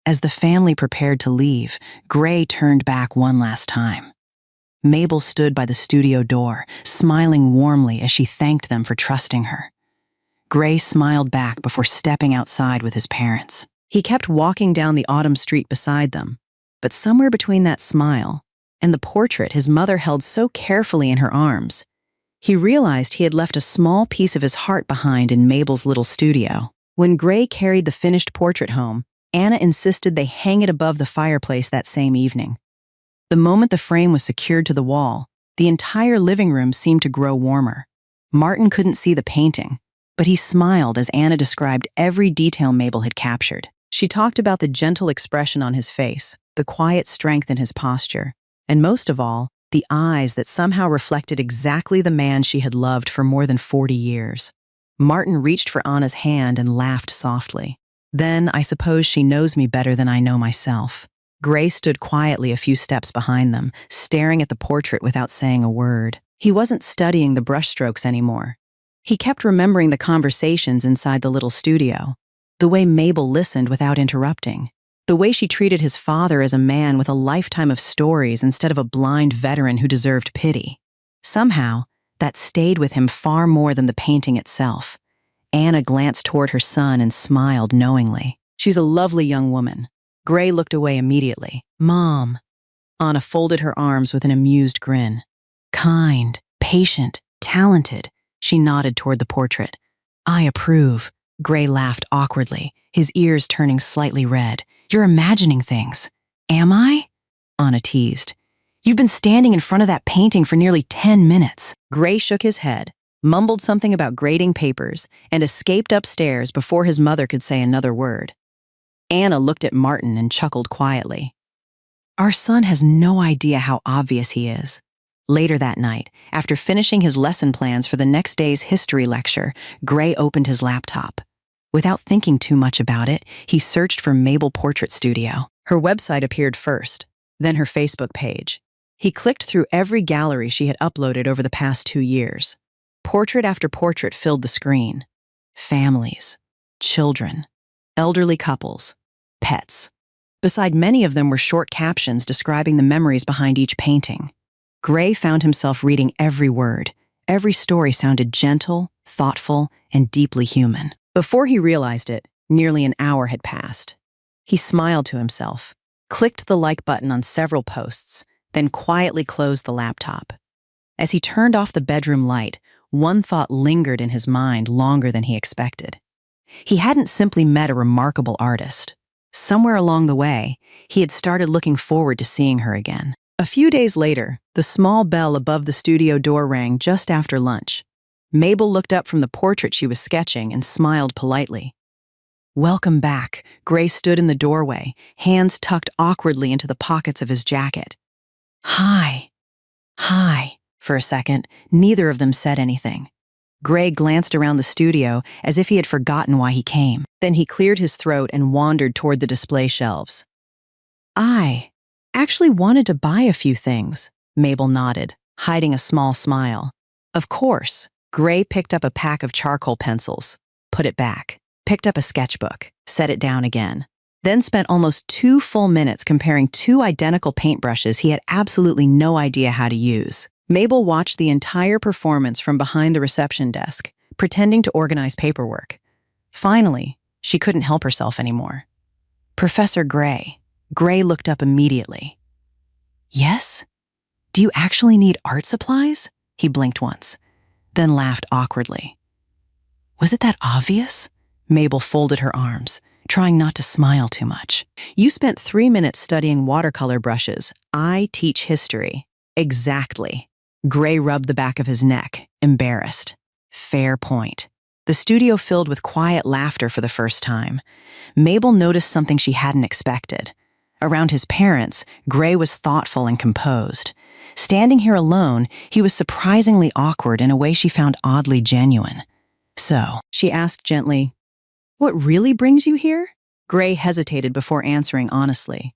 As the family prepared to leave, Gray turned back one last time. Mabel stood by the studio door, smiling warmly as she thanked them for trusting her. Gray smiled back before stepping outside with his parents. He kept walking down the autumn street beside them, but somewhere between that smile and the portrait his mother held so carefully in her arms, he realized he had left a small piece of his heart behind in Mabel's little studio. When Gray carried the finished portrait home, Anna insisted they hang it above the fireplace that same evening. The moment the frame was secured to the wall, the entire living room seemed to grow warmer. Martin couldn't see the painting, but he smiled as Anna described every detail Mabel had captured. She talked about the gentle expression on his face, the quiet strength in his posture, and most of all, the eyes that somehow reflected exactly the man she had loved for more than 40 years. Martin reached for Anna's hand and laughed softly. "Then I suppose she knows me better than I know myself." Gray stood quietly a few steps behind them, staring at the portrait without saying a word. He wasn't studying the brushstrokes anymore. He kept remembering the conversations inside the little studio, the way Mabel listened without interrupting, the way she treated his father as a man with a lifetime of stories instead of a blind veteran who deserved pity. Somehow, that stayed with him far more than the painting itself. Anna glanced toward her son and smiled knowingly. "She's a lovely young woman." Gray looked away immediately. "Mom." Anna folded her arms with an amused grin. "Kind, patient, talented." She nodded toward the portrait. "I approve." Gray laughed awkwardly, his ears turning slightly red. "You're imagining things." "Am I?" Anna teased. "You've been standing in front of that painting for nearly 10 minutes. Gray shook his head, mumbled something about grading papers, and escaped upstairs before his mother could say another word. Anna looked at Martin and chuckled quietly. "Our son has no idea how obvious he is." Later that night, after finishing his lesson plans for the next day's history lecture, Gray opened his laptop. Without thinking too much about it, he searched for Mabel Portrait Studio. Her website appeared first, then her Facebook page. He clicked through every gallery she had uploaded over the past 2 years. Portrait after portrait filled the screen. Families, children, elderly couples, pets. Beside many of them were short captions describing the memories behind each painting. Gray found himself reading every word. Every story sounded gentle, thoughtful, and deeply human. Before he realized it, nearly an hour had passed. He smiled to himself, clicked the like button on several posts, then quietly closed the laptop. As he turned off the bedroom light, one thought lingered in his mind longer than he expected. He hadn't simply met a remarkable artist. Somewhere along the way, he had started looking forward to seeing her again. A few days later, the small bell above the studio door rang just after lunch. Mabel looked up from the portrait she was sketching and smiled politely. "Welcome back." Gray stood in the doorway, hands tucked awkwardly into the pockets of his jacket. "Hi." "Hi." For a second, neither of them said anything. Gray glanced around the studio as if he had forgotten why he came. Then he cleared his throat and wandered toward the display shelves. I actually wanted to buy a few things, Mabel nodded, hiding a small smile. Of course. Gray picked up a pack of charcoal pencils, put it back, picked up a sketchbook, set it down again, then spent almost 2 full minutes comparing 2 identical paintbrushes he had absolutely no idea how to use. Mabel watched the entire performance from behind the reception desk, pretending to organize paperwork. Finally, she couldn't help herself anymore. Professor Gray. Gray looked up immediately. Yes? Do you actually need art supplies? He blinked once, then laughed awkwardly. Was it that obvious? Mabel folded her arms, trying not to smile too much. You spent 3 minutes studying watercolor brushes. I teach history. Exactly. Gray rubbed the back of his neck, embarrassed. Fair point. The studio filled with quiet laughter for the first time. Mabel noticed something she hadn't expected. Around his parents, Gray was thoughtful and composed. Standing here alone, he was surprisingly awkward in a way she found oddly genuine. So, she asked gently, "What really brings you here?" Gray hesitated before answering honestly.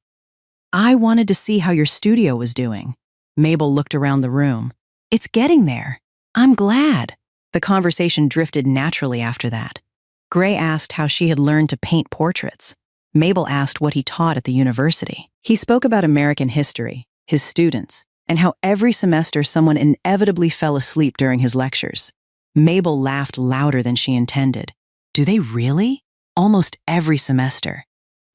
"I wanted to see how your studio was doing." Mabel looked around the room. "It's getting there. I'm glad." The conversation drifted naturally after that. Gray asked how she had learned to paint portraits. Mabel asked what he taught at the university. He spoke about American history, his students, and how every semester someone inevitably fell asleep during his lectures. Mabel laughed louder than she intended. Do they really? Almost every semester.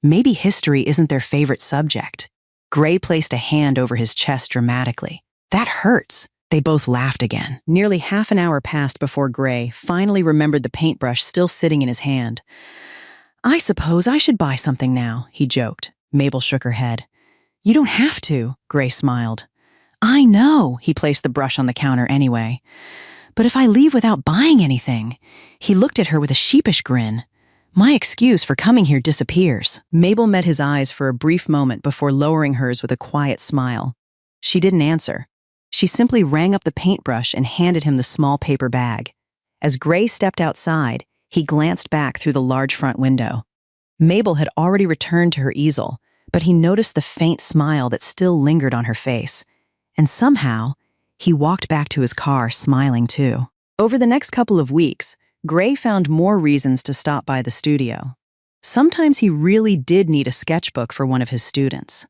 Maybe history isn't their favorite subject. Gray placed a hand over his chest dramatically. That hurts. They both laughed again. Nearly half an hour passed before Gray finally remembered the paintbrush still sitting in his hand. "I suppose I should buy something now," he joked. Mabel shook her head. "You don't have to," Gray smiled. "I know," he placed the brush on the counter anyway. "But if I leave without buying anything?" He looked at her with a sheepish grin. "My excuse for coming here disappears." Mabel met his eyes for a brief moment before lowering hers with a quiet smile. She didn't answer. She simply rang up the paintbrush and handed him the small paper bag. As Gray stepped outside, he glanced back through the large front window. Mabel had already returned to her easel, but he noticed the faint smile that still lingered on her face. And somehow, he walked back to his car smiling too. Over the next couple of weeks, Gray found more reasons to stop by the studio. Sometimes he really did need a sketchbook for one of his students.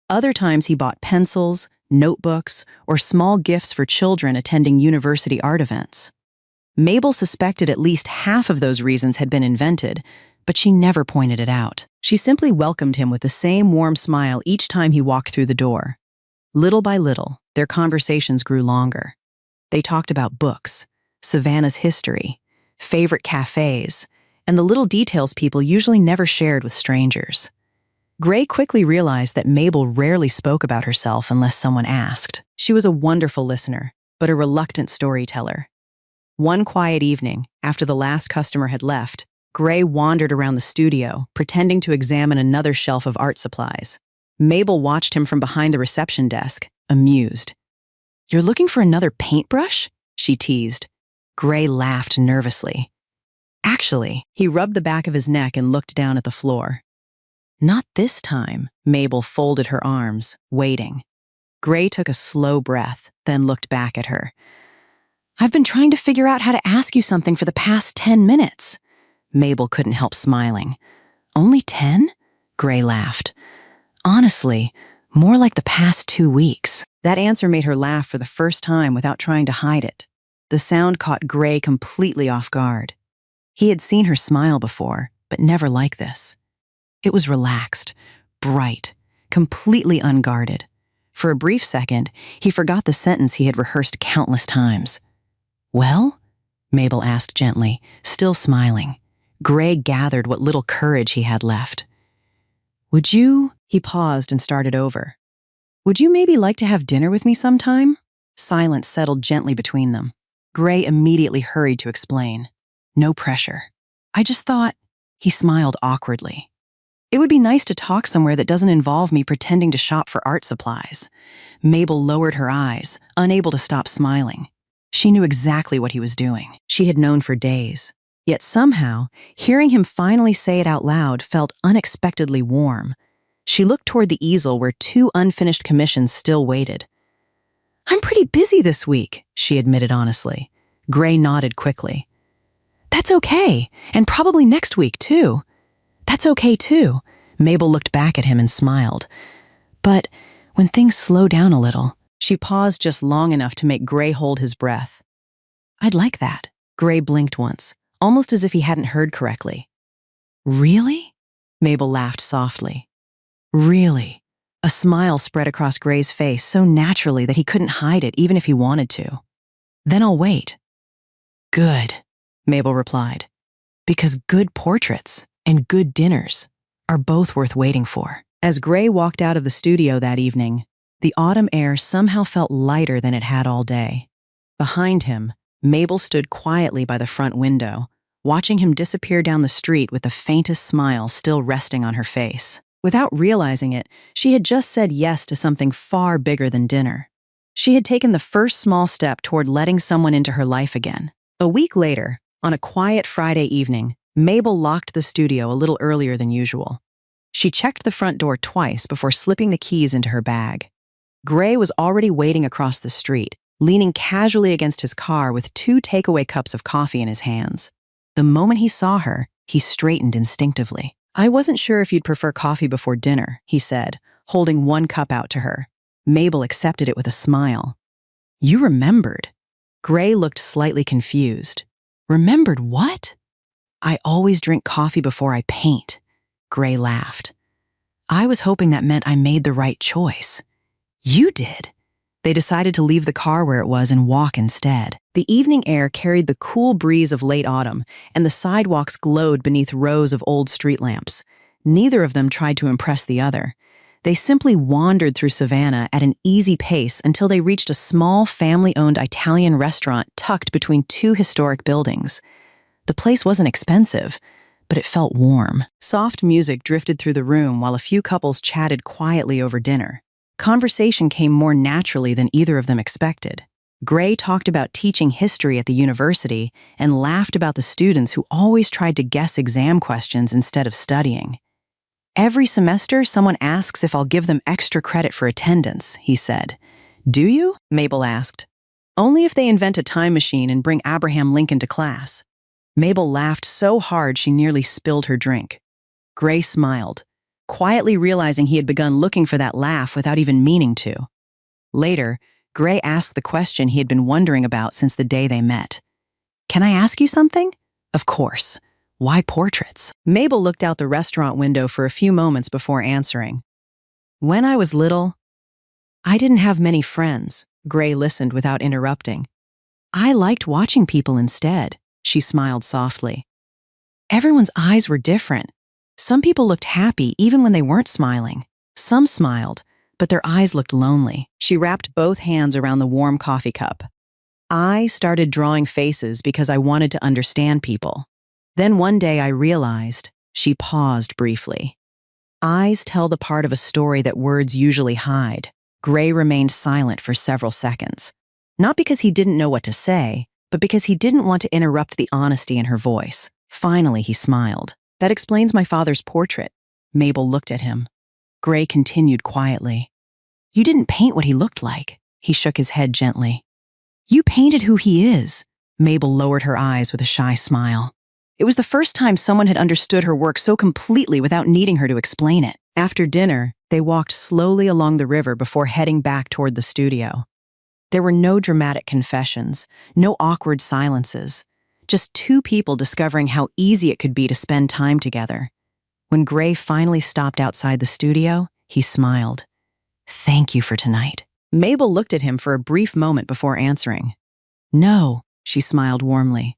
Other times he bought pencils, notebooks, or small gifts for children attending university art events. Mabel suspected at least half of those reasons had been invented, but she never pointed it out. She simply welcomed him with the same warm smile each time he walked through the door. Little by little, their conversations grew longer. They talked about books, Savannah's history, favorite cafes, and the little details people usually never shared with strangers. Gray quickly realized that Mabel rarely spoke about herself unless someone asked. She was a wonderful listener, but a reluctant storyteller. One quiet evening, after the last customer had left, Gray wandered around the studio, pretending to examine another shelf of art supplies. Mabel watched him from behind the reception desk, amused. "You're looking for another paintbrush?" she teased. Gray laughed nervously. "Actually," he rubbed the back of his neck and looked down at the floor. "Not this time." Mabel folded her arms, waiting. Gray took a slow breath, then looked back at her. "I've been trying to figure out how to ask you something for the past 10 minutes. Mabel couldn't help smiling. "Only 10? Gray laughed. "Honestly, more like the past 2 weeks." That answer made her laugh for the first time without trying to hide it. The sound caught Gray completely off guard. He had seen her smile before, but never like this. It was relaxed, bright, completely unguarded. For a brief second, he forgot the sentence he had rehearsed countless times. "Well?" Mabel asked gently, still smiling. Gray gathered what little courage he had left. "Would you?" He paused and started over. "Would you maybe like to have dinner with me sometime?" Silence settled gently between them. Gray immediately hurried to explain. "No pressure. I just thought..." He smiled awkwardly. "It would be nice to talk somewhere that doesn't involve me pretending to shop for art supplies." Mabel lowered her eyes, unable to stop smiling. She knew exactly what he was doing. She had known for days. Yet somehow, hearing him finally say it out loud felt unexpectedly warm. She looked toward the easel where 2 unfinished commissions still waited. "I'm pretty busy this week," she admitted honestly. Gray nodded quickly. "That's okay, and probably next week, too." "That's okay, too." Mabel looked back at him and smiled. "But when things slow down a little," she paused just long enough to make Gray hold his breath. "I'd like that." Gray blinked once, almost as if he hadn't heard correctly. "Really?" Mabel laughed softly. "Really?" A smile spread across Gray's face so naturally that he couldn't hide it even if he wanted to. "Then I'll wait." "Good," Mabel replied, "because good portraits and good dinners are both worth waiting for." As Gray walked out of the studio that evening, the autumn air somehow felt lighter than it had all day. Behind him, Mabel stood quietly by the front window, watching him disappear down the street with the faintest smile still resting on her face. Without realizing it, she had just said yes to something far bigger than dinner. She had taken the first small step toward letting someone into her life again. A week later, on a quiet Friday evening, Mabel locked the studio a little earlier than usual. She checked the front door twice before slipping the keys into her bag. Gray was already waiting across the street, leaning casually against his car with 2 takeaway cups of coffee in his hands. The moment he saw her, he straightened instinctively. "I wasn't sure if you'd prefer coffee before dinner," he said, holding 1 cup out to her. Mabel accepted it with a smile. "You remembered." Gray looked slightly confused. "Remembered what?" "I always drink coffee before I paint." Gray laughed. "I was hoping that meant I made the right choice." "You did." They decided to leave the car where it was and walk instead. The evening air carried the cool breeze of late autumn, and the sidewalks glowed beneath rows of old street lamps. Neither of them tried to impress the other. They simply wandered through Savannah at an easy pace until they reached a small family-owned Italian restaurant tucked between 2 historic buildings. The place wasn't expensive, but it felt warm. Soft music drifted through the room while a few couples chatted quietly over dinner. Conversation came more naturally than either of them expected. Gray talked about teaching history at the university and laughed about the students who always tried to guess exam questions instead of studying. "Every semester, someone asks if I'll give them extra credit for attendance," he said. "Do you?" Mabel asked. "Only if they invent a time machine and bring Abraham Lincoln to class." Mabel laughed so hard she nearly spilled her drink. Gray smiled, quietly realizing he had begun looking for that laugh without even meaning to. Later, Gray asked the question he had been wondering about since the day they met. "Can I ask you something?" "Of course. Why portraits?" Mabel looked out the restaurant window for a few moments before answering. "When I was little, I didn't have many friends." Gray listened without interrupting. "I liked watching people instead." She smiled softly. "Everyone's eyes were different. Some people looked happy even when they weren't smiling. Some smiled, but their eyes looked lonely." She wrapped both hands around the warm coffee cup. "I started drawing faces because I wanted to understand people. Then one day I realized," she paused briefly, "eyes tell the part of a story that words usually hide." Gray remained silent for several seconds. Not because he didn't know what to say, but because he didn't want to interrupt the honesty in her voice. Finally, he smiled. "That explains my father's portrait." Mabel looked at him. Gray continued quietly. "You didn't paint what he looked like." He shook his head gently. "You painted who he is." Mabel lowered her eyes with a shy smile. It was the first time someone had understood her work so completely without needing her to explain it. After dinner, they walked slowly along the river before heading back toward the studio. There were no dramatic confessions, no awkward silences, just 2 people discovering how easy it could be to spend time together. When Gray finally stopped outside the studio, he smiled. "Thank you for tonight." Mabel looked at him for a brief moment before answering. "No," she smiled warmly.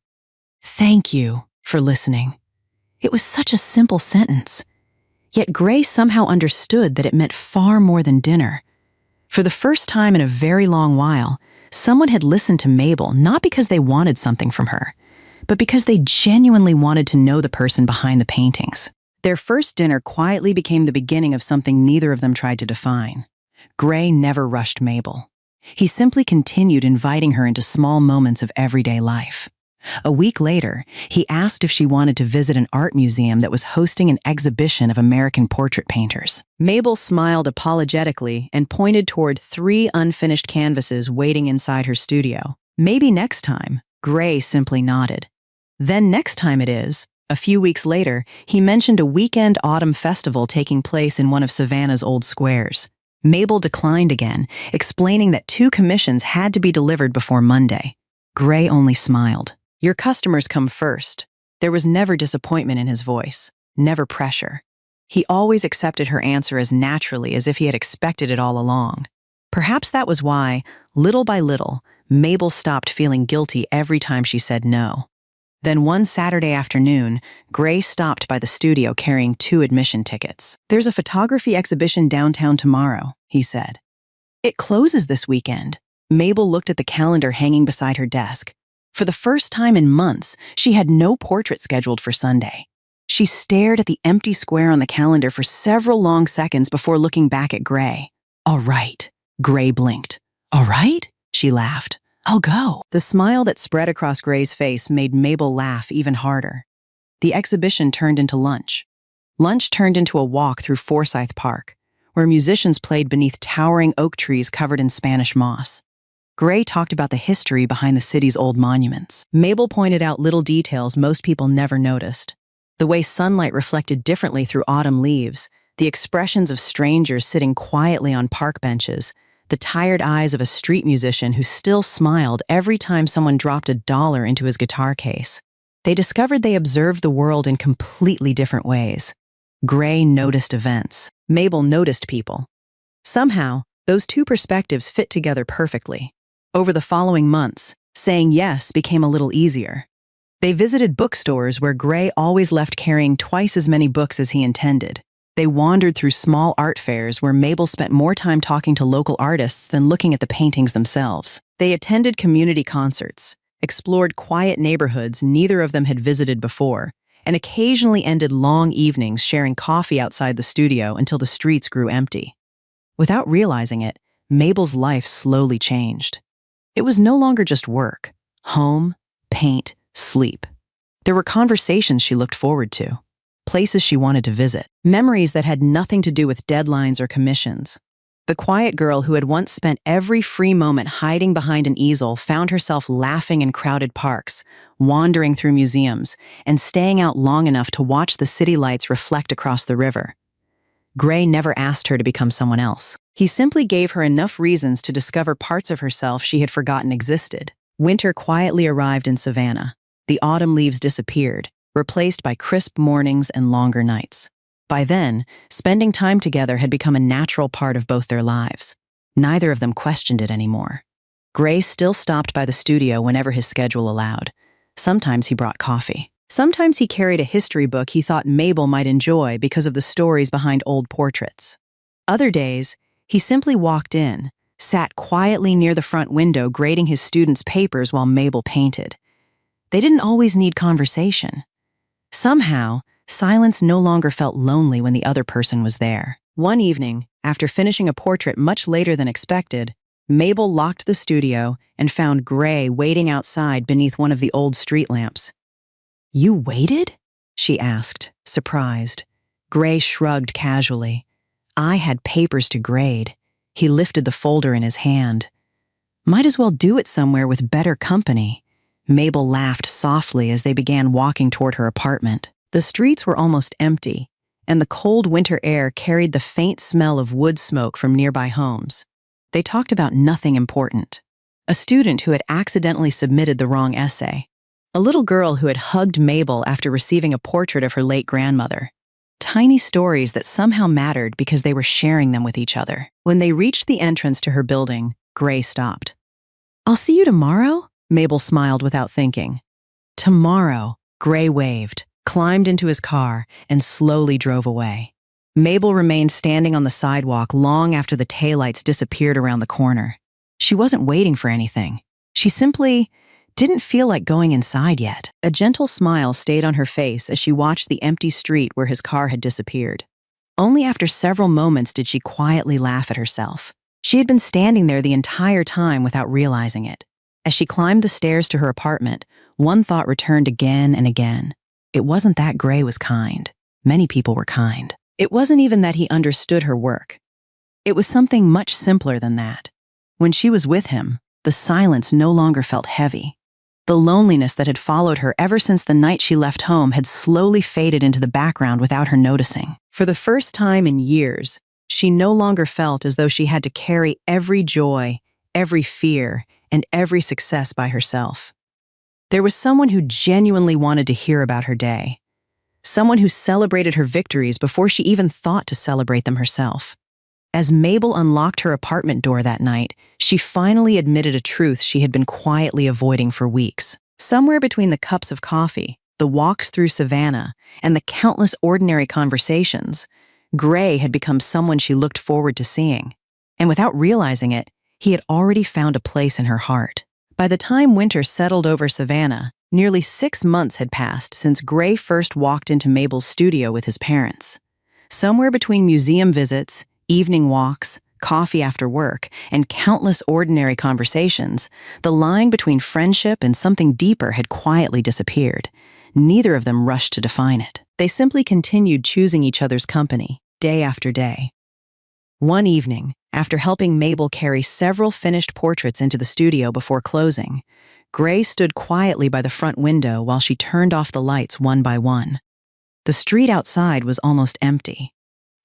"Thank you for listening." It was such a simple sentence. Yet Gray somehow understood that it meant far more than dinner. For the first time in a very long while, someone had listened to Mabel not because they wanted something from her, but because they genuinely wanted to know the person behind the paintings. Their first dinner quietly became the beginning of something neither of them tried to define. Gray never rushed Mabel. He simply continued inviting her into small moments of everyday life. A week later, he asked if she wanted to visit an art museum that was hosting an exhibition of American portrait painters. Mabel smiled apologetically and pointed toward 3 unfinished canvases waiting inside her studio. Maybe next time, Gray simply nodded. Then next time it is. A few weeks later, he mentioned a weekend autumn festival taking place in one of Savannah's old squares. Mabel declined again, explaining that 2 commissions had to be delivered before Monday. Gray only smiled. Your customers come first. There was never disappointment in his voice, never pressure. He always accepted her answer as naturally as if he had expected it all along. Perhaps that was why, little by little, Mabel stopped feeling guilty every time she said no. Then one Saturday afternoon, Gray stopped by the studio carrying 2 admission tickets. There's a photography exhibition downtown tomorrow, he said. It closes this weekend. Mabel looked at the calendar hanging beside her desk. For the first time in months, she had no portrait scheduled for Sunday. She stared at the empty square on the calendar for several long seconds before looking back at Gray. All right, Gray blinked. All right, she laughed. I'll go. The smile that spread across Gray's face made Mabel laugh even harder. The exhibition turned into lunch. Lunch turned into a walk through Forsyth Park, where musicians played beneath towering oak trees covered in Spanish moss. Gray talked about the history behind the city's old monuments. Mabel pointed out little details most people never noticed. The way sunlight reflected differently through autumn leaves, the expressions of strangers sitting quietly on park benches, the tired eyes of a street musician who still smiled every time someone dropped $1 into his guitar case. They discovered they observed the world in completely different ways. Gray noticed events. Mabel noticed people. Somehow, those 2 perspectives fit together perfectly. Over the following months, saying yes became a little easier. They visited bookstores where Gray always left carrying twice as many books as he intended. They wandered through small art fairs where Mabel spent more time talking to local artists than looking at the paintings themselves. They attended community concerts, explored quiet neighborhoods neither of them had visited before, and occasionally ended long evenings sharing coffee outside the studio until the streets grew empty. Without realizing it, Mabel's life slowly changed. It was no longer just work, home, paint, sleep. There were conversations she looked forward to, places she wanted to visit, memories that had nothing to do with deadlines or commissions. The quiet girl who had once spent every free moment hiding behind an easel found herself laughing in crowded parks, wandering through museums, and staying out long enough to watch the city lights reflect across the river. Gray never asked her to become someone else. He simply gave her enough reasons to discover parts of herself she had forgotten existed. Winter quietly arrived in Savannah. The autumn leaves disappeared, replaced by crisp mornings and longer nights. By then, spending time together had become a natural part of both their lives. Neither of them questioned it anymore. Gray still stopped by the studio whenever his schedule allowed. Sometimes he brought coffee. Sometimes he carried a history book he thought Mabel might enjoy because of the stories behind old portraits. Other days, he simply walked in, sat quietly near the front window grading his students' papers while Mabel painted. They didn't always need conversation. Somehow, silence no longer felt lonely when the other person was there. One evening, after finishing a portrait much later than expected, Mabel locked the studio and found Gray waiting outside beneath one of the old street lamps. "You waited?" she asked, surprised. Gray shrugged casually. I had papers to grade. He lifted the folder in his hand. Might as well do it somewhere with better company. Mabel laughed softly as they began walking toward her apartment. The streets were almost empty, and the cold winter air carried the faint smell of wood smoke from nearby homes. They talked about nothing important. A student who had accidentally submitted the wrong essay. A little girl who had hugged Mabel after receiving a portrait of her late grandmother. Tiny stories that somehow mattered because they were sharing them with each other. When they reached the entrance to her building, Gray stopped. "I'll see you tomorrow?" Mabel smiled without thinking. "Tomorrow," Gray waved, climbed into his car, and slowly drove away. Mabel remained standing on the sidewalk long after the taillights disappeared around the corner. She wasn't waiting for anything. She simply didn't feel like going inside yet. A gentle smile stayed on her face as she watched the empty street where his car had disappeared. Only after several moments did she quietly laugh at herself. She had been standing there the entire time without realizing it. As she climbed the stairs to her apartment, one thought returned again and again. It wasn't that Gray was kind. Many people were kind. It wasn't even that he understood her work. It was something much simpler than that. When she was with him, the silence no longer felt heavy. The loneliness that had followed her ever since the night she left home had slowly faded into the background without her noticing. For the first time in years, she no longer felt as though she had to carry every joy, every fear, and every success by herself. There was someone who genuinely wanted to hear about her day. Someone who celebrated her victories before she even thought to celebrate them herself. As Mabel unlocked her apartment door that night, she finally admitted a truth she had been quietly avoiding for weeks. Somewhere between the cups of coffee, the walks through Savannah, and the countless ordinary conversations, Gray had become someone she looked forward to seeing. And without realizing it, he had already found a place in her heart. By the time winter settled over Savannah, nearly 6 months had passed since Gray first walked into Mabel's studio with his parents. Somewhere between museum visits, evening walks, coffee after work, and countless ordinary conversations, the line between friendship and something deeper had quietly disappeared. Neither of them rushed to define it. They simply continued choosing each other's company, day after day. One evening, after helping Mabel carry several finished portraits into the studio before closing, Gray stood quietly by the front window while she turned off the lights one by one. The street outside was almost empty.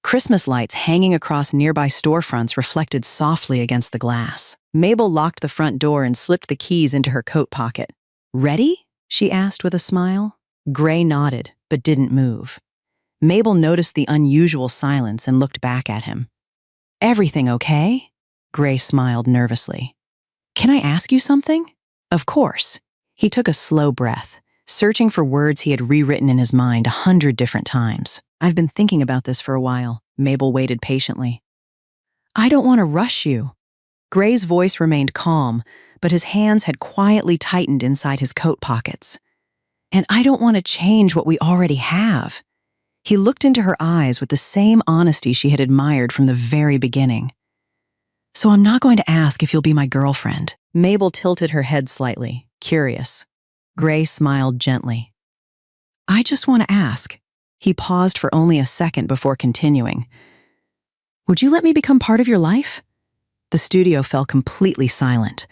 Christmas lights hanging across nearby storefronts reflected softly against the glass. Mabel locked the front door and slipped the keys into her coat pocket. "Ready?" she asked with a smile. Gray nodded, but didn't move. Mabel noticed the unusual silence and looked back at him. "Everything okay?" Gray smiled nervously. "Can I ask you something?" "Of course." He took a slow breath, searching for words he had rewritten in his mind 100 different times. "I've been thinking about this for a while." Mabel waited patiently. "I don't want to rush you." Gray's voice remained calm, but his hands had quietly tightened inside his coat pockets. "And I don't want to change what we already have." He looked into her eyes with the same honesty she had admired from the very beginning. "So I'm not going to ask if you'll be my girlfriend." Mabel tilted her head slightly, curious. Gray smiled gently. "I just want to ask." He paused for only a second before continuing. "Would you let me become part of your life?" The studio fell completely silent.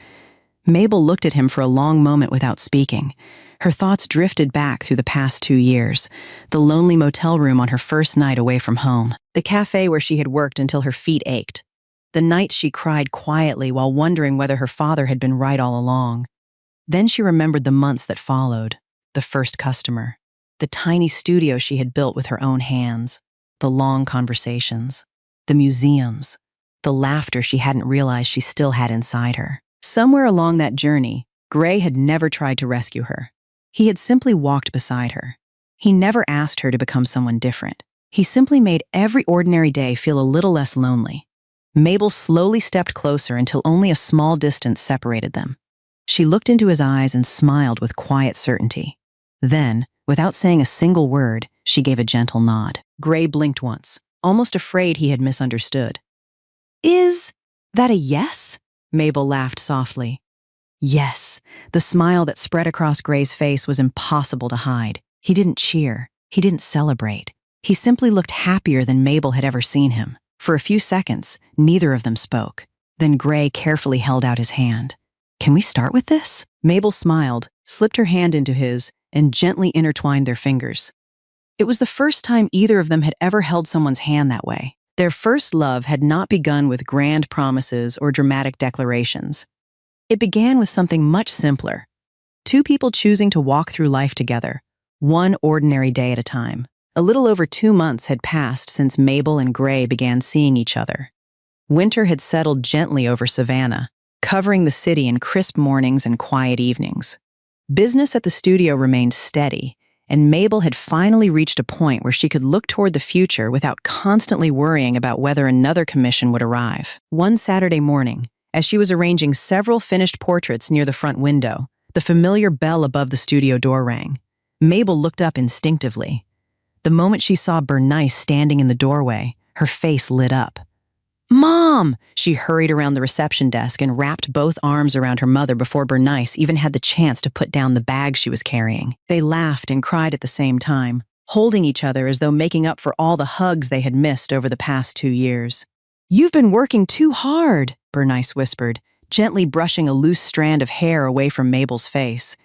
Mabel looked at him for a long moment without speaking. Her thoughts drifted back through the past 2 years, the lonely motel room on her first night away from home, the cafe where she had worked until her feet ached, the nights she cried quietly while wondering whether her father had been right all along. Then she remembered the months that followed, the first customer, the tiny studio she had built with her own hands, the long conversations, the museums, the laughter she hadn't realized she still had inside her. Somewhere along that journey, Gray had never tried to rescue her. He had simply walked beside her. He never asked her to become someone different. He simply made every ordinary day feel a little less lonely. Mabel slowly stepped closer until only a small distance separated them. She looked into his eyes and smiled with quiet certainty. Then, without saying a single word, she gave a gentle nod. Gray blinked once, almost afraid he had misunderstood. "Is that a yes?" Mabel laughed softly. Yes, the smile that spread across Gray's face was impossible to hide. He didn't cheer. He didn't celebrate. He simply looked happier than Mabel had ever seen him. For a few seconds, neither of them spoke. Then Gray carefully held out his hand. "Can we start with this?" Mabel smiled, slipped her hand into his, and gently intertwined their fingers. It was the first time either of them had ever held someone's hand that way. Their first love had not begun with grand promises or dramatic declarations. It began with something much simpler. Two people choosing to walk through life together, one ordinary day at a time. A little over 2 months had passed since Mabel and Gray began seeing each other. Winter had settled gently over Savannah, covering the city in crisp mornings and quiet evenings. Business at the studio remained steady, and Mabel had finally reached a point where she could look toward the future without constantly worrying about whether another commission would arrive. One Saturday morning, as she was arranging several finished portraits near the front window, the familiar bell above the studio door rang. Mabel looked up instinctively. The moment she saw Bernice standing in the doorway, her face lit up. Mom! She hurried around the reception desk and wrapped both arms around her mother before Bernice even had the chance to put down the bag she was carrying. They laughed and cried at the same time, holding each other as though making up for all the hugs they had missed over the past 2 years. "You've been working too hard," Bernice whispered, gently brushing a loose strand of hair away from Mabel's face.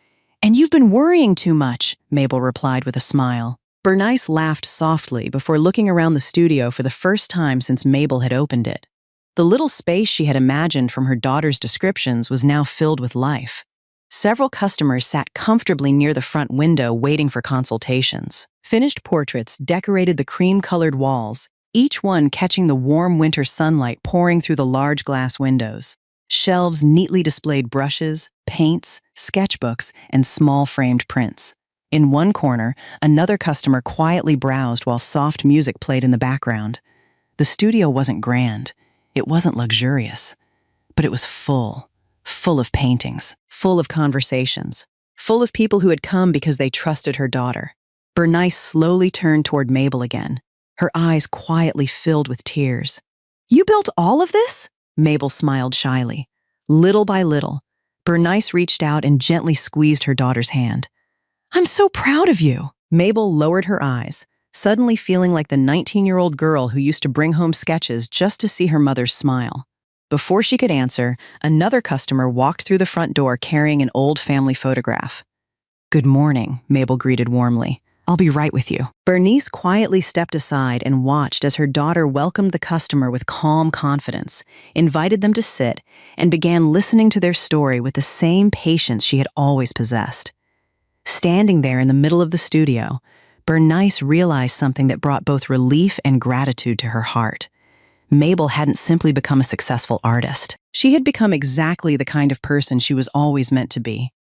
"And you've been worrying too much," Mabel replied with a smile. Bernice laughed softly before looking around the studio for the first time since Mabel had opened it. The little space she had imagined from her daughter's descriptions was now filled with life. Several customers sat comfortably near the front window waiting for consultations. Finished portraits decorated the cream-colored walls, each one catching the warm winter sunlight pouring through the large glass windows. Shelves neatly displayed brushes, paints, sketchbooks, and small framed prints. In one corner, another customer quietly browsed while soft music played in the background. The studio wasn't grand, it wasn't luxurious, but it was full of paintings, full of conversations, full of people who had come because they trusted her daughter. Bernice slowly turned toward Mabel again, her eyes quietly filled with tears. "You built all of this?" Mabel smiled shyly. Little by little, Bernice reached out and gently squeezed her daughter's hand. "I'm so proud of you." Mabel lowered her eyes, suddenly feeling like the 19-year-old girl who used to bring home sketches just to see her mother's smile. Before she could answer, another customer walked through the front door carrying an old family photograph. "Good morning," Mabel greeted warmly. "I'll be right with you." Bernice quietly stepped aside and watched as her daughter welcomed the customer with calm confidence, invited them to sit, and began listening to their story with the same patience she had always possessed. Standing there in the middle of the studio, Bernice realized something that brought both relief and gratitude to her heart. Mabel hadn't simply become a successful artist. She had become exactly the kind of person she was always meant to be.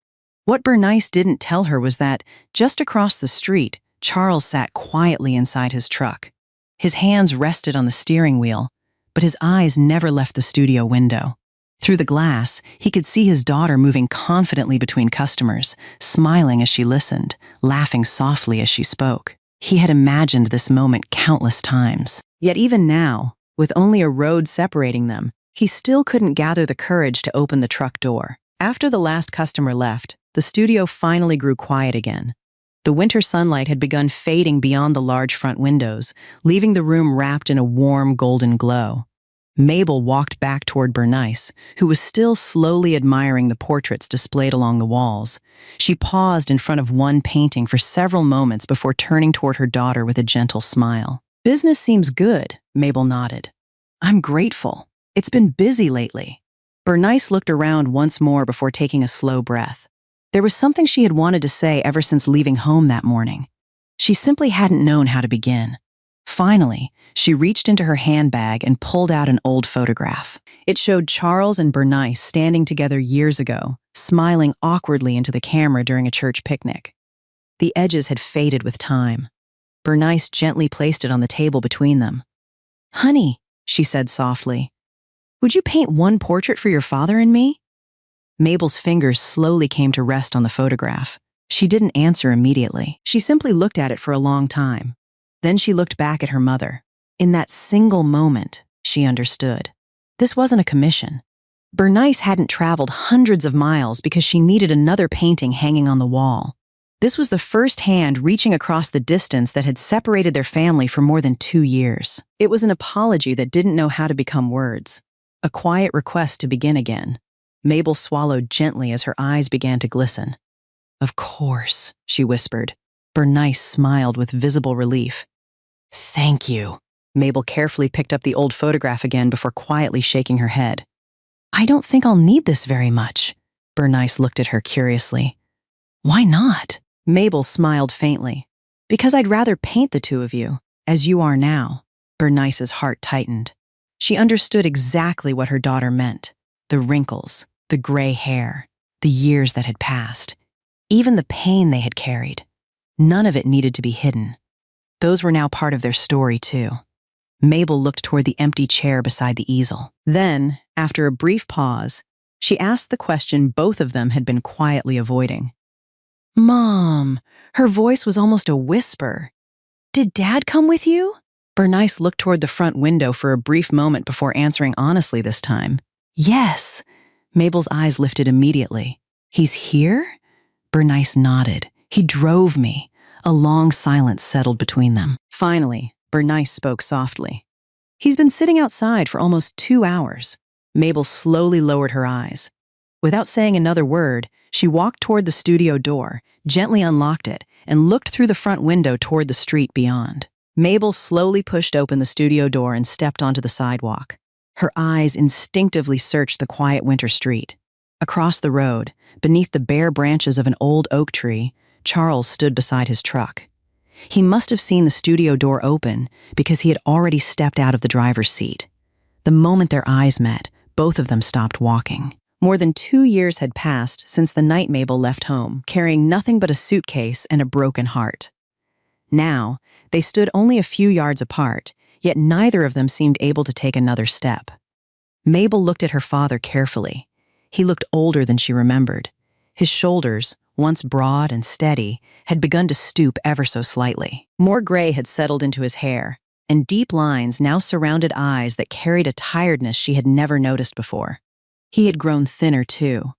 What Bernice didn't tell her was that, just across the street, Charles sat quietly inside his truck. His hands rested on the steering wheel, but his eyes never left the studio window. Through the glass, he could see his daughter moving confidently between customers, smiling as she listened, laughing softly as she spoke. He had imagined this moment countless times. Yet even now, with only a road separating them, he still couldn't gather the courage to open the truck door. After the last customer left, the studio finally grew quiet again. The winter sunlight had begun fading beyond the large front windows, leaving the room wrapped in a warm golden glow. Mabel walked back toward Bernice, who was still slowly admiring the portraits displayed along the walls. She paused in front of one painting for several moments before turning toward her daughter with a gentle smile. "Business seems good," Mabel nodded. "I'm grateful. It's been busy lately." Bernice looked around once more before taking a slow breath. There was something she had wanted to say ever since leaving home that morning. She simply hadn't known how to begin. Finally, she reached into her handbag and pulled out an old photograph. It showed Charles and Bernice standing together years ago, smiling awkwardly into the camera during a church picnic. The edges had faded with time. Bernice gently placed it on the table between them. "Honey," she said softly, "would you paint one portrait for your father and me?" Mabel's fingers slowly came to rest on the photograph. She didn't answer immediately. She simply looked at it for a long time. Then she looked back at her mother. In that single moment, she understood. This wasn't a commission. Bernice hadn't traveled hundreds of miles because she needed another painting hanging on the wall. This was the first hand reaching across the distance that had separated their family for more than 2 years. It was an apology that didn't know how to become words. A quiet request to begin again. Mabel swallowed gently as her eyes began to glisten. "Of course," she whispered. Bernice smiled with visible relief. "Thank you." Mabel carefully picked up the old photograph again before quietly shaking her head. "I don't think I'll need this very much." Bernice looked at her curiously. "Why not?" Mabel smiled faintly. "Because I'd rather paint the two of you, as you are now." Bernice's heart tightened. She understood exactly what her daughter meant. The wrinkles, the gray hair, the years that had passed, even the pain they had carried. None of it needed to be hidden. Those were now part of their story, too. Mabel looked toward the empty chair beside the easel. Then, after a brief pause, she asked the question both of them had been quietly avoiding. "Mom," her voice was almost a whisper. "Did Dad come with you?" Bernice looked toward the front window for a brief moment before answering honestly this time. Yes. Mabel's eyes lifted immediately. He's here? Bernice nodded. He drove me. A long silence settled between them. Finally, Bernice spoke softly. He's been sitting outside for almost 2 hours. Mabel slowly lowered her eyes. Without saying another word, she walked toward the studio door, gently unlocked it, and looked through the front window toward the street beyond. Mabel slowly pushed open the studio door and stepped onto the sidewalk. Her eyes instinctively searched the quiet winter street. Across the road, beneath the bare branches of an old oak tree, Charles stood beside his truck. He must have seen the studio door open because he had already stepped out of the driver's seat. The moment their eyes met, both of them stopped walking. More than 2 years had passed since the night Mabel left home, carrying nothing but a suitcase and a broken heart. Now, they stood only a few yards apart, yet neither of them seemed able to take another step. Mabel looked at her father carefully. He looked older than she remembered. His shoulders, once broad and steady, had begun to stoop ever so slightly. More gray had settled into his hair, and deep lines now surrounded eyes that carried a tiredness she had never noticed before. He had grown thinner, too.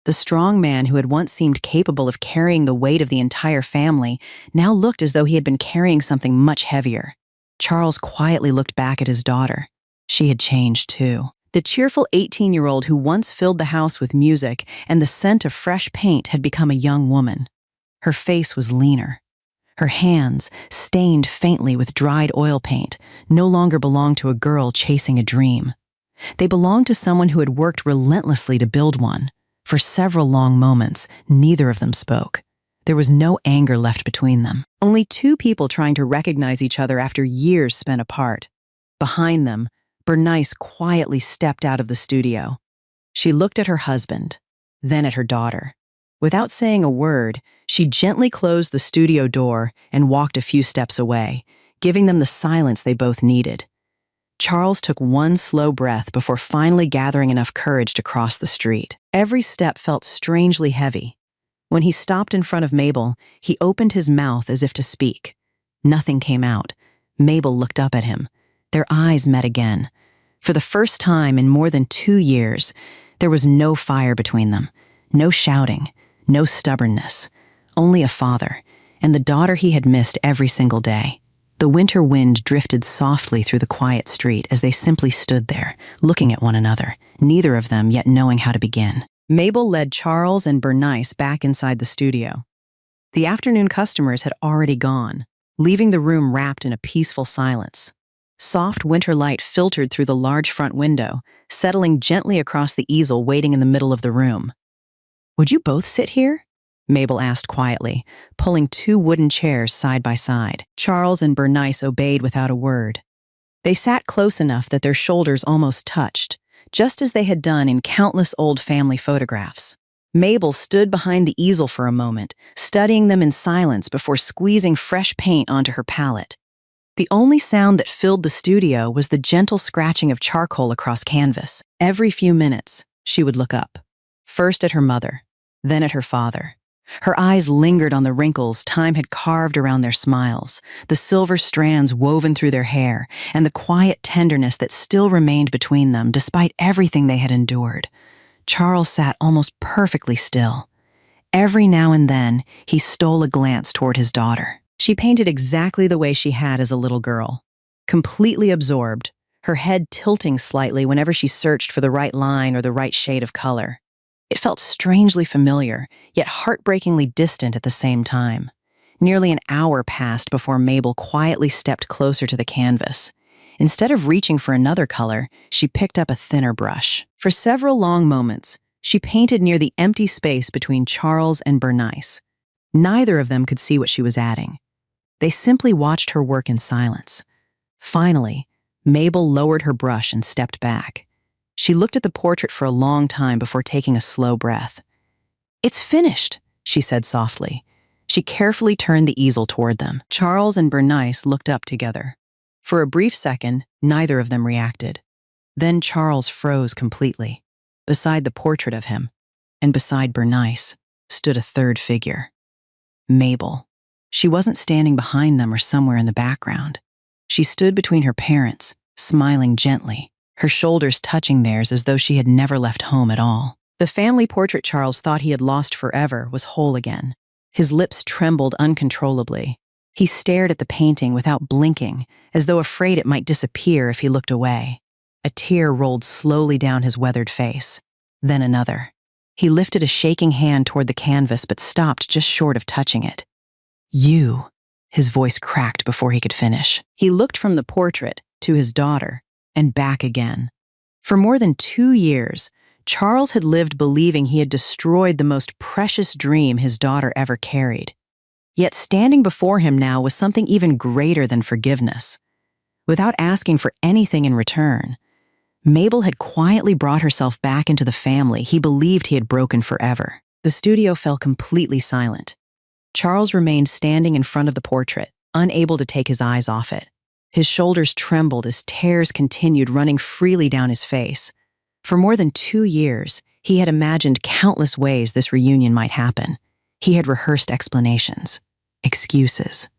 The strong man who had once seemed capable of carrying the weight of the entire family now looked as though he had been carrying something much heavier. Charles quietly looked back at his daughter. She had changed, too. The cheerful 18-year-old who once filled the house with music and the scent of fresh paint had become a young woman. Her face was leaner. Her hands, stained faintly with dried oil paint, no longer belonged to a girl chasing a dream. They belonged to someone who had worked relentlessly to build one. For several long moments, neither of them spoke. There was no anger left between them. Only two people trying to recognize each other after years spent apart. Behind them, Bernice quietly stepped out of the studio. She looked at her husband, then at her daughter. Without saying a word, she gently closed the studio door and walked a few steps away, giving them the silence they both needed. Charles took one slow breath before finally gathering enough courage to cross the street. Every step felt strangely heavy. When he stopped in front of Mabel, he opened his mouth as if to speak. Nothing came out. Mabel looked up at him. Their eyes met again. For the first time in more than 2 years, there was no fire between them, no shouting, no stubbornness, only a father, and the daughter he had missed every single day. The winter wind drifted softly through the quiet street as they simply stood there, looking at one another, neither of them yet knowing how to begin. Mabel led Charles and Bernice back inside the studio. The afternoon customers had already gone, leaving the room wrapped in a peaceful silence. Soft winter light filtered through the large front window, settling gently across the easel waiting in the middle of the room. "Would you both sit here?" Mabel asked quietly, pulling 2 wooden chairs side by side. Charles and Bernice obeyed without a word. They sat close enough that their shoulders almost touched, just as they had done in countless old family photographs. Mabel stood behind the easel for a moment, studying them in silence before squeezing fresh paint onto her palette. The only sound that filled the studio was the gentle scratching of charcoal across canvas. Every few minutes, she would look up, first at her mother, then at her father. Her eyes lingered on the wrinkles time had carved around their smiles, the silver strands woven through their hair, and the quiet tenderness that still remained between them despite everything they had endured. Charles sat almost perfectly still. Every now and then, he stole a glance toward his daughter. She painted exactly the way she had as a little girl, completely absorbed, her head tilting slightly whenever she searched for the right line or the right shade of color. It felt strangely familiar, yet heartbreakingly distant at the same time. Nearly an hour passed before Mabel quietly stepped closer to the canvas. Instead of reaching for another color, she picked up a thinner brush. For several long moments, she painted near the empty space between Charles and Bernice. Neither of them could see what she was adding. They simply watched her work in silence. Finally, Mabel lowered her brush and stepped back. She looked at the portrait for a long time before taking a slow breath. "It's finished," she said softly. She carefully turned the easel toward them. Charles and Bernice looked up together. For a brief second, neither of them reacted. Then Charles froze completely. Beside the portrait of him, and beside Bernice, stood a third figure. Mabel. She wasn't standing behind them or somewhere in the background. She stood between her parents, smiling gently, her shoulders touching theirs as though she had never left home at all. The family portrait Charles thought he had lost forever was whole again. His lips trembled uncontrollably. He stared at the painting without blinking, as though afraid it might disappear if he looked away. A tear rolled slowly down his weathered face. Then another. He lifted a shaking hand toward the canvas but stopped just short of touching it. "You," his voice cracked before he could finish. He looked from the portrait to his daughter and back again. For more than 2 years, Charles had lived believing he had destroyed the most precious dream his daughter ever carried. Yet standing before him now was something even greater than forgiveness. Without asking for anything in return, Mabel had quietly brought herself back into the family he believed he had broken forever. The studio fell completely silent. Charles remained standing in front of the portrait, unable to take his eyes off it. His shoulders trembled as tears continued running freely down his face. For more than 2 years, he had imagined countless ways this reunion might happen. He had rehearsed explanations, excuses,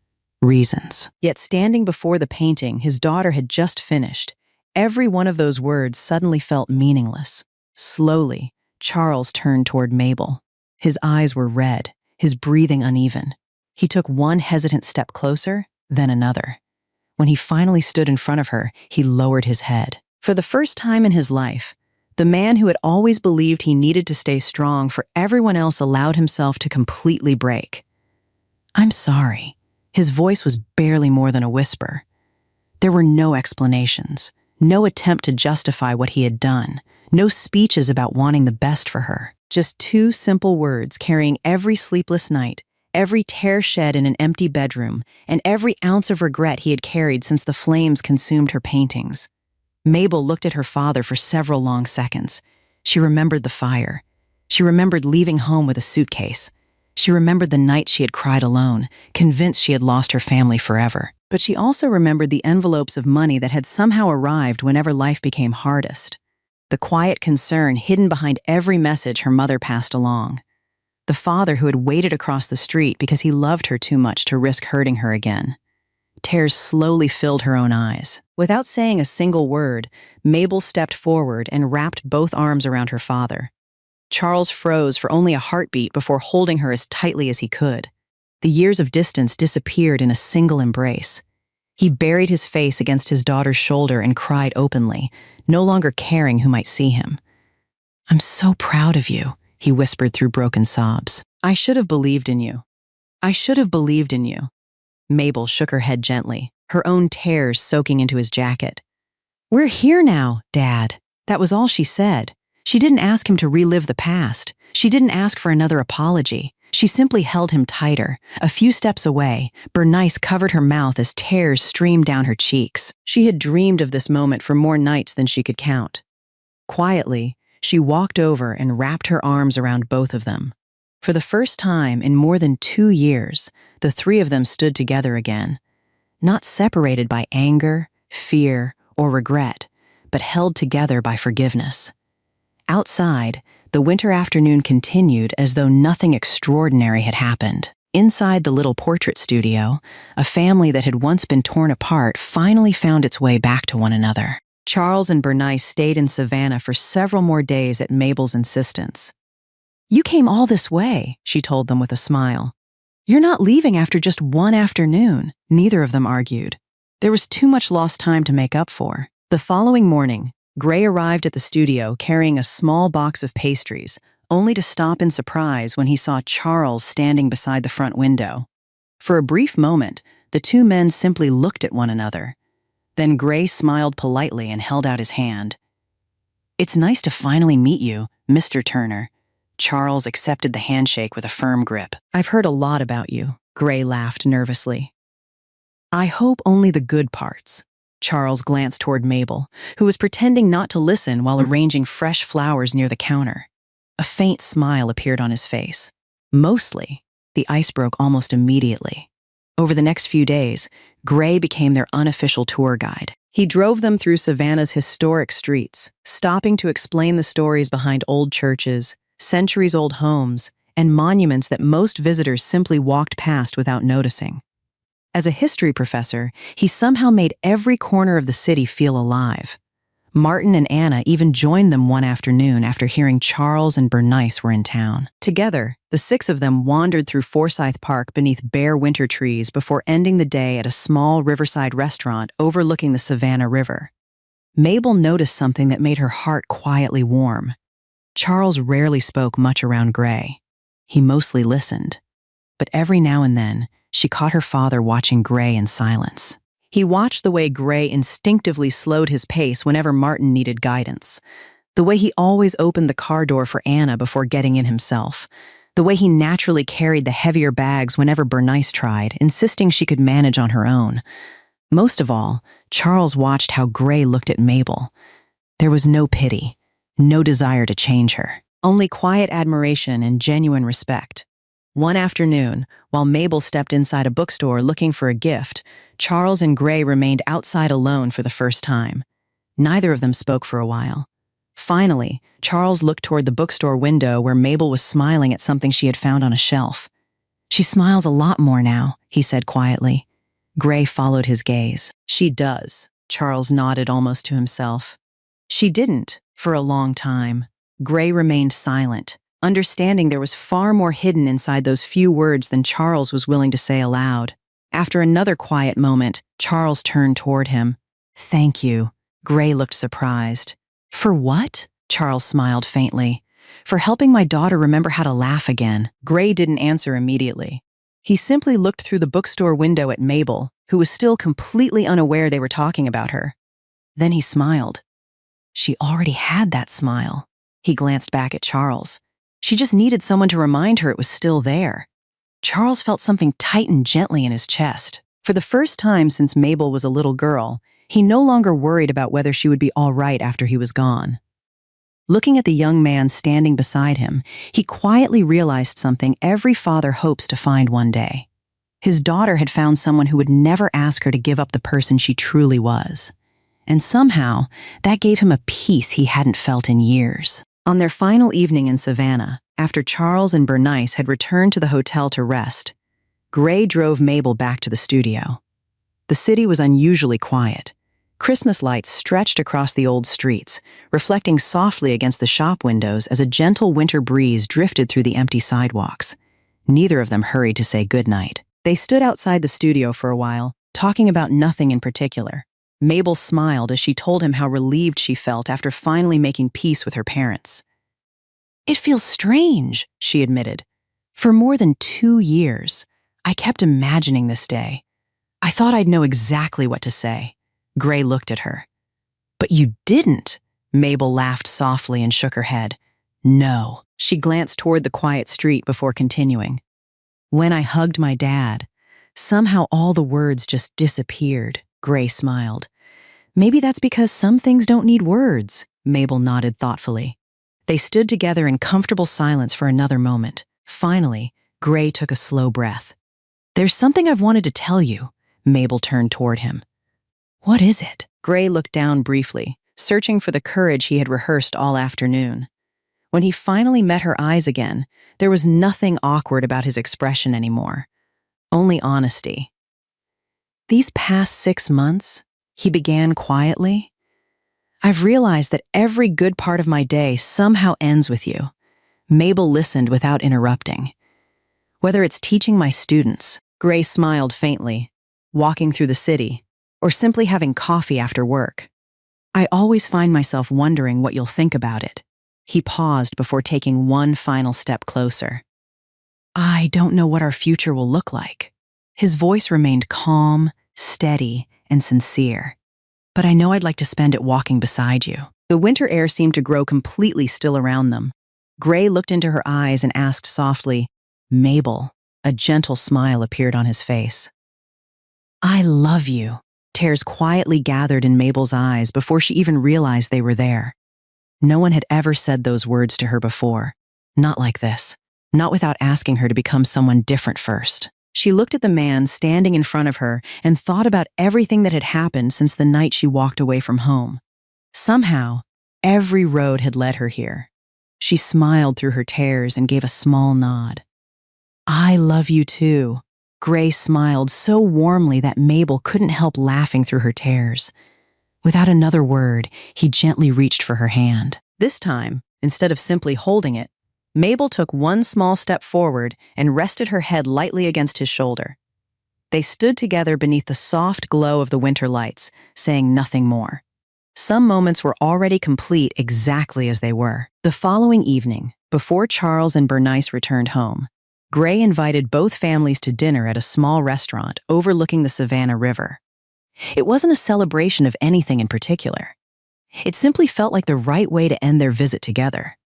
reasons. Yet standing before the painting his daughter had just finished, every one of those words suddenly felt meaningless. Slowly, Charles turned toward Mabel. His eyes were red, his breathing uneven. He took one hesitant step closer, then another. When he finally stood in front of her, he lowered his head. For the first time in his life, the man who had always believed he needed to stay strong for everyone else allowed himself to completely break. "I'm sorry." His voice was barely more than a whisper. There were no explanations, no attempt to justify what he had done, no speeches about wanting the best for her. Just 2 simple words carrying every sleepless night, every tear shed in an empty bedroom, and every ounce of regret he had carried since the flames consumed her paintings. Mabel looked at her father for several long seconds. She remembered the fire. She remembered leaving home with a suitcase. She remembered the nights she had cried alone, convinced she had lost her family forever. But she also remembered the envelopes of money that had somehow arrived whenever life became hardest. The quiet concern hidden behind every message her mother passed along. The father who had waited across the street because he loved her too much to risk hurting her again. Tears slowly filled her own eyes. Without saying a single word, Mabel stepped forward and wrapped both arms around her father. Charles froze for only a heartbeat before holding her as tightly as he could. The years of distance disappeared in a single embrace. He buried his face against his daughter's shoulder and cried openly, no longer caring who might see him. "I'm so proud of you," he whispered through broken sobs. "I should have believed in you. I should have believed in you." Mabel shook her head gently, her own tears soaking into his jacket. "We're here now, Dad." That was all she said. She didn't ask him to relive the past. She didn't ask for another apology. She simply held him tighter. A few steps away, Bernice covered her mouth as tears streamed down her cheeks. She had dreamed of this moment for more nights than she could count. Quietly, she walked over and wrapped her arms around both of them. For the first time in more than 2 years, the 3 of them stood together again, not separated by anger, fear, or regret, but held together by forgiveness. Outside, the winter afternoon continued as though nothing extraordinary had happened. Inside the little portrait studio, a family that had once been torn apart finally found its way back to one another. Charles and Bernice stayed in Savannah for several more days at Mabel's insistence. "You came all this way," she told them with a smile. "You're not leaving after just one afternoon," neither of them argued. There was too much lost time to make up for. The following morning, Gray arrived at the studio carrying a small box of pastries, only to stop in surprise when he saw Charles standing beside the front window. For a brief moment, the 2 men simply looked at one another. Then Gray smiled politely and held out his hand. "It's nice to finally meet you, Mr. Turner." Charles accepted the handshake with a firm grip. "I've heard a lot about you," Gray laughed nervously. "I hope only the good parts." Charles glanced toward Mabel, who was pretending not to listen while arranging fresh flowers near the counter. A faint smile appeared on his face. "Mostly." The ice broke almost immediately. Over the next few days, Gray became their unofficial tour guide. He drove them through Savannah's historic streets, stopping to explain the stories behind old churches, centuries-old homes, and monuments that most visitors simply walked past without noticing. As a history professor, he somehow made every corner of the city feel alive. Martin and Anna even joined them one afternoon after hearing Charles and Bernice were in town. Together, the six of them wandered through Forsyth Park beneath bare winter trees before ending the day at a small riverside restaurant overlooking the Savannah River. Mabel noticed something that made her heart quietly warm. Charles rarely spoke much around Gray. He mostly listened. But every now and then, she caught her father watching Gray in silence. He watched the way Gray instinctively slowed his pace whenever Martin needed guidance, the way he always opened the car door for Anna before getting in himself, the way he naturally carried the heavier bags whenever Bernice tried, insisting she could manage on her own. Most of all, Charles watched how Gray looked at Mabel. There was no pity, no desire to change her, only quiet admiration and genuine respect. One afternoon, while Mabel stepped inside a bookstore looking for a gift, Charles and Gray remained outside alone for the first time. Neither of them spoke for a while. Finally, Charles looked toward the bookstore window where Mabel was smiling at something she had found on a shelf. "She smiles a lot more now," he said quietly. Gray followed his gaze. "She does," Charles nodded almost to himself. "She didn't, for a long time." Gray remained silent, understanding there was far more hidden inside those few words than Charles was willing to say aloud. After another quiet moment, Charles turned toward him. "Thank you." Gray looked surprised. "For what?" Charles smiled faintly. "For helping my daughter remember how to laugh again." Gray didn't answer immediately. He simply looked through the bookstore window at Mabel, who was still completely unaware they were talking about her. Then he smiled. She already had that smile. He glanced back at Charles. She just needed someone to remind her it was still there. Charles felt something tighten gently in his chest. For the first time since Mabel was a little girl, he no longer worried about whether she would be all right after he was gone. Looking at the young man standing beside him, he quietly realized something every father hopes to find one day. His daughter had found someone who would never ask her to give up the person she truly was. And somehow, that gave him a peace he hadn't felt in years. On their final evening in Savannah, after Charles and Bernice had returned to the hotel to rest, Gray drove Mabel back to the studio. The city was unusually quiet. Christmas lights stretched across the old streets, reflecting softly against the shop windows as a gentle winter breeze drifted through the empty sidewalks. Neither of them hurried to say goodnight. They stood outside the studio for a while, talking about nothing in particular. Mabel smiled as she told him how relieved she felt after finally making peace with her parents. "It feels strange," she admitted. "For more than 2 years, I kept imagining this day. I thought I'd know exactly what to say." Gray looked at her. "But you didn't." Mabel laughed softly and shook her head. "No." She glanced toward the quiet street before continuing. "When I hugged my dad, somehow all the words just disappeared." Gray smiled. "Maybe that's because some things don't need words." Mabel nodded thoughtfully. They stood together in comfortable silence for another moment. Finally, Gray took a slow breath. "There's something I've wanted to tell you." Mabel turned toward him. "What is it?" Gray looked down briefly, searching for the courage he had rehearsed all afternoon. When he finally met her eyes again, there was nothing awkward about his expression anymore. Only honesty. "These past 6 months," he began quietly, "I've realized that every good part of my day somehow ends with you." Mabel listened without interrupting. "Whether it's teaching my students," Gray smiled faintly, "walking through the city, or simply having coffee after work, I always find myself wondering what you'll think about it." He paused before taking one final step closer. "I don't know what our future will look like." His voice remained calm, steady, and sincere. "But I know I'd like to spend it walking beside you." The winter air seemed to grow completely still around them. Gray looked into her eyes and asked softly, "Mabel." A gentle smile appeared on his face. "I love you." Tears quietly gathered in Mabel's eyes before she even realized they were there. No one had ever said those words to her before. Not like this. Not without asking her to become someone different first. She looked at the man standing in front of her and thought about everything that had happened since the night she walked away from home. Somehow, every road had led her here. She smiled through her tears and gave a small nod. "I love you too." Gray smiled so warmly that Mabel couldn't help laughing through her tears. Without another word, he gently reached for her hand. This time, instead of simply holding it, Mabel took one small step forward and rested her head lightly against his shoulder. They stood together beneath the soft glow of the winter lights, saying nothing more. Some moments were already complete exactly as they were. The following evening, before Charles and Bernice returned home, Gray invited both families to dinner at a small restaurant overlooking the Savannah River. It wasn't a celebration of anything in particular. It simply felt like the right way to end their visit together.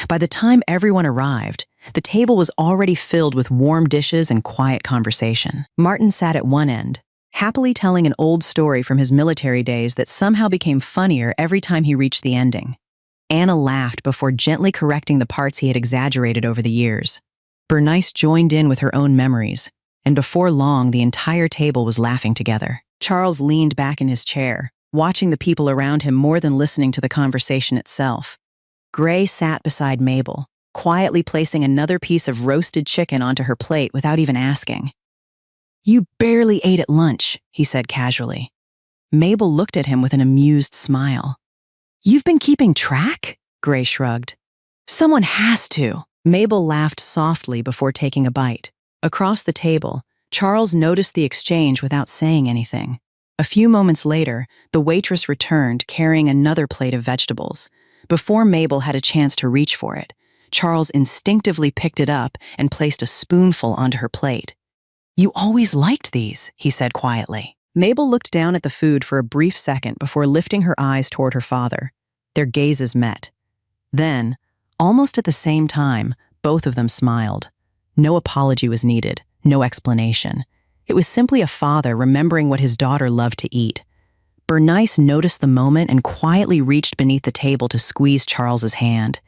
By the time everyone arrived, the table was already filled with warm dishes and quiet conversation. Martin sat at one end, happily telling an old story from his military days that somehow became funnier every time he reached the ending. Anna laughed before gently correcting the parts he had exaggerated over the years. Bernice joined in with her own memories, and before long the entire table was laughing together. Charles leaned back in his chair, watching the people around him more than listening to the conversation itself. Gray sat beside Mabel, quietly placing another piece of roasted chicken onto her plate without even asking. "You barely ate at lunch," he said casually. Mabel looked at him with an amused smile. "You've been keeping track?" Gray shrugged. "Someone has to." Mabel laughed softly before taking a bite. Across the table, Charles noticed the exchange without saying anything. A few moments later, the waitress returned carrying another plate of vegetables. Before Mabel had a chance to reach for it, Charles instinctively picked it up and placed a spoonful onto her plate. "You always liked these," he said quietly. Mabel looked down at the food for a brief second before lifting her eyes toward her father. Their gazes met. Then, almost at the same time, both of them smiled. No apology was needed, no explanation. It was simply a father remembering what his daughter loved to eat. Bernice noticed the moment and quietly reached beneath the table to squeeze Charles's hand.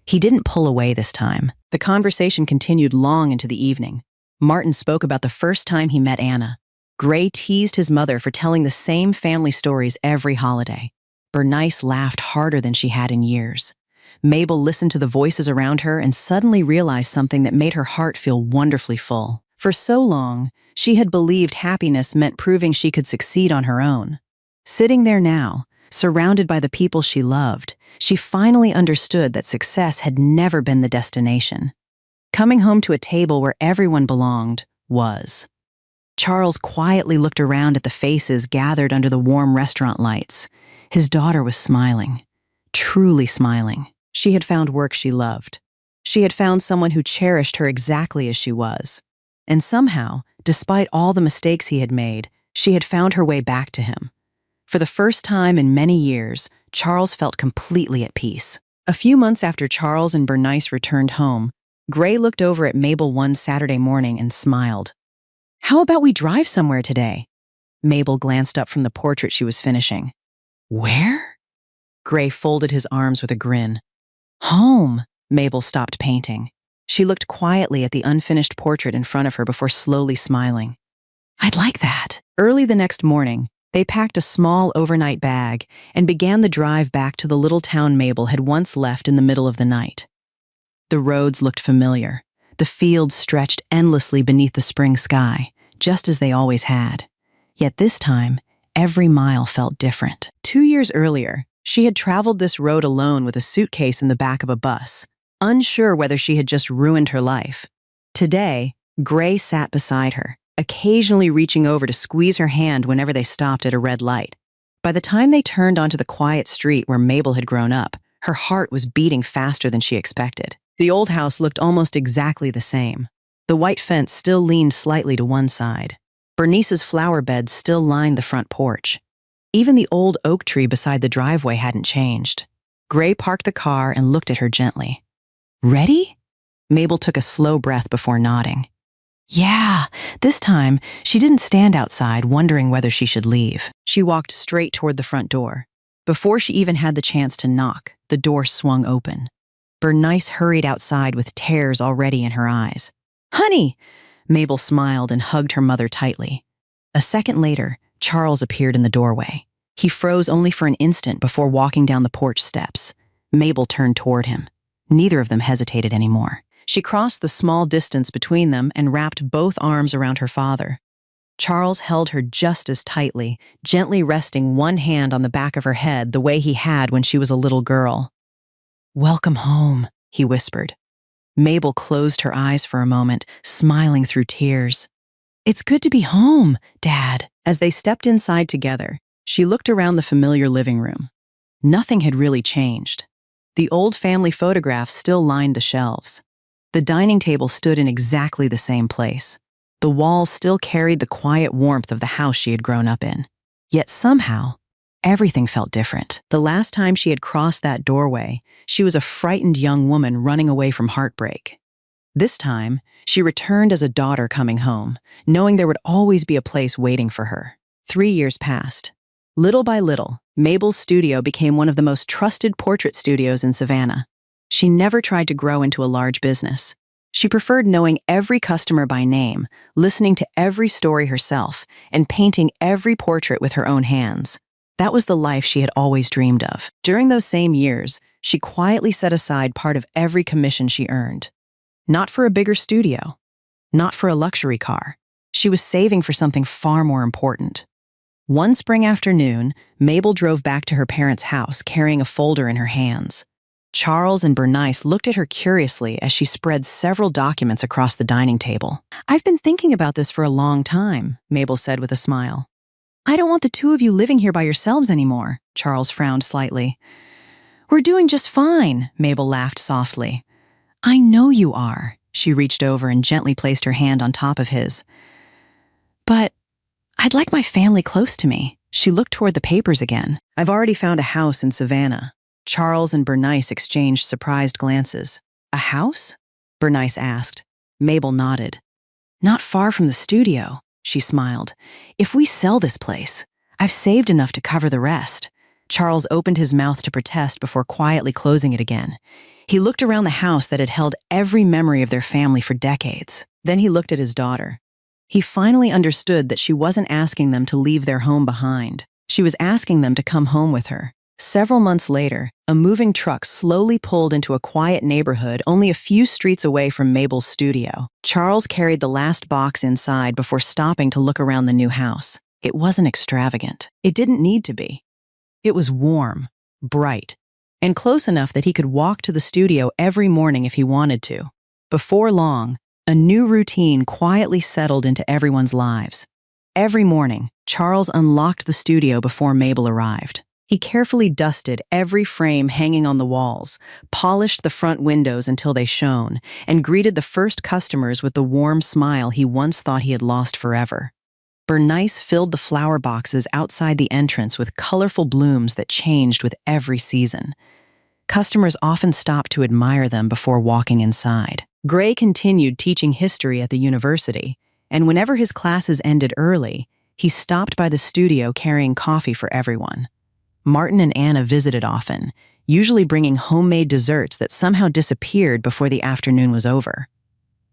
He didn't pull away this time. The conversation continued long into the evening. Martin spoke about the first time he met Anna. Gray teased his mother for telling the same family stories every holiday. Bernice laughed harder than she had in years. Mabel listened to the voices around her and suddenly realized something that made her heart feel wonderfully full. For so long, she had believed happiness meant proving she could succeed on her own. Sitting there now, surrounded by the people she loved, she finally understood that success had never been the destination. Coming home to a table where everyone belonged was. Charles quietly looked around at the faces gathered under the warm restaurant lights. His daughter was smiling, truly smiling. She had found work she loved. She had found someone who cherished her exactly as she was. And somehow, despite all the mistakes he had made, she had found her way back to him. For the first time in many years, Charles felt completely at peace. A few months after Charles and Bernice returned home, Gray looked over at Mabel one Saturday morning and smiled. "How about we drive somewhere today?" Mabel glanced up from the portrait she was finishing. "Where?" Gray folded his arms with a grin. "Home." Mabel stopped painting. She looked quietly at the unfinished portrait in front of her before slowly smiling. "I'd like that." Early the next morning, they packed a small overnight bag and began the drive back to the little town Mabel had once left in the middle of the night. The roads looked familiar. The fields stretched endlessly beneath the spring sky, just as they always had. Yet this time, every mile felt different. 2 years earlier, she had traveled this road alone with a suitcase in the back of a bus, unsure whether she had just ruined her life. Today, Gray sat beside her, occasionally reaching over to squeeze her hand whenever they stopped at a red light. By the time they turned onto the quiet street where Mabel had grown up, her heart was beating faster than she expected. The old house looked almost exactly the same. The white fence still leaned slightly to one side. Bernice's flower beds still lined the front porch. Even the old oak tree beside the driveway hadn't changed. Gray parked the car and looked at her gently. "Ready?" Mabel took a slow breath before nodding. Yeah, this time, she didn't stand outside wondering whether she should leave. She walked straight toward the front door. Before she even had the chance to knock, the door swung open. Bernice hurried outside with tears already in her eyes. "Honey!" Mabel smiled and hugged her mother tightly. A second later, Charles appeared in the doorway. He froze only for an instant before walking down the porch steps. Mabel turned toward him. Neither of them hesitated anymore. She crossed the small distance between them and wrapped both arms around her father. Charles held her just as tightly, gently resting one hand on the back of her head the way he had when she was a little girl. "Welcome home," he whispered. Mabel closed her eyes for a moment, smiling through tears. "It's good to be home, Dad." As they stepped inside together, she looked around the familiar living room. Nothing had really changed. The old family photographs still lined the shelves. The dining table stood in exactly the same place. The walls still carried the quiet warmth of the house she had grown up in. Yet somehow, everything felt different. The last time she had crossed that doorway, she was a frightened young woman running away from heartbreak. This time, she returned as a daughter coming home, knowing there would always be a place waiting for her. 3 years passed. Little by little, Mabel's studio became one of the most trusted portrait studios in Savannah. She never tried to grow into a large business. She preferred knowing every customer by name, listening to every story herself, and painting every portrait with her own hands. That was the life she had always dreamed of. During those same years, she quietly set aside part of every commission she earned. Not for a bigger studio, not for a luxury car. She was saving for something far more important. One spring afternoon, Mabel drove back to her parents' house carrying a folder in her hands. Charles and Bernice looked at her curiously as she spread several documents across the dining table. "I've been thinking about this for a long time," Mabel said with a smile. "I don't want the two of you living here by yourselves anymore," Charles frowned slightly. "We're doing just fine," Mabel laughed softly. "I know you are." She reached over and gently placed her hand on top of his. "But I'd like my family close to me." She looked toward the papers again. "I've already found a house in Savannah." Charles and Bernice exchanged surprised glances. "A house?" Bernice asked. Mabel nodded. "Not far from the studio," she smiled. "If we sell this place, I've saved enough to cover the rest." Charles opened his mouth to protest before quietly closing it again. He looked around the house that had held every memory of their family for decades. Then he looked at his daughter. He finally understood that she wasn't asking them to leave their home behind. She was asking them to come home with her. Several months later, a moving truck slowly pulled into a quiet neighborhood only a few streets away from Mabel's studio. Charles carried the last box inside before stopping to look around the new house. It wasn't extravagant. It didn't need to be. It was warm, bright, and close enough that he could walk to the studio every morning if he wanted to. Before long, a new routine quietly settled into everyone's lives. Every morning, Charles unlocked the studio before Mabel arrived. He carefully dusted every frame hanging on the walls, polished the front windows until they shone, and greeted the first customers with the warm smile he once thought he had lost forever. Bernice filled the flower boxes outside the entrance with colorful blooms that changed with every season. Customers often stopped to admire them before walking inside. Gray continued teaching history at the university, and whenever his classes ended early, he stopped by the studio carrying coffee for everyone. Martin and Anna visited often, usually bringing homemade desserts that somehow disappeared before the afternoon was over.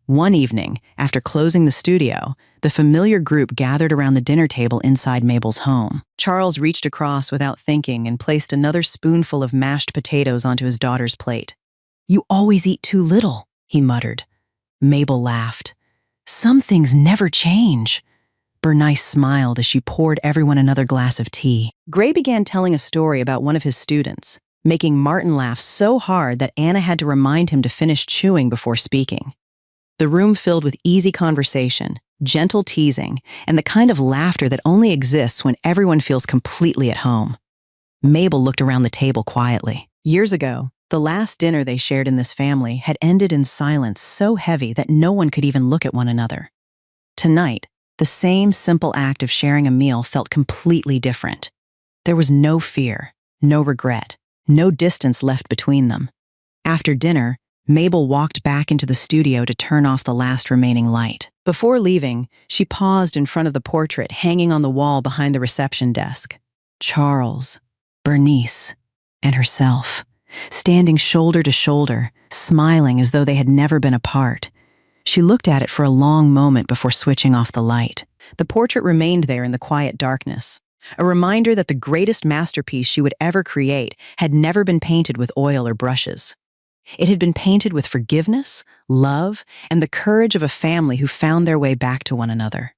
One evening, after closing the studio, the familiar group gathered around the dinner table inside Mabel's home. Charles reached across without thinking and placed another spoonful of mashed potatoes onto his daughter's plate. "You always eat too little," he muttered. Mabel laughed. "Some things never change." Bernice smiled as she poured everyone another glass of tea. Gray began telling a story about one of his students, making Martin laugh so hard that Anna had to remind him to finish chewing before speaking. The room filled with easy conversation, gentle teasing, and the kind of laughter that only exists when everyone feels completely at home. Mabel looked around the table quietly. Years ago, the last dinner they shared in this family had ended in silence so heavy that no one could even look at one another. Tonight, the same simple act of sharing a meal felt completely different. There was no fear, no regret, no distance left between them. After dinner, Mabel walked back into the studio to turn off the last remaining light. Before leaving, she paused in front of the portrait hanging on the wall behind the reception desk. Charles, Bernice, and herself, standing shoulder to shoulder, smiling as though they had never been apart. She looked at it for a long moment before switching off the light. The portrait remained there in the quiet darkness, a reminder that the greatest masterpiece she would ever create had never been painted with oil or brushes. It had been painted with forgiveness, love, and the courage of a family who found their way back to one another.